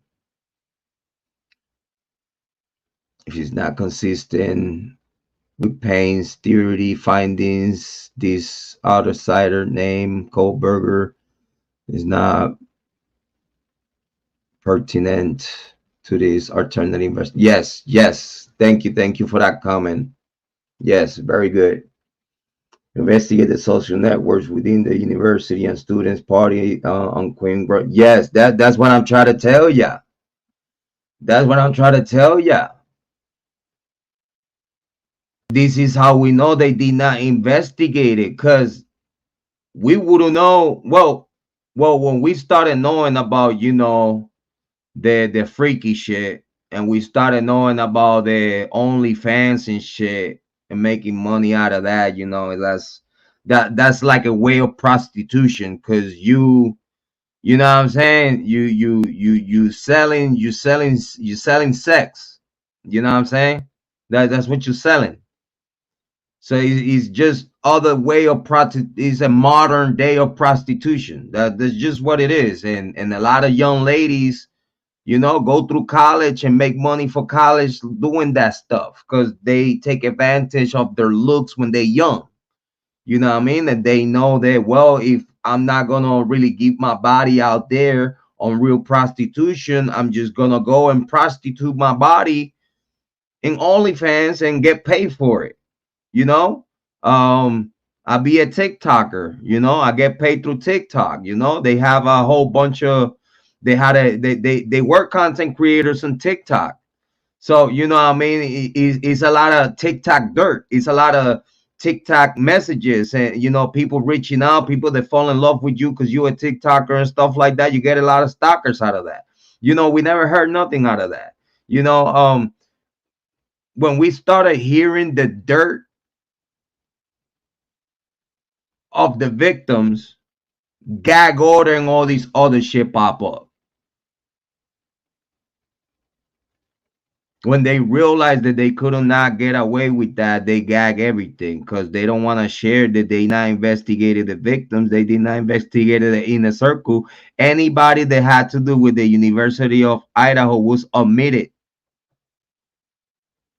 If it's not consistent with Payne's theory findings, this other cider name, Kohberger, is not pertinent to this alternative investment. Yes, yes. Thank you for that comment. Yes, very good. Investigate the social networks within the university and students party on Queen Grove. Yes, that's what I'm trying to tell ya. That's what I'm trying to tell ya. This is how we know they did not investigate it, because we wouldn't know. Well, when we started knowing about, the freaky shit, and we started knowing about the OnlyFans and shit, and making money out of that, that's like a way of prostitution, because you know what I'm saying, you selling sex, you know what I'm saying, that's what you're selling. So it's just other way of it's a modern day of prostitution. That's just what it is. And a lot of young ladies, go through college and make money for college doing that stuff, because they take advantage of their looks when they're young. You know what I mean? And they know that, well, if I'm not gonna really give my body out there on real prostitution, I'm just gonna go and prostitute my body in OnlyFans and get paid for it. you know I be a TikToker, I get paid through TikTok. They have a whole bunch of they work content creators on TikTok. So what I mean, it's a lot of TikTok dirt. It's a lot of TikTok messages, and people reaching out, people that fall in love with you because you're a TikToker and stuff like that. You get a lot of stalkers out of that. We never heard nothing out of that. When we started hearing the dirt of the victims, gag order and all these other shit pop up. When they realize that they could not get away with that, they gag everything, because they don't want to share that they not investigated the victims. They did not investigate the inner circle. Anybody that had to do with the University of Idaho was omitted.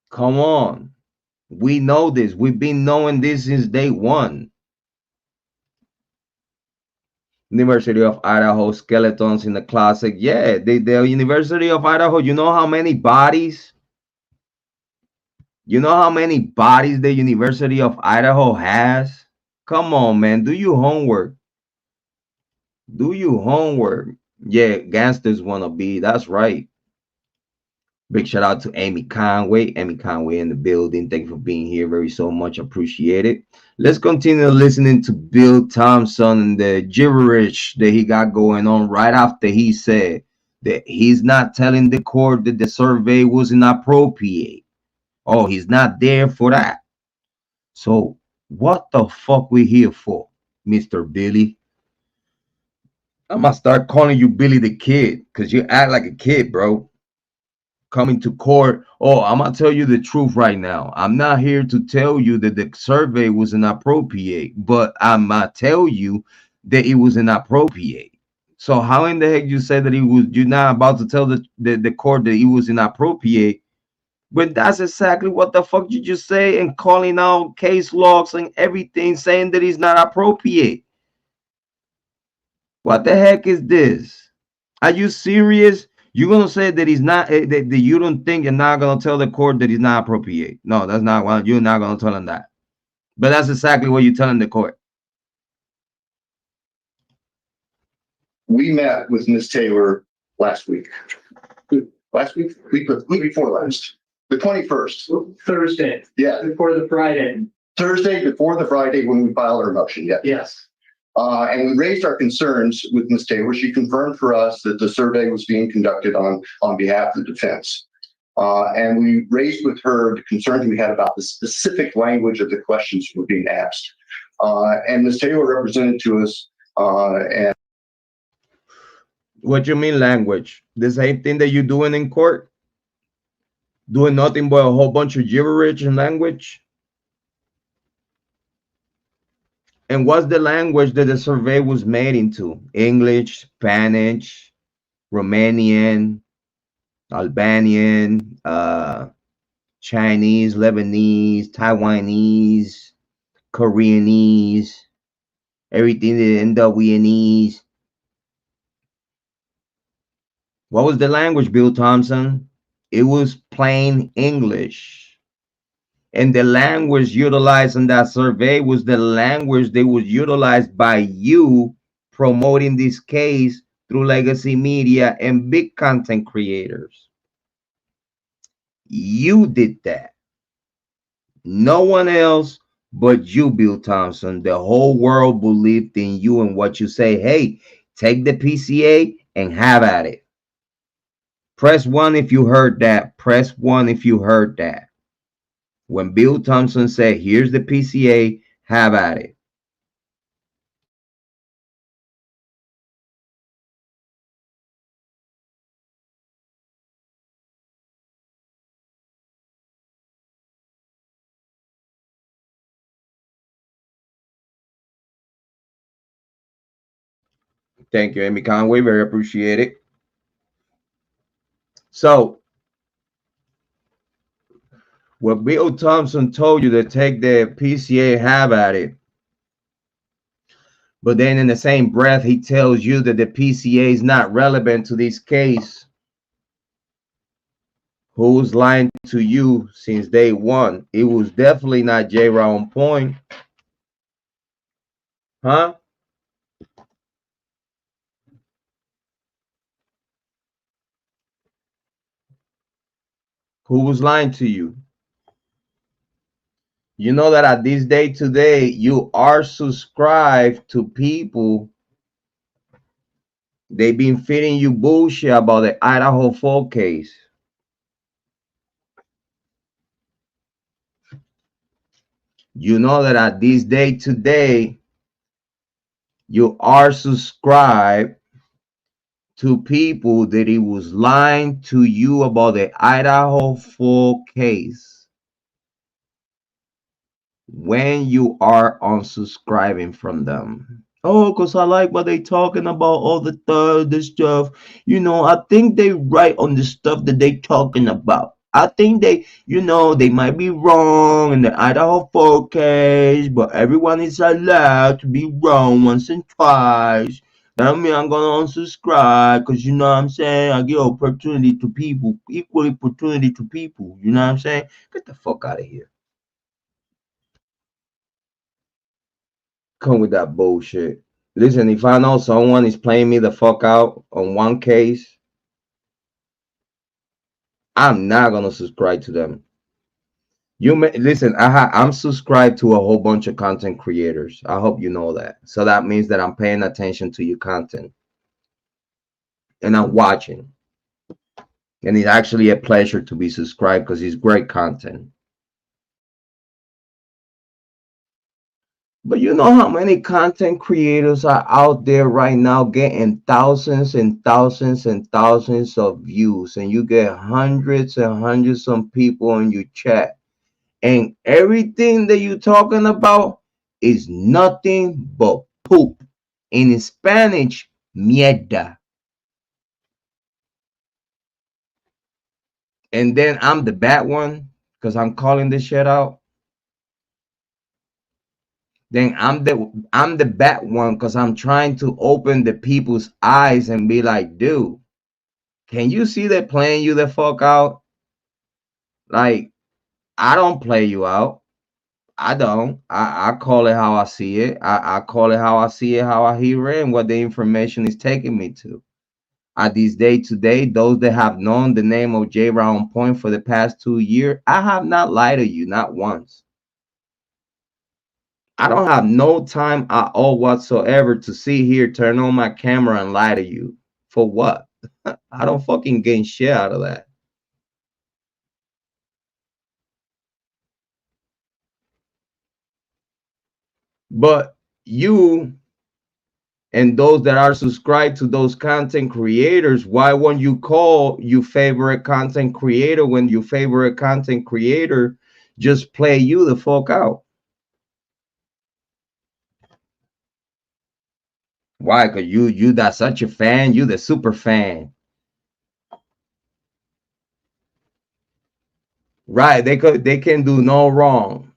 Come on. We know this. We've been knowing this since day one. University of Idaho skeletons in the closet. Yeah, the University of Idaho, you know how many bodies? You know how many bodies the University of Idaho has? Come on, man. Do your homework. Do your homework. Yeah, gangsters wanna be. That's right. Big shout out to Amy Conway. Amy Conway in the building. Thank you for being here. Very so much appreciated. Let's continue listening to Bill Thompson and the gibberish that he got going on right after he said that he's not telling the court that the survey was inappropriate. Oh, he's not there for that. So what the fuck we here for, Mr. Billy? I'm gonna start calling you Billy the Kid, because you act like a kid, bro. Coming to court. Oh, I'm gonna tell you the truth right now. I'm not here to tell you that the survey was inappropriate, but I'm gonna tell you that it was inappropriate. So how in the heck you say that you're not about to tell the court that it was inappropriate, but that's exactly what the fuck you just say, and calling out case logs and everything, saying that it's not appropriate. What the heck is this? Are you serious? You're gonna say that he's not that you don't think you're not gonna tell the court that he's not appropriate? No, that's not what you're not gonna tell him that. But that's exactly what you're telling the court. We met with Ms. Taylor last week. Week before last. The 21st. Thursday. Yeah. Before the Friday. Thursday before the Friday when we filed our motion. Yeah. Yes. And we raised our concerns with Ms. Taylor. She confirmed for us that the survey was being conducted on behalf of the defense. And we raised with her the concerns we had about the specific language of the questions that were being asked. And Ms. Taylor represented to us. And what you mean language? The same thing that you're doing in court? Doing nothing but a whole bunch of gibberish in language? And what's the language that the survey was made into? English, Spanish, Romanian, Albanian, Chinese, Lebanese, Taiwanese, Koreanese, everything that end up with an ease. What was the language, Bill Thompson? It was plain English. And the language utilized in that survey was the language that was utilized by you promoting this case through legacy media and big content creators. You did that. No one else but you, Bill Thompson. The whole world believed in you and what you say. Hey, take the PCA and have at it. Press 1 if you heard that. Press 1 if you heard that. When Bill Thompson said, here's the PCA, have at it. Thank you, Amy Conway. Very appreciate it. So, what Bill Thompson told you to take the PCA, have at it. But then in the same breath, he tells you that the PCA is not relevant to this case. Who's lying to you since day one? It was definitely not Jrod on point. Huh? Who was lying to you? You know that at this day today, you are subscribed to people. They've been feeding you bullshit about the Idaho 4 case. You know that at this day today, you are subscribed to people that he was lying to you about the Idaho 4 case. When you are unsubscribing from them. Oh, because I like what they talking about, all the stuff. You know, I think they right on the stuff that they talking about. I think they, you know, they might be wrong in the Idaho 4 case, but everyone is allowed to be wrong once and twice. That mean I'm gonna unsubscribe because you know what I'm saying? I give opportunity to people, equal opportunity to people. You know what I'm saying? Get the fuck out of here. Come with that bullshit. Listen, if I know someone is playing me the fuck out on one case, I'm not gonna subscribe to them. You may listen. I'm subscribed to a whole bunch of content creators. I hope you know that. So that means that I'm paying attention to your content and I'm watching. And it's actually a pleasure to be subscribed because it's great content. But you know how many content creators are out there right now getting thousands and thousands and thousands of views, and you get hundreds and hundreds of people in your chat, and everything that you're talking about is nothing but poop. In Spanish, mierda. And then I'm the bad one because I'm calling this shit out. Then I'm the bad one because I'm trying to open the people's eyes and be like, dude, can you see they playing you the fuck out? Like, I don't play you out. I don't. I call it how I see it. I call it how I see it, how I hear it, and what the information is taking me to. At this day today, those that have known the name of Jrod on Point for the past 2 years, I have not lied to you, not once. I don't have no time at all whatsoever to sit here, turn on my camera and lie to you. For what? I don't fucking gain shit out of that. But you and those that are subscribed to those content creators, why won't you call your favorite content creator when your favorite content creator just play you the fuck out? Why? Because you that such a fan, you the super fan. Right. They can do no wrong.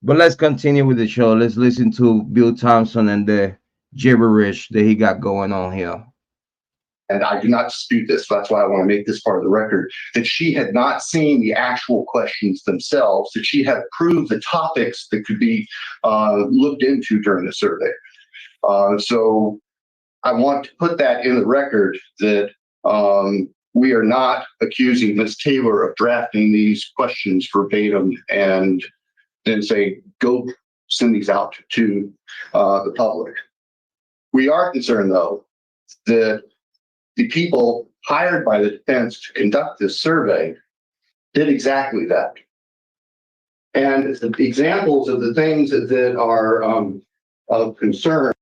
But let's continue with the show. Let's listen to Bill Thompson and the gibberish that he got going on here. And I do not dispute this, so that's why I want to make this part of the record, that she had not seen the actual questions themselves, that she had approved the topics that could be looked into during the survey. So I want to put that in the record that we are not accusing Ms. Taylor of drafting these questions verbatim and then say, go send these out to the public. We are concerned, though, that the people hired by the defense to conduct this survey did exactly that. And the examples of the things that are of concern.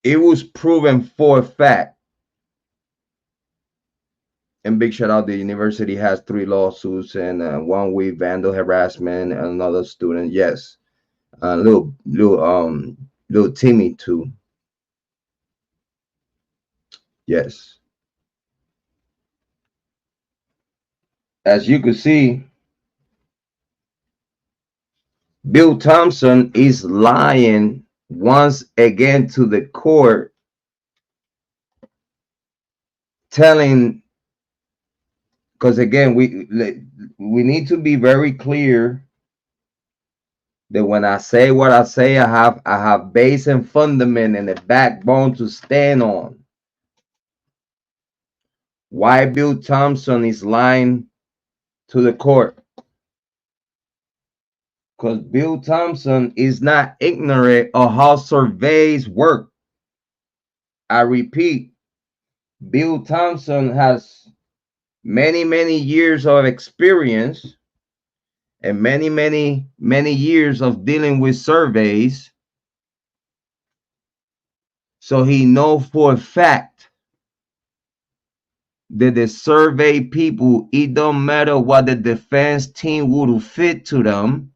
It was proven for a fact. And big shout out, the university has 3 lawsuits and one with vandal harassment and another student. Yes. Little Timmy too. Yes. As you can see, Bill Thompson is lying once again to the court, telling, because again, we need to be very clear that when I say what I say, I have base and fundament and a backbone to stand on. Why Bill Thompson is lying to the court? Because Bill Thompson is not ignorant of how surveys work. I repeat, Bill Thompson has many years of experience and many years of dealing with surveys. So he knows for a fact that the survey people, it don't matter what the defense team would fit to them,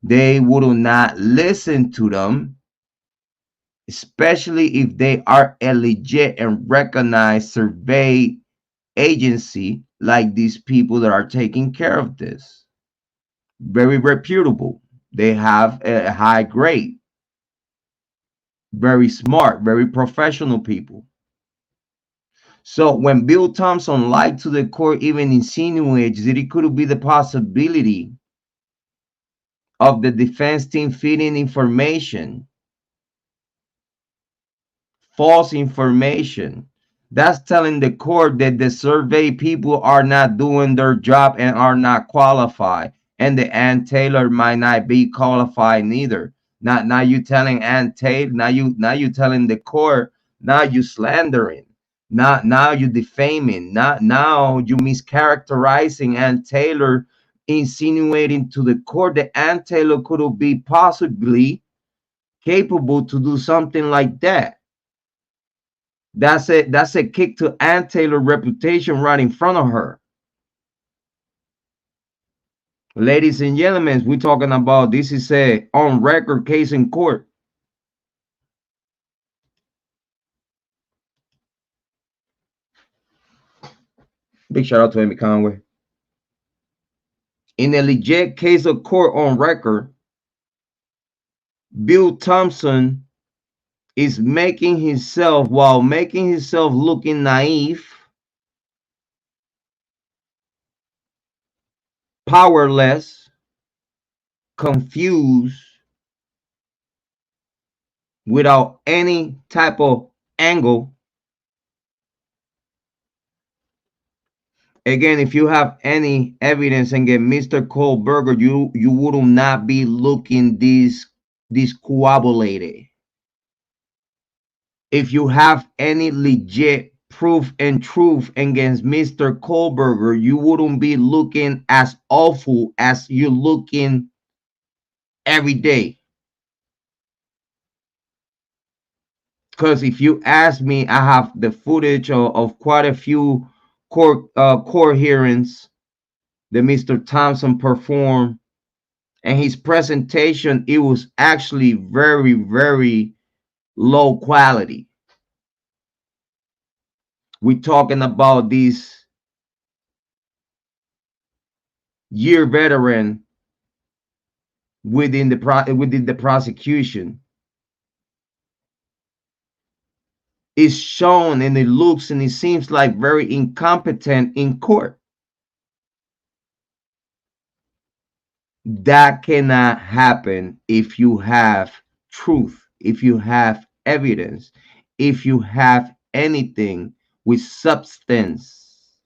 they would not listen to them, especially if they are a legit and recognized survey agency like these people that are taking care of this. Very reputable. They have a high grade. Very smart, very professional people. So when Bill Thompson lied to the court, even insinuates that it could be the possibility of the defense team feeding information, false information, that's telling the court that the survey people are not doing their job and are not qualified. And the Ann Taylor might not be qualified neither. Now you telling Ann Taylor, now you telling the court, now you slandering. Now you defaming. Now you mischaracterizing Ann Taylor, insinuating to the court that Ann Taylor could be possibly capable to do something like that. That's a kick to Ann Taylor's reputation right in front of her. Ladies and gentlemen, we're talking about, this is a on record case in court. Big shout out to Amy Conway. In a legit case of court on record, Bill Thompson is making himself, while making himself looking naive, powerless, confused, without any type of angle. Again, if you have any evidence and get Mr. Kohberger, you would not be looking this coagulated. If you have any legit proof and truth against Mr. Kohberger, you wouldn't be looking as awful as you're looking every day. Because if you ask me, I have the footage of quite a few court hearings that Mr. Thompson performed, and his presentation, it was actually very low quality. We're talking about this year veteran within the prosecution is shown, and it looks and it seems like very incompetent in court. That cannot happen if you have truth, if you have evidence, if you have anything with substance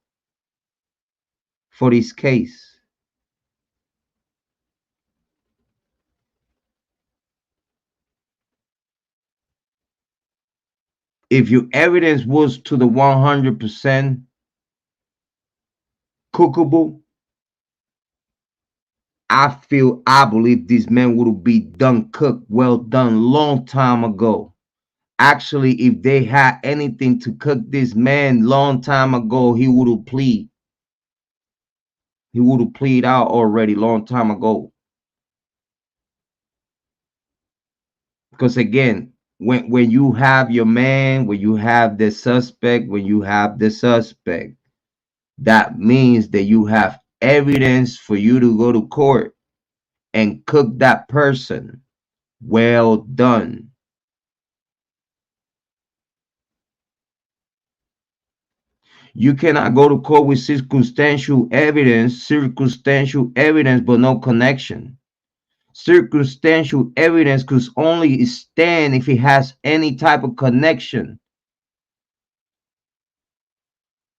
for this case. If your evidence was to the 100% cookable, I believe this man would be done cooked, well done, long time ago. Actually, if they had anything to cook this man long time ago, he would have plead. He would have plead out already long time ago. Because again, when you have your man, when you have the suspect, that means that you have evidence for you to go to court and cook that person. Well done. You cannot go to court with circumstantial evidence, but no connection. Circumstantial evidence could only stand if it has any type of connection.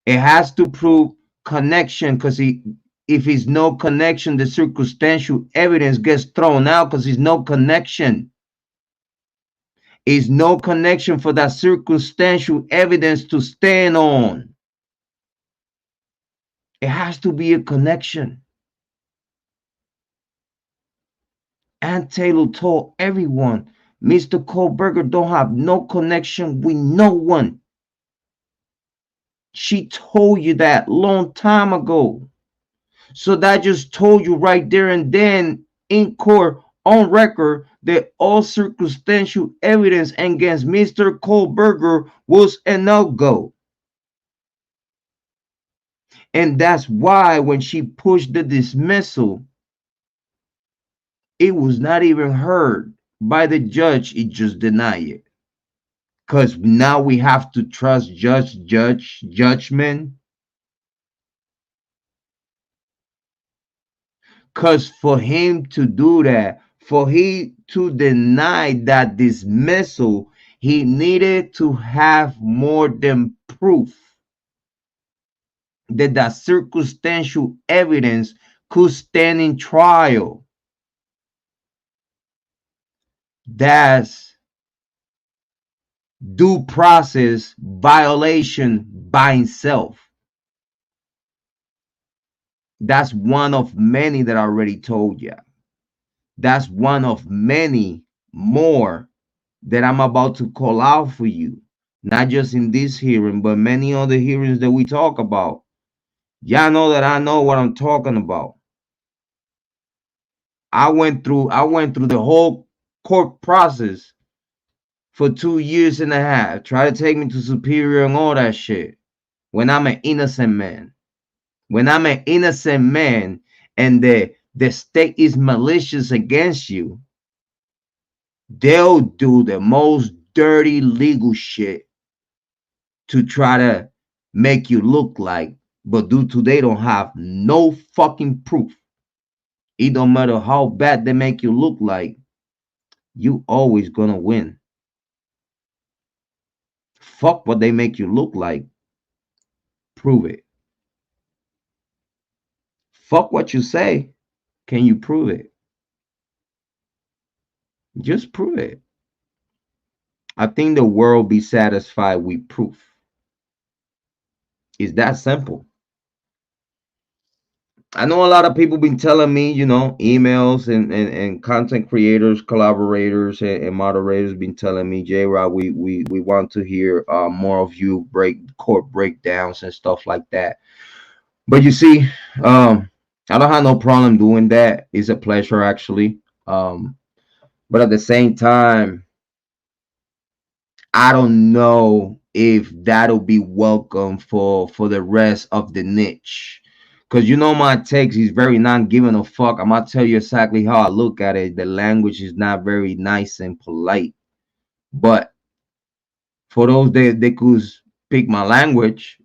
It has to prove connection, because if it's no connection, the circumstantial evidence gets thrown out because there's no connection. Is no connection for that circumstantial evidence to stand on. It has to be a connection. And Taylor told everyone, Mr. Kohberger don't have no connection with no one. She told you that long time ago. So that just told you right there and then in court on record that all circumstantial evidence against Mr. Kohberger was a no-go. And that's why when she pushed the dismissal, it was not even heard by the judge. It just denied it. Because now we have to trust judgment. Because for him to do that, for he to deny that dismissal, he needed to have more than proof that that circumstantial evidence could stand in trial. That's due process violation by itself. That's one of many that I already told you. That's one of many more that I'm about to call out for you. Not just in this hearing, but many other hearings that we talk about. Y'all know that I know what I'm talking about. I went through the whole court process for 2 years and a half. Try to take me to superior and all that shit. When I'm an innocent man. When I'm an innocent man and the state is malicious against you, they'll do the most dirty legal shit to try to make you look like, but due to they don't have no fucking proof. It don't matter how bad they make you look like, you always gonna win. Fuck what they make you look like. Prove it. Fuck what you say. Can you prove it? Just prove it. I think the world be satisfied with proof. It's that simple. I know a lot of people been telling me, you know, emails and content creators, collaborators, and moderators been telling me, Jrod, we want to hear more of you court breakdowns and stuff like that. But you see, I don't have no problem doing that. It's a pleasure actually. But at the same time, I don't know if that'll be welcome for the rest of the niche. Because you know my takes, he's very not giving a fuck. I'm gonna tell you exactly how I look at it. The language is not very nice and polite. But for those they could speak my language,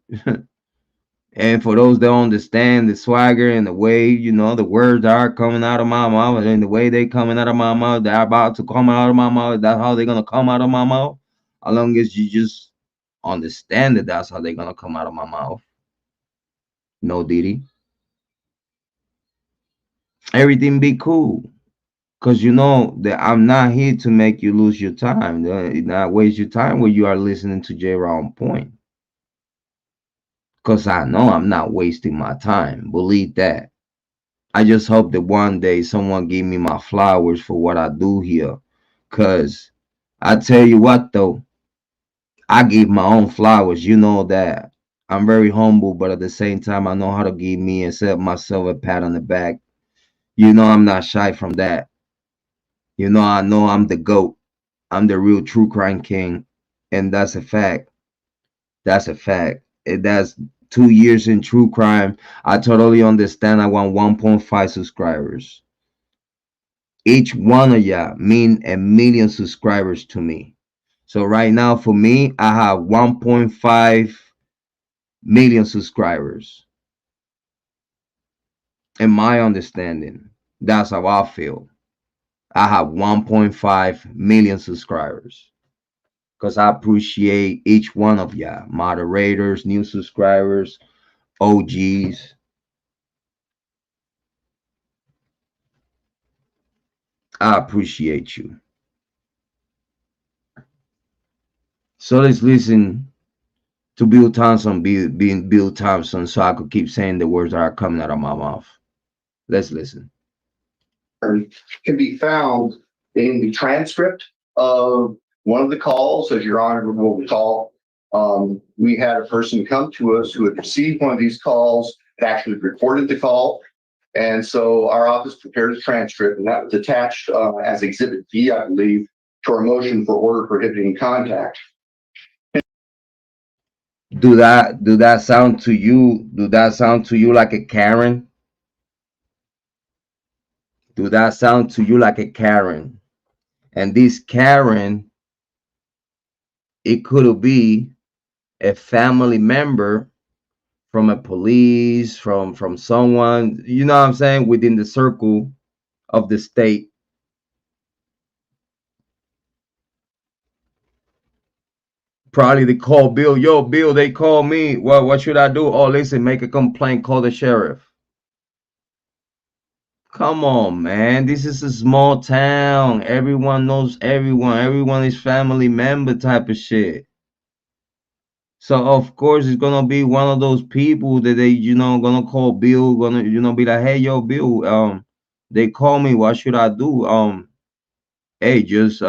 and for those that understand the swagger and the way, you know, the words are coming out of my mouth and the way they coming out of my mouth, they're about to come out of my mouth, that's how they're gonna come out of my mouth. As long as you just understand that that's how they're gonna come out of my mouth. No, Diddy. Everything be cool. Cause you know that I'm not here to make you lose your time. Not waste your time when you are listening to Jrod on Point. Cause I know I'm not wasting my time. Believe that. I just hope that one day someone give me my flowers for what I do here. Cause I tell you what though, I give my own flowers. You know that. I'm very humble, but at the same time I know how to give me and set myself a pat on the back. You know I'm not shy from that. You know I'm the GOAT. I'm the real true crime king. And that's a fact. That's a fact. That's 2 years in true crime. I totally understand. I want 1.5 subscribers. Each one of y'all mean a million subscribers to me. So right now for me, I have 1.5 million subscribers. In my understanding, that's how I feel. I have 1.5 million subscribers. Because I appreciate each one of y'all, moderators, new subscribers, OGs. I appreciate you. So let's listen to Bill Thompson being Bill Thompson so I could keep saying the words that are coming out of my mouth. Let's listen. Can be found in the transcript of one of the calls, as Your Honor will recall. We had a person come to us who had received one of these calls, that actually recorded the call. And so our office prepared a transcript, and that was attached as Exhibit B, I believe, to our motion for order prohibiting contact. Do that sound to you? Do that sound to you like a Karen? Do that sound to you like a Karen? And this Karen, it could be a family member from a police, from someone, you know what I'm saying, within the circle of the state. Probably they call Bill. Yo, Bill, they call me. Well, what should I do? Oh, listen, make a complaint, call the sheriff. Come on, man. This is a small town. Everyone knows everyone. Everyone is family member type of shit. So of course it's gonna be one of those people that they, you know, gonna call Bill, gonna, you know, be like, hey, yo, Bill, they call me. What should I do? Hey, just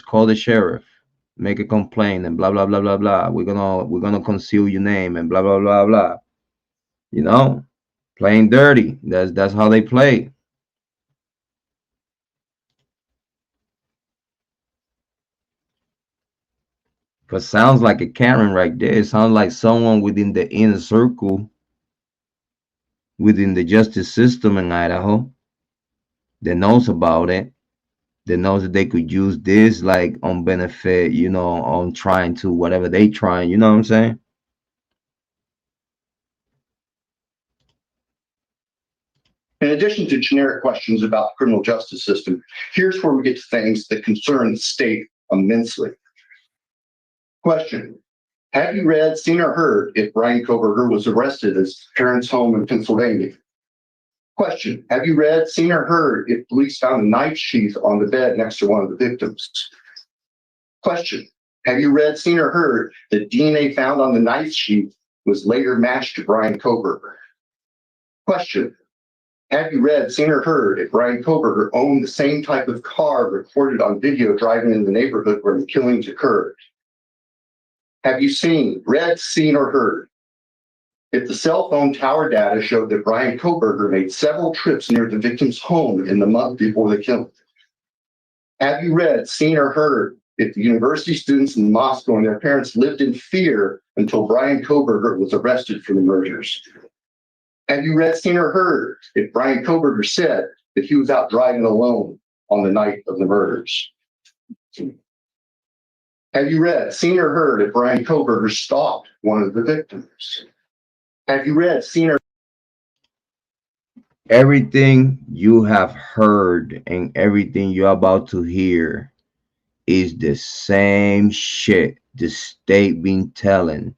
call the sheriff, make a complaint, and blah blah blah blah blah. We're gonna conceal your name and blah blah blah blah. You know, playing dirty. That's how they play. Cause sounds like a Karen right there. It sounds like someone within the inner circle, within the justice system in Idaho, that knows about it. That knows that they could use this like on benefit, you know, on trying to whatever they trying. You know what I'm saying? In addition to generic questions about the criminal justice system, here's where we get to things that concern the state immensely. Question: have you read, seen, or heard if Bryan Kohberger was arrested at his parents' home in Pennsylvania? Question: have you read, seen, or heard if police found a knife sheath on the bed next to one of the victims? Question: have you read, seen, or heard that DNA found on the knife sheath was later matched to Bryan Kohberger? Question: have you read, seen, or heard if Bryan Kohberger owned the same type of car recorded on video driving in the neighborhood where the killings occurred? Have you read, seen, or heard if the cell phone tower data showed that Bryan Kohberger made several trips near the victim's home in the month before the killing? Have you read, seen, or heard if the university students in Moscow and their parents lived in fear until Bryan Kohberger was arrested for the murders? Have you read, seen, or heard if Bryan Kohberger said that he was out driving alone on the night of the murders? Have you read, seen, or heard if Bryan Kohberger stalked one of the victims? Have you read, seen, or Everything you have heard and everything you're about to hear is the same shit the state been telling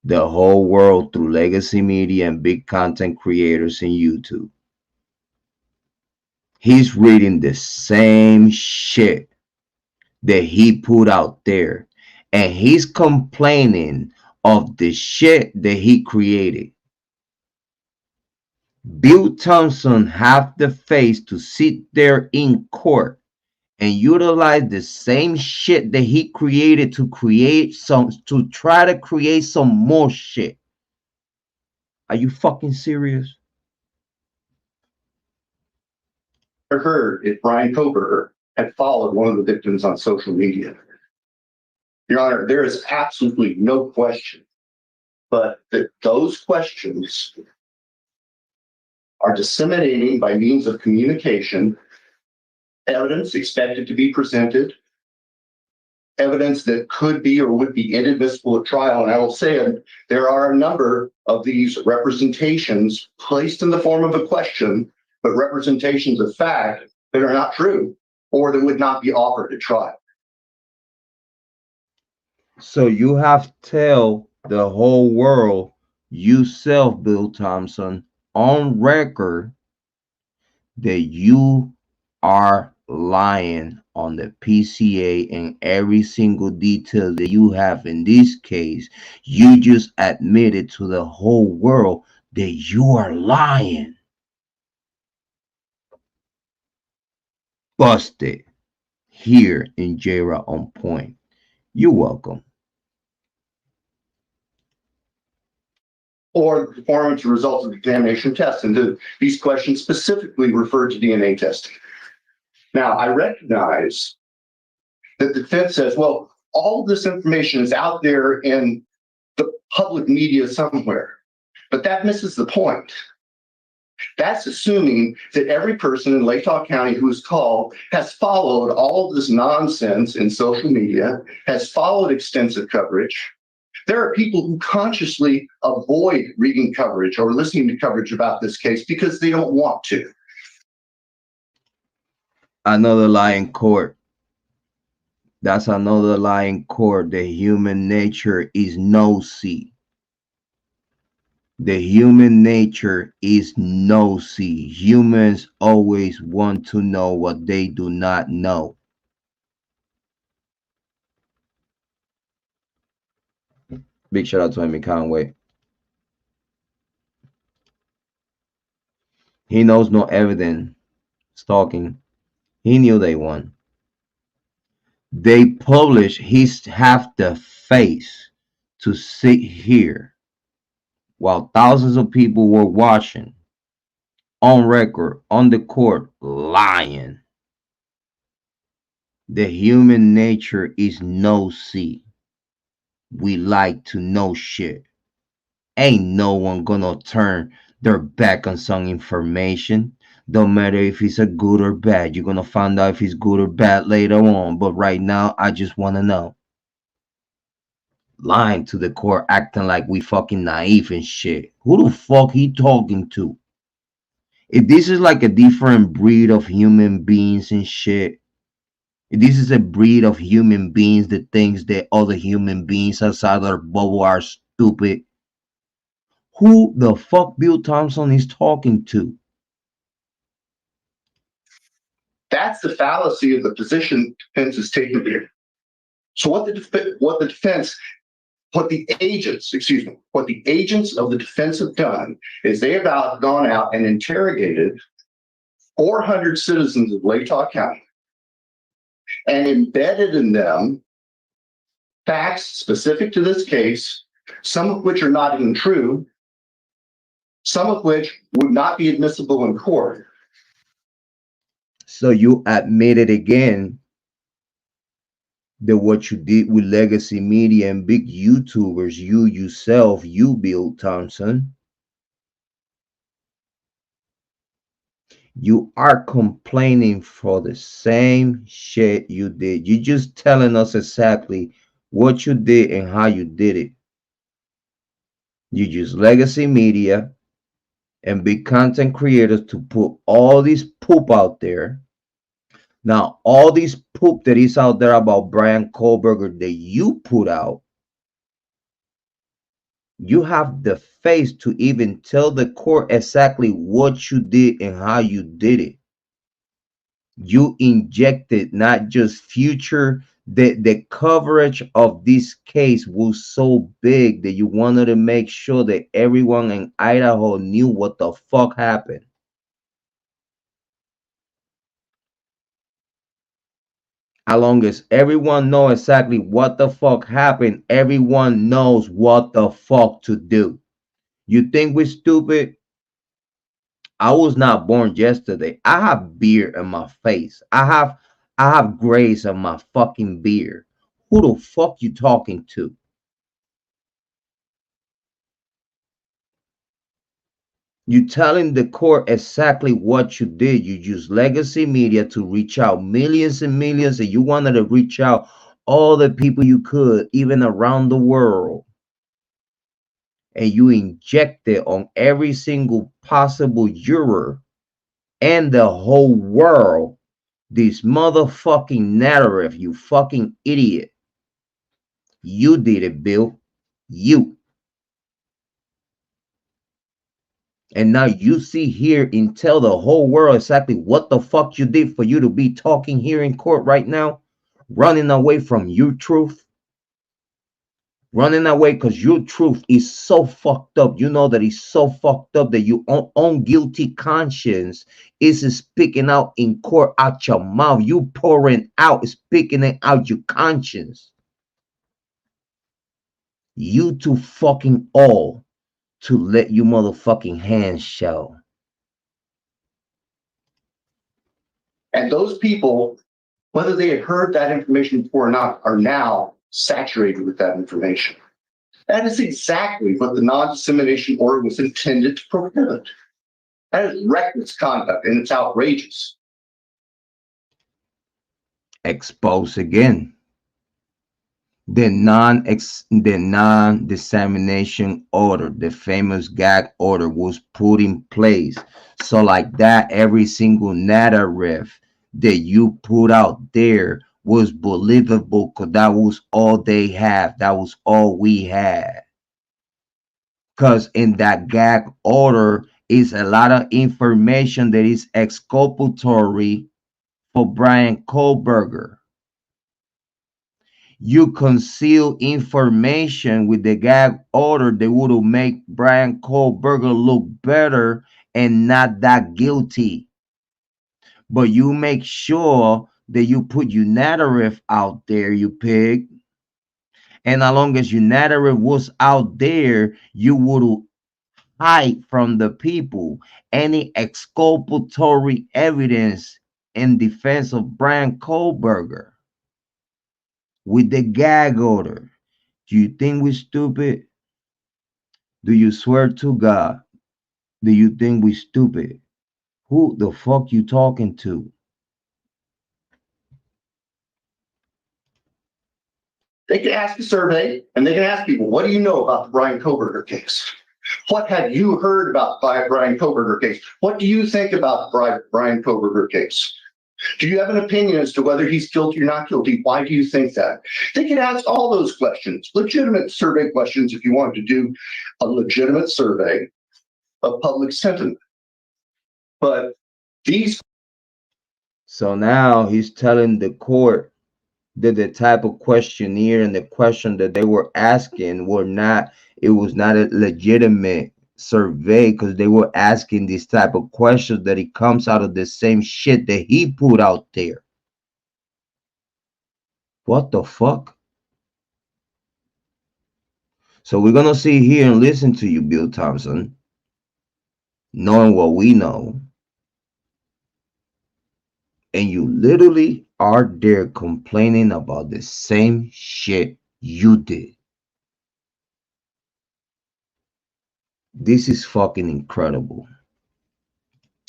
the whole world through legacy media and big content creators in YouTube. He's reading the same shit that he put out there, and he's complaining of the shit that he created. Bill Thompson have the face to sit there in court and utilize the same shit that he created to try to create some more shit. Are you fucking serious? heard if Bryan Kohberger had followed one of the victims on social media? Your Honor, there is absolutely no question, but that those questions are disseminating by means of communication evidence expected to be presented, evidence that could be or would be inadmissible at trial. And I will say there are a number of these representations placed in the form of a question, but representations of fact that are not true or that would not be offered at trial. So you have to tell the whole world yourself, Bill Thompson, on record that you are lying on the PCA and every single detail that you have in this case. You just admitted to the whole world that you are lying. Busted here in Jrod on Point. You're welcome. Or the performance or results of the examination test. And these questions specifically refer to DNA testing. Now, I recognize that the defense says, well, all this information is out there in the public media somewhere, but that misses the point. That's assuming that every person in Latah County who is called has followed all of this nonsense in social media, has followed extensive coverage. There are people who consciously avoid reading coverage or listening to coverage about this case because they don't want to. Another lie in court. That's another lie in court. The human nature is nosy. The human nature is nosy. Humans always want to know what they do not know. Big shout out to Amy Conway. He knows no evidence. Stalking. He knew they won. They published his half the face to sit here while thousands of people were watching on record, on the court, lying. The human nature is nosy. We like to know shit. Ain't no one gonna turn their back on some information. Don't matter if it's a good or bad. You're gonna find out if it's good or bad later on. But right now, I just wanna know. Lying to the court, acting like we fucking naive and shit. Who the fuck he talking to? If this is like a different breed of human beings and shit, if this is a breed of human beings that thinks that other human beings outside their bubble are stupid, who the fuck Bill Thompson is talking to? That's the fallacy of the position defense is taking here. So what the agents of the defense have done is they have gone out and interrogated 400 citizens of Latah County and embedded in them facts specific to this case, some of which are not even true, some of which would not be admissible in court. So you admitted again that what you did with legacy media and big YouTubers, you yourself, you Bill Thompson, you are complaining for the same shit you did. You just telling us exactly what you did and how you did it. You use legacy media and big content creators to put all this poop out there. Now, all this poop that is out there about Bryan Kohberger that you put out, you have the face to even tell the court exactly what you did and how you did it. You injected not just future, the coverage of this case was so big that you wanted to make sure that everyone in Idaho knew what the fuck happened. As long as everyone knows exactly what the fuck happened, everyone knows what the fuck to do. You think we're stupid? I was not born yesterday. I have beard in my face. I have grays on my fucking beard. Who the fuck you talking to? You telling the court exactly what you did. You used legacy media to reach out millions and millions, and you wanted to reach out all the people you could, even around the world. And you injected on every single possible juror and the whole world this motherfucking narrative, you fucking idiot. You did it, Bill. You. And now you see here and tell the whole world exactly what the fuck you did for you to be talking here in court right now, running away from your truth. Running away because your truth is so fucked up. You know that it's so fucked up that your own guilty conscience is speaking out in court out your mouth. You pouring out, speaking it out your conscience. You too fucking all to let you motherfucking hands show. And those people, whether they had heard that information before or not, are now saturated with that information. That is exactly what the non-dissemination order was intended to prohibit. That is reckless conduct, and it's outrageous. Expose again. The non-dissemination order, the famous gag order, was put in place. So like that, every single narrative that you put out there was believable because that was all they have. That was all we had. Because in that gag order is a lot of information that is exculpatory for Bryan Kohberger. You conceal information with the gag order that would make Bryan Kohberger look better and not that guilty. But you make sure that you put your narrative out there, you pig. And as long as your narrative was out there, you would hide from the people any exculpatory evidence in defense of Bryan Kohberger. With the gag order. Do you think we're stupid? Do you swear to God? Do you think we're stupid? Who the fuck you talking to? They can ask a survey, and they can ask people, what do you know about the Bryan Kohberger case? What have you heard about the Bryan Kohberger case? What do you think about the Bryan Kohberger case? Do you have an opinion as to whether he's guilty or not guilty? Why do you think that? They can ask all those questions, legitimate survey questions, if you want to do a legitimate survey of public sentiment. But these. So now he's telling the court that the type of questionnaire and the question that they were asking were not, it was not a legitimate survey because they were asking this type of questions that it comes out of the same shit that he put out there. What the fuck? So we're gonna sit here and listen to you, Bill Thompson, knowing what we know, and you literally are there complaining about the same shit you did. This is fucking incredible.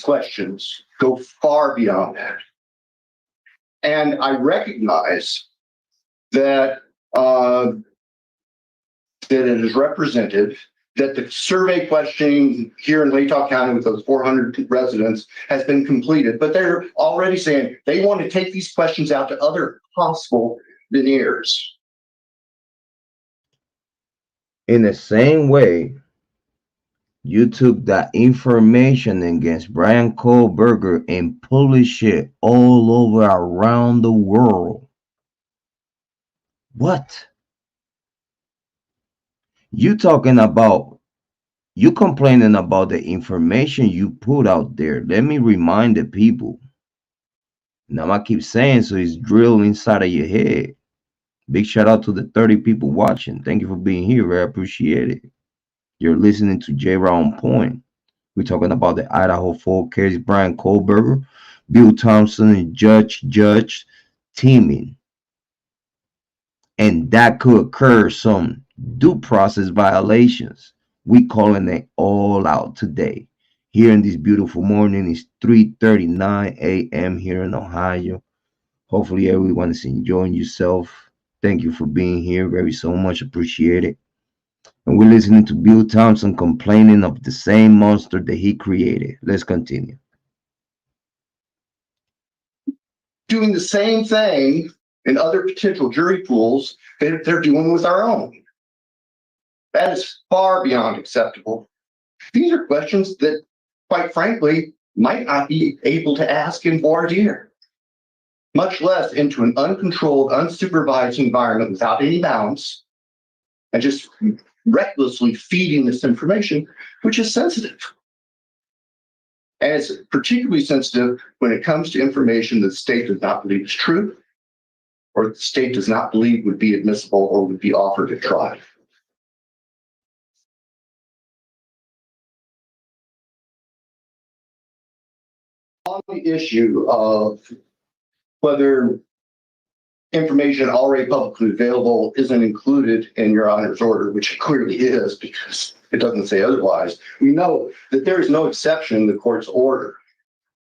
Questions go far beyond that. And I recognize that that it is represented that the survey questioning here in Latah County with those 400 residents has been completed, but they're already saying they want to take these questions out to other possible veneers. In the same way, you took that information against Bryan Kohberger and published it all over around the world. What? You complaining about the information you put out there. Let me remind the people. Now I keep saying so it's drilled inside of your head. Big shout out to the 30 people watching. Thank you for being here. I appreciate it. You're listening to Jrod on Point. We're talking about the Idaho 4 case, Bryan Kohberger, Bill Thompson, and Judge teaming. And that could occur some due process violations. We calling it all out today. Here in this beautiful morning, it's 3:39 a.m. here in Ohio. Hopefully everyone is enjoying yourself. Thank you for being here. Very so much appreciated. And we're listening to Bill Thompson complaining of the same monster that he created. Let's continue. Doing the same thing in other potential jury pools that they're doing with our own. That is far beyond acceptable. These are questions that, quite frankly, might not be able to ask in voir dire, much less into an uncontrolled, unsupervised environment without any bounds, and just recklessly feeding this information, which is sensitive. And it's particularly sensitive when it comes to information that the state does not believe is true, or the state does not believe would be admissible or would be offered at trial. On the issue of whether information already publicly available isn't included in your Honor's order, which it clearly is because it doesn't say otherwise, we know that there is no exception in the court's order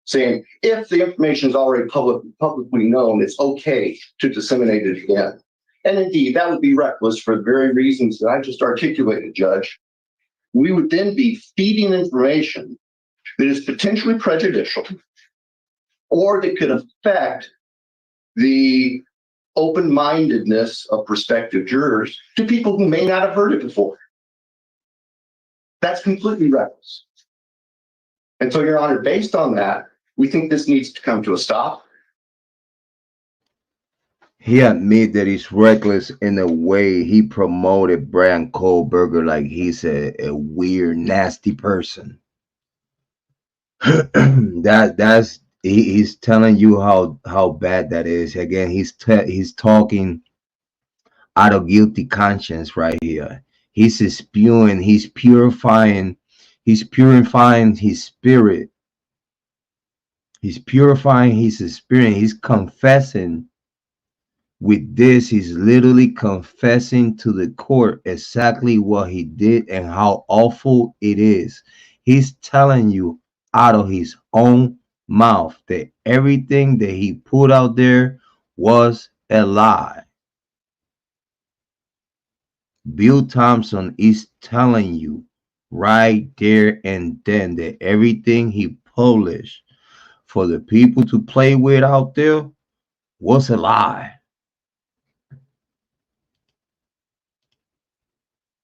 saying if the information is already publicly known, it's okay to disseminate it again. And indeed, that would be reckless for the very reasons that I just articulated, Judge. We would then be feeding information that is potentially prejudicial or that could affect the open-mindedness of prospective jurors to people who may not have heard it before. That's completely reckless. And so, Your Honor, based on that, we think this needs to come to a stop. He admitted that it's reckless in the way he promoted Bryan Kohberger like he's a weird, nasty person. He's telling you how bad that is. Again, he's talking out of guilty conscience right here. He's spewing, he's purifying his spirit. He's purifying his spirit. He's confessing with this. He's literally confessing to the court exactly what he did and how awful it is. He's telling you out of his own mouth that everything that he put out there was a lie. Bill Thompson is telling you right there and then that everything he published for the people to play with out there was a lie.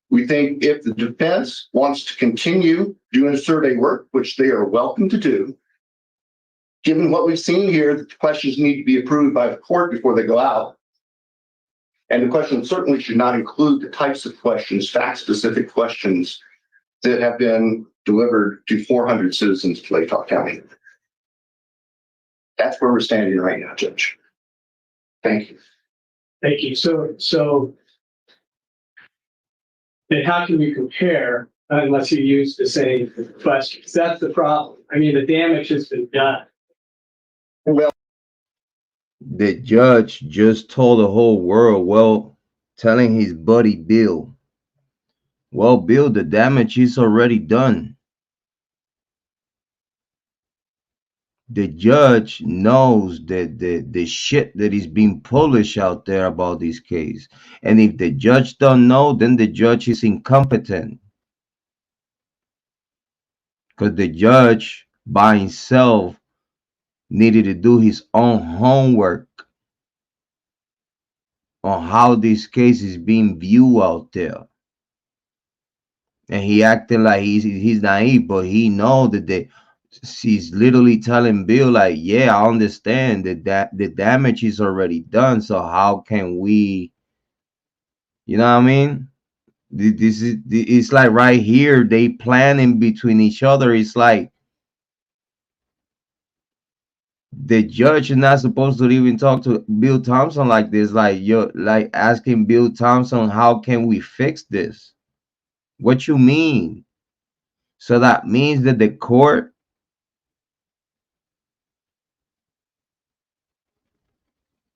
We think if the defense wants to continue doing survey work, which they are welcome to do, given what we've seen here, that the questions need to be approved by the court before they go out. And the question certainly should not include the types of questions, fact-specific questions that have been delivered to 400 citizens of Latah County. That's where we're standing right now, Judge. Thank you. Thank you. So then how can we compare unless you use the same questions? That's the problem. I mean, the damage has been done. Well, The judge just told the whole world, well, telling his buddy Bill, well, Bill, the damage is already done. The judge knows that the shit that is being published out there about this case. And if the judge don't know, then the judge is incompetent. Because the judge by himself needed to do his own homework on how this case is being viewed out there. And he acted like he's naive, but he know that she's literally telling Bill, like, yeah, I understand that the damage is already done. So how can we, you know what I mean? This is, it's like right here, they planning between each other. It's like the judge is not supposed to even talk to Bill Thompson like this. Like, you're like asking Bill Thompson, how can we fix this? What you mean? So that means that the court,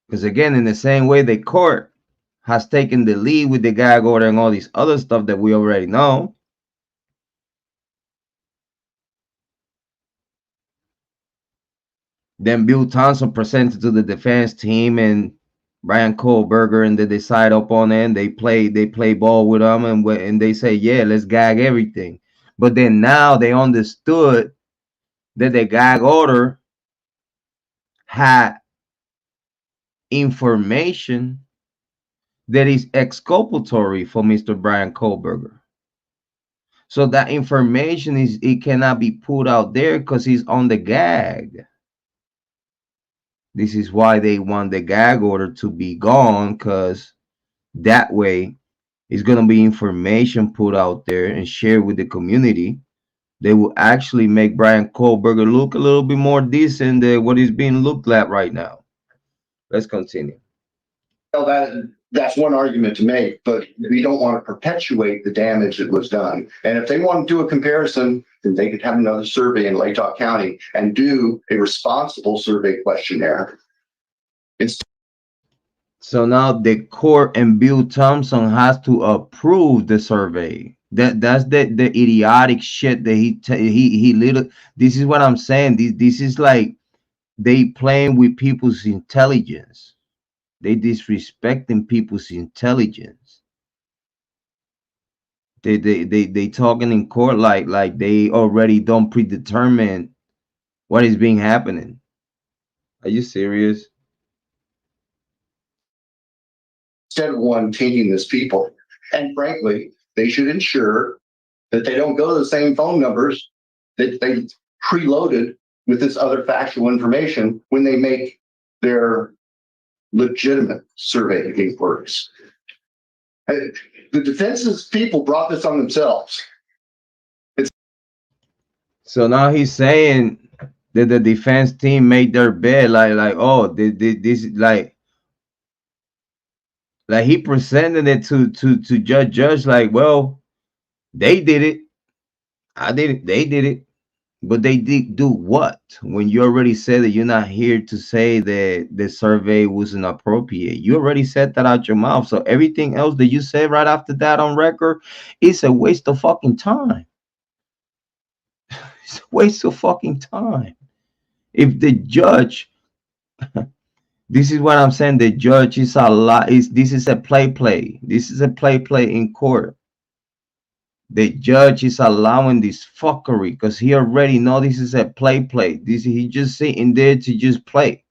because again, in the same way the court has taken the lead with the gag order and all this other stuff that we already know. Then Bill Thompson presented to the defense team and Bryan Kohberger, and they decide upon it. And they play ball with them, and they say, yeah, let's gag everything. But then now they understood that the gag order had information that is exculpatory for Mr. Bryan Kohberger. So that information it cannot be put out there because he's on the gag. This is why they want the gag order to be gone, because that way it's going to be information put out there and shared with the community. They will actually make Bryan Kohberger look a little bit more decent than what is being looked at right now. Let's continue. Well, that's one argument to make, but we don't want to perpetuate the damage that was done. And if they want to do a comparison, then they could have another survey in Latah County and do a responsible survey questionnaire. So now the court and Bill Thompson has to approve the survey. That's the idiotic shit that he little. This is what I'm saying. This is like they playing with people's intelligence. They disrespecting people's intelligence. They talking in court like they already don't predetermine what is being happening. Are you serious? Instead of one tainting this people. And frankly, they should ensure that they don't go to the same phone numbers that they preloaded with this other factual information when they make their legitimate survey inquiries. The defense's people brought this on themselves. So now he's saying that the defense team made their bed like oh this like he presented it to judge like, well, they did it, I did it, they did it. But they did do what? When you already said that you're not here to say that the survey wasn't appropriate. You already said that out your mouth. So everything else that you said right after that on record is a waste of fucking time. It's a waste of fucking time. If the judge, this is what I'm saying, the judge is a lot. This is a play. This is a play in court. The judge is allowing this fuckery because he already know this is a play. This he just sitting there to just play.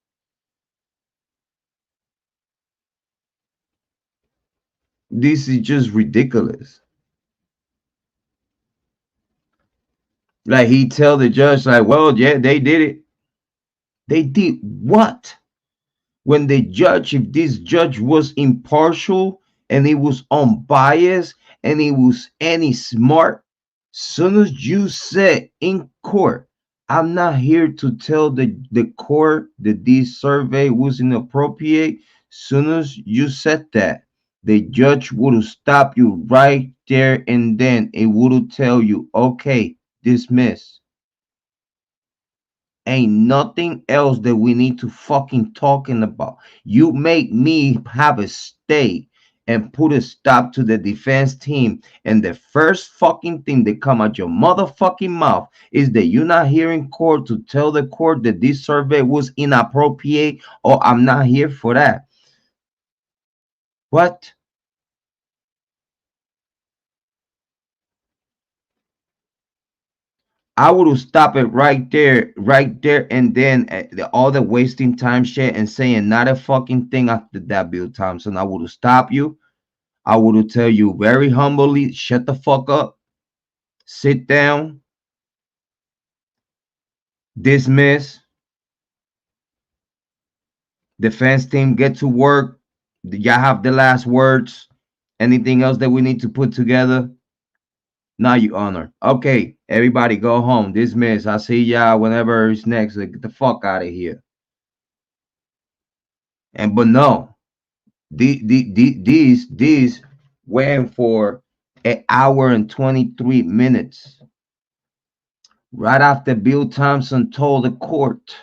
This is just ridiculous. Like he tell the judge like, well, yeah, they did it. They did what? When the judge, if this judge was impartial and he was unbiased and he was any smart, soon as you said in court, I'm not here to tell the court that this survey was inappropriate. Soon as you said that, the judge would have stopped you right there and then. It would have tell you, okay, dismiss. Ain't nothing else that we need to fucking talking about. You make me have a stay and put a stop to the defense team, and the first fucking thing that come out your motherfucking mouth is that you're not here in court to tell the court that this survey was inappropriate, or I'm not here for that. What? I would have stopped it right there, and then all the wasting time shit and saying not a fucking thing after that, Bill Thompson. I would have stopped you. I would have tell you very humbly, shut the fuck up, sit down, dismiss, defense team, get to work. Y'all have the last words. Anything else that we need to put together? Now, you honor. Okay, everybody go home. Dismiss. I see y'all whenever it's next. Get the fuck out of here. But no, these went for an hour and 23 minutes. Right after Bill Thompson told the court,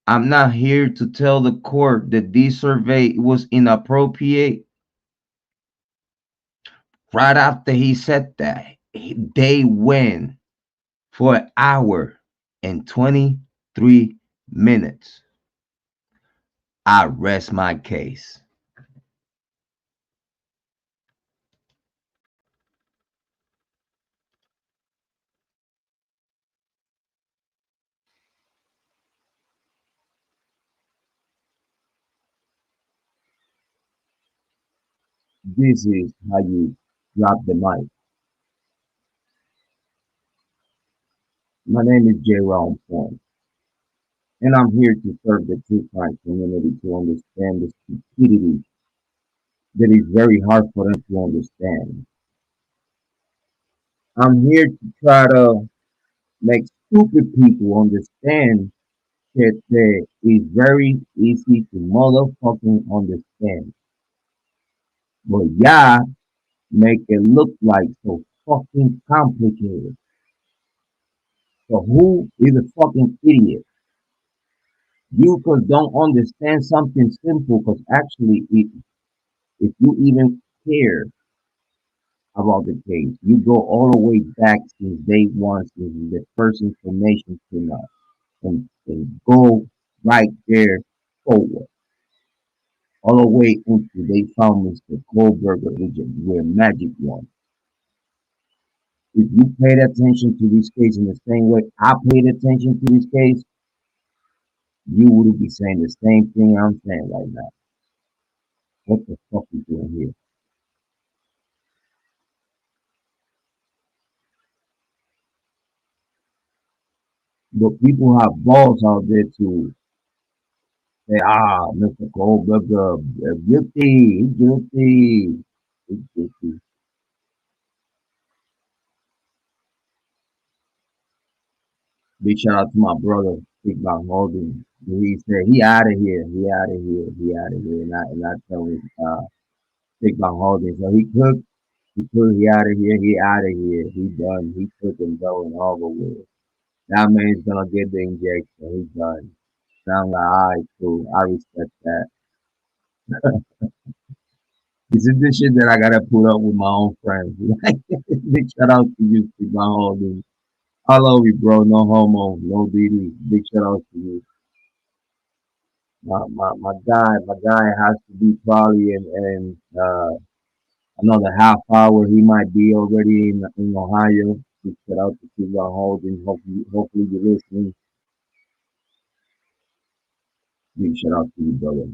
I'm not here to tell the court that this survey was inappropriate. Right after he said that, they went for an hour and 23 minutes. I rest my case. This is how you drop the mic. My name is Jrod, and I'm here to serve the true crime community to understand the stupidity that is very hard for them to understand. I'm here to try to make stupid people understand shit that is very easy to motherfucking understand. But yeah, make it look like so fucking complicated. So who is a fucking idiot? You cause don't understand something simple, cause actually if you even care about the case, you go all the way back since day one, since the first information came out, and go right there forward, all the way into they found Mr. Kohberger, which is where magic one. If you paid attention to this case in the same way I paid attention to this case, you would be saying the same thing I'm saying right now. What the fuck is doing here? But people have balls out there to say, Mr. Kohberger, guilty, he's guilty, he's guilty. Big shout out to my brother, Big Bob Holding. He said he out of here, he out of here, he out of here, and I tell him, Big Bob Holding. So he out of here, he out of here, he done, he took and going over with. That man's gonna get the injection, he's done. So I'm like, all right, cool, I respect that. This is the shit that I gotta put up with my own friends. Big shout out to you, Big Bob Holding. I love you, bro. No homo, no DD. Big shout out to you. My guy has to be probably in another half hour. He might be already in Ohio. Big shout out to people holding. Hopefully you're listening. Big shout out to you, brother.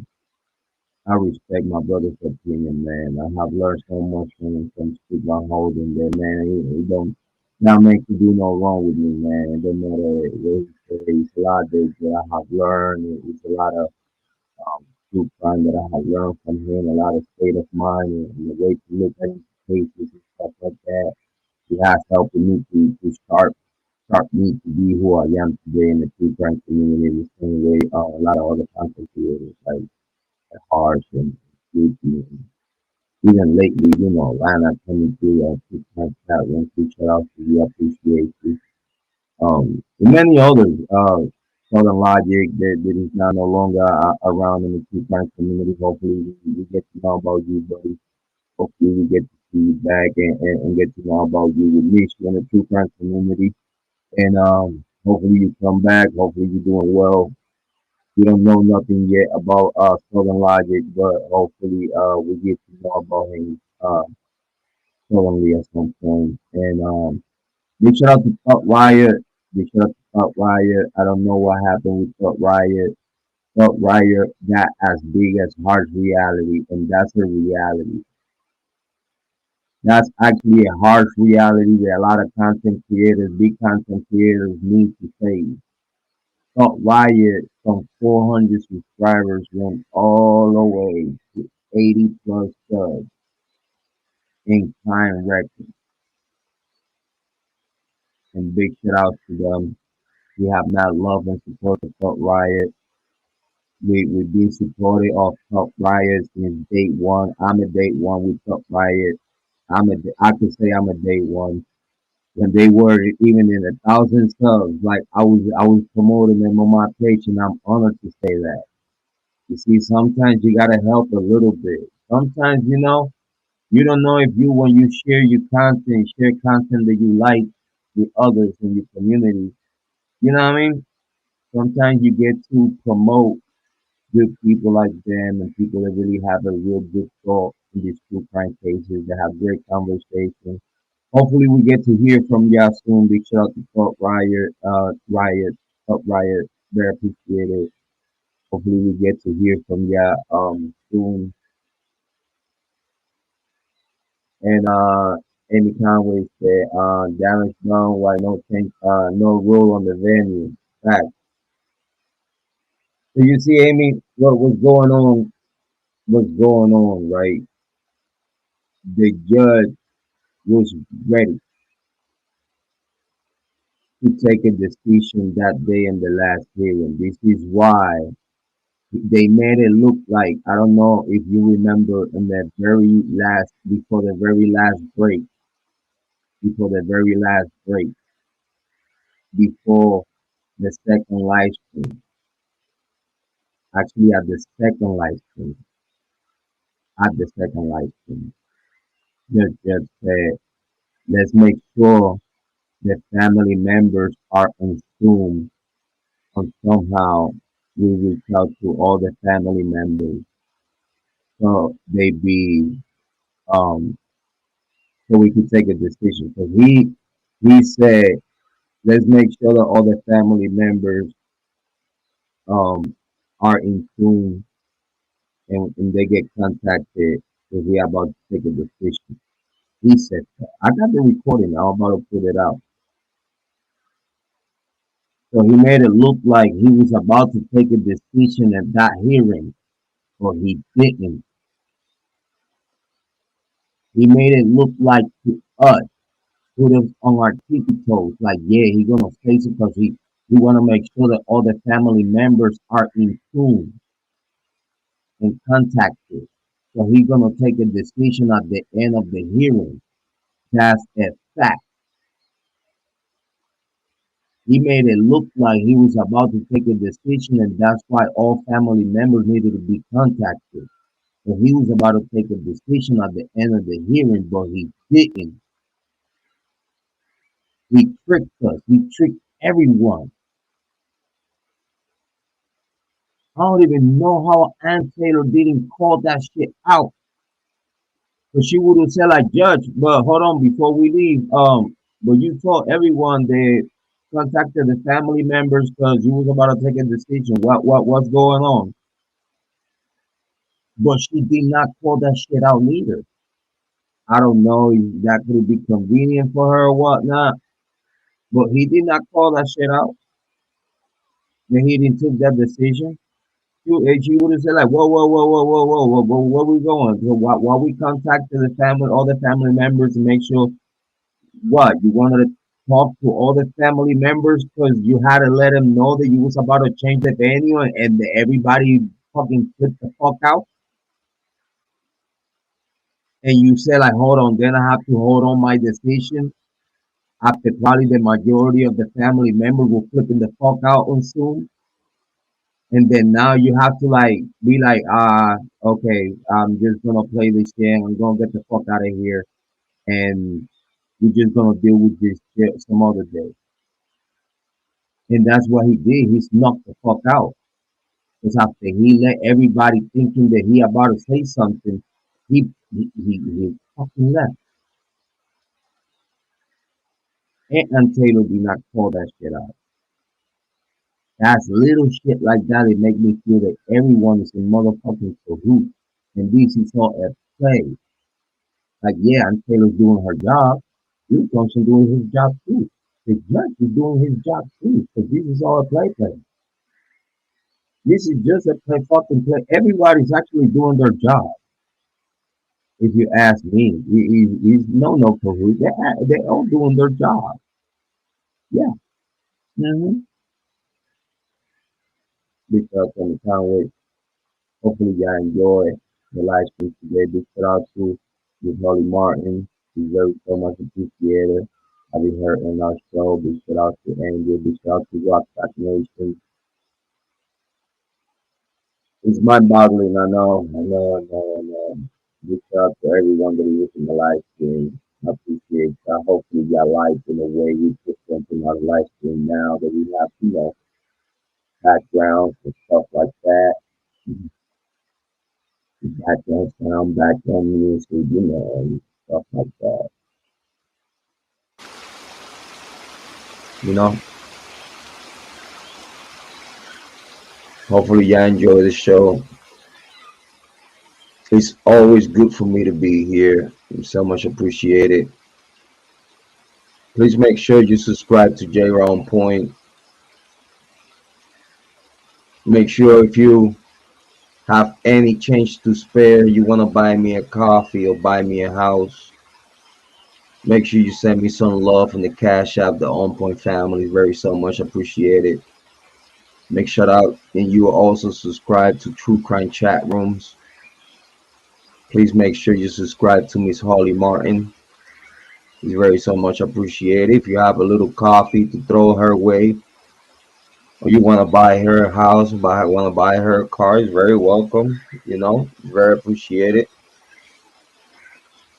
I respect my brother's opinion, man. I have learned so much from people holding that, man. He don't not make to do no wrong with me, man. It don't matter what he says. It's a lot that I have learned. It's a lot of true crime that I have learned from him, a lot of state of mind and the way to look at cases and stuff like that. He has helped me to start me to be who I am today in the true crime community the same way a lot of other content creators like Harsh and Truckee and even lately, Lana coming through true crime chat room. Shout out to you, I appreciate you. And many others. Southern Logic that is now no longer around in the true crime community. Hopefully, we get to know about you, buddy. Hopefully, we get to see you back and get to know about you with me in the true crime community. And hopefully, you come back. Hopefully, you're doing well. We don't know nothing yet about Southern Logic, but hopefully, we get to know about him suddenly at some point. And big shout out to Tuck Riot. Big shout out to Tuck Riot. I don't know what happened with Tuck Riot. Tuck Riot got as big as harsh reality, and that's a reality. That's actually a harsh reality that a lot of content creators, big content creators, need to face. Tuck Riot from 400 subscribers went all the way to 80 plus subs in time record. And big shout out to them. We have not loved and supported Tuck Riot. We've been supportive of Tuck Riot since day one. I'm a day one with Tuck Riot. I could say I'm a day one. When they were even in 1,000 subs, like I was promoting them on my page, and I'm honored to say that. You see, sometimes you gotta help a little bit. Sometimes, you don't know if you when you share content that you like with others in your community. You know what I mean? Sometimes you get to promote good people like them and people that really have a real good thought in these true crime cases that have great conversation. Hopefully we get to hear from y'all soon. Big shout out to Top Riot, very appreciated. Hopefully we get to hear from y'all soon. And Amy Conway said, damage done, why no rule on the venue. Fact. So you see, Amy, what's going on, right? The judge was ready to take a decision that day in the last hearing. This is why they made it look like, I don't know if you remember in the very last, before the very last break, before the second live stream, actually at the second live stream, the judge said, let's make sure the family members are on Zoom and somehow we reach out to all the family members so they be um so we can take a decision. So he said let's make sure that all the family members um are in tune and they get contacted because we are about to take a decision. He said that. I got the recording. I'm about to put it out. So he made it look like he was about to take a decision at that hearing, but he didn't. He made it look like to us, put us on our tippy toes, like yeah, he gonna say it because he wanna make sure that all the family members are in tune and contacted. So he gonna take a decision at the end of the hearing. That's a fact. He made it look like he was about to take a decision, and that's why all family members needed to be contacted. So he was about to take a decision at the end of the hearing, but he didn't. He tricked us. He tricked everyone. I don't even know how Ann Taylor didn't call that shit out. But she would have said like judge, but hold on before we leave. But you told everyone that contacted the family members because you was about to take a decision. What's going on? But she did not call that shit out neither. I don't know if that could be convenient for her or whatnot. But he did not call that shit out. Then he didn't take that decision. She would have said like, whoa, whoa, whoa, whoa, whoa, whoa, whoa, whoa, where we going? So while we contacted the family, all the family members to make sure what you wanted to talk to all the family members because you had to let them know that you was about to change the venue and everybody fucking flipped the fuck out. And you said like, hold on, then I have to hold on my decision after probably the majority of the family members were flipping the fuck out on Zoom. And then now you have to like be like, okay, I'm just gonna play this game. I'm gonna get the fuck out of here, and we're just gonna deal with this shit some other day. And that's what he did. He snuck the fuck out. Because after he let everybody thinking that he about to say something, he fucking left. And Taylor did not call that shit out. That's little shit like that. It make me feel that everyone is in motherfucking cahoot. And this is all a play. Like, yeah, and Taylor's doing her job. You Johnson doing his job too. The judge is doing his job too. Because this is all a play. This is just a play fucking play. Everybody's actually doing their job. If you ask me, he's no cahoot. They're all doing their job. Yeah. Mm-hmm. Because on the time with hopefully y'all enjoy the live stream today. Big shout out to Miss Hollie Martin. She's very so much appreciated. Having her in our show. Big shout out to Angel. Big shout out to Rock Pack Nation. It's mind boggling, I know. Big shout out to everyone that is in the live stream. I appreciate that. Hopefully y'all like in the way we put something on the live stream now that we have, backgrounds and stuff like that. Background sound, background music, and stuff like that. You know, hopefully y'all enjoy the show. It's always good for me to be here. So much appreciated. Please make sure you subscribe to Jrod on Point. Make sure if you have any change to spare, you want to buy me a coffee or buy me a house, make sure you send me some love in the Cash App, TheOnPointFamily. Very so much appreciated. Make sure out and you also subscribe to True Crime Chat Rooms. Please make sure you subscribe to Miss Hollie Martin. It's very so much appreciated. If you have a little coffee to throw her way, or you want to buy her a house, want to buy her a car, it's very welcome. Very appreciated.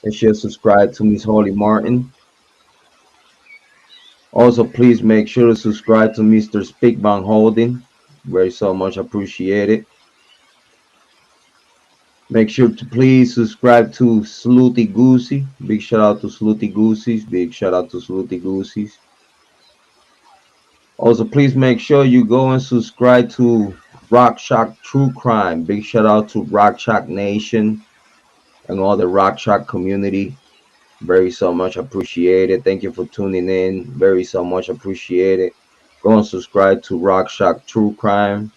And she'll subscribe to Miss Hollie Martin. Also, please make sure to subscribe to Mr. Speakbang Holding. Very so much appreciated. Make sure to please subscribe to Slutty Goosey. Big shout out to Slutty Goosies. Big shout out to Slutty Goosies. Also, please make sure you go and subscribe to Rock Shock True Crime. Big shout out to Rock Shock Nation and all the Rock Shock community. Very so much appreciated. Thank you for tuning in. Very so much appreciated. Go and subscribe to Rock Shock True Crime.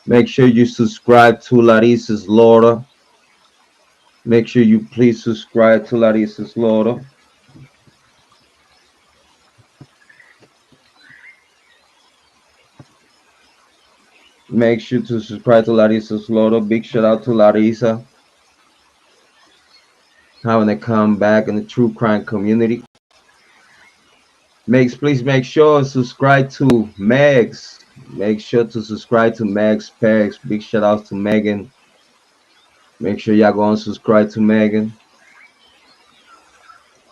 Make sure you subscribe to Larissa's Laura. Make sure you please subscribe to Larissa's Laura. Make sure to subscribe to Larissa's Laura. Big shout out to Larissa. Having a comeback in the true crime community. Please make sure to subscribe to Megs. Make sure to subscribe to Megs Pegs. Big shout out to Megan. Make sure y'all go and subscribe to Megan.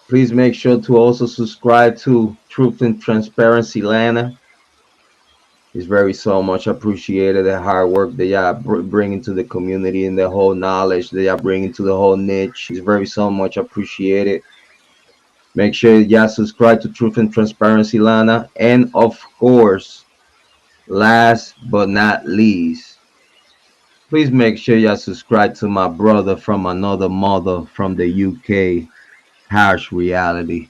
Please make sure to also subscribe to Truth and Transparency Lana. It's very so much appreciated the hard work that y'all bringing to the community and the whole knowledge that y'all bringing to the whole niche. It's very so much appreciated. Make sure y'all subscribe to Truth and Transparency Lana. And of course, last but not least, please make sure y'all subscribe to my brother from another mother from the UK, Harsh Reality.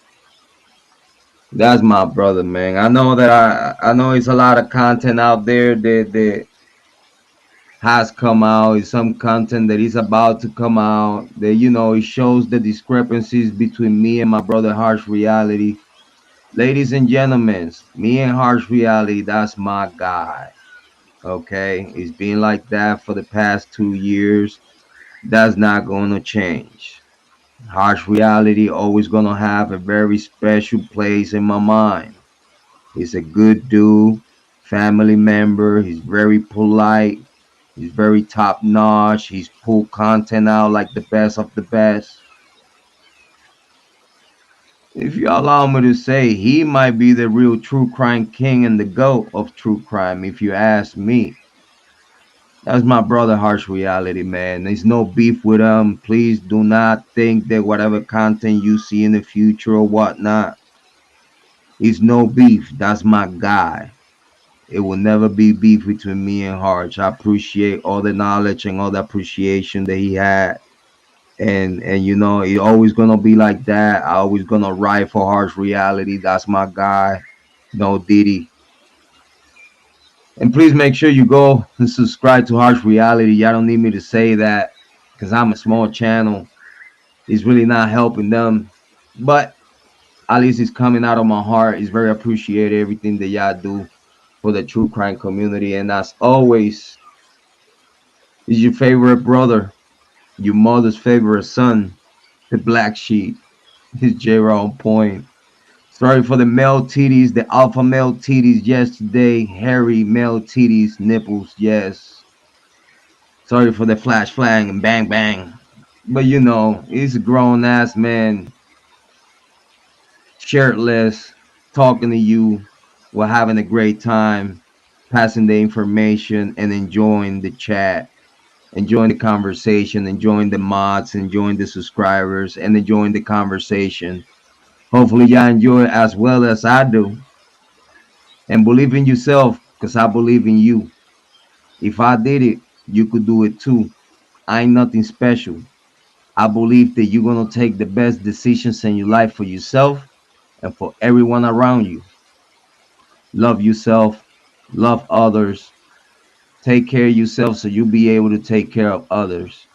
That's my brother, man. I know that I know it's a lot of content out there that has come out. It's some content that is about to come out. That it shows the discrepancies between me and my brother Harsh Reality. Ladies and gentlemen, me and Harsh Reality, that's my guy. Okay, it's been like that for the past 2 years. That's not gonna change. Harsh Reality always gonna have a very special place in my mind. He's a good dude, family member. He's very polite. He's very top notch. He's pulled content out like the best of the best. If you allow me to say, he might be the real true crime king and the GOAT of true crime, if you ask me. That's my brother, Harsh Reality, man. There's no beef with him. Please do not think that whatever content you see in the future or whatnot is no beef. That's my guy. It will never be beef between me and Harsh. I appreciate all the knowledge and all the appreciation that he had. And you know, it always gonna be like that. I always gonna ride for Harsh Reality. That's my guy. No Diddy. And please make sure you go and subscribe to Harsh Reality. Y'all don't need me to say that because I'm a small channel. It's really not helping them. But at least it's coming out of my heart. It's very appreciated everything that y'all do for the true crime community. And as always, is your favorite brother, your mother's favorite son, the black sheep. Is Jrod on point. Sorry for the male titties, the alpha male titties yesterday, hairy male titties, nipples, yes. Sorry for the flash flang and bang bang. But you know, he's a grown ass man, shirtless, talking to you. We're having a great time, passing the information and enjoying the chat, enjoying the conversation, enjoying the mods, enjoying the subscribers, and enjoying the conversation. Hopefully y'all enjoy it as well as I do. And believe in yourself, because I believe in you. If I did it, you could do it too. I ain't nothing special. I believe that you're going to take the best decisions in your life for yourself and for everyone around you. Love yourself, love others, take care of yourself so you'll be able to take care of others.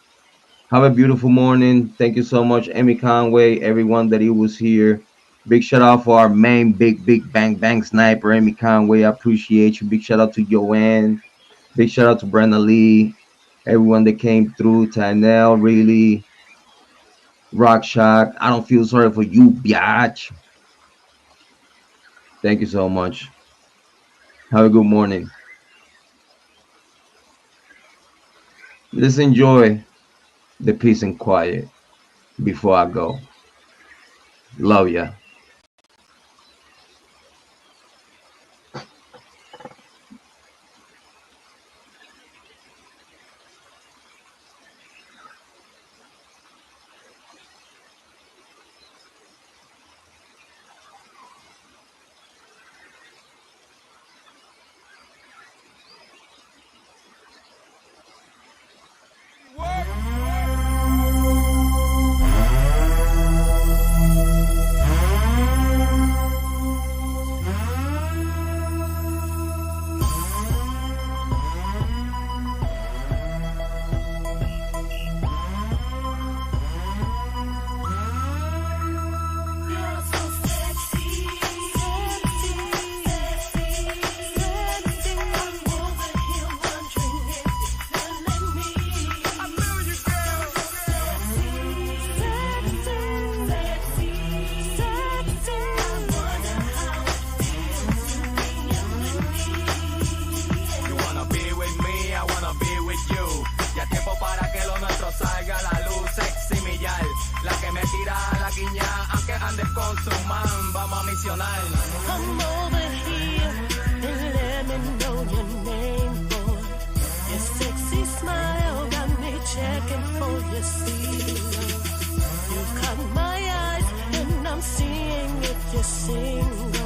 Have a beautiful morning. Thank you so much, Emmy Conway, everyone that he was here. Big shout out for our main big bang bang sniper, Emmy Conway. I appreciate you. Big shout out to Joanne. Big shout out to Brenda Lee. Everyone that came through. Tanel, really. Rock Shock. I don't feel sorry for you, biatch. Thank you so much. Have a good morning. Let's enjoy the peace and quiet before I go. Love ya. Come over here and let me know your name, boy. Your sexy smile got me checking for your seal. You caught my eyes and I'm seeing if you're single.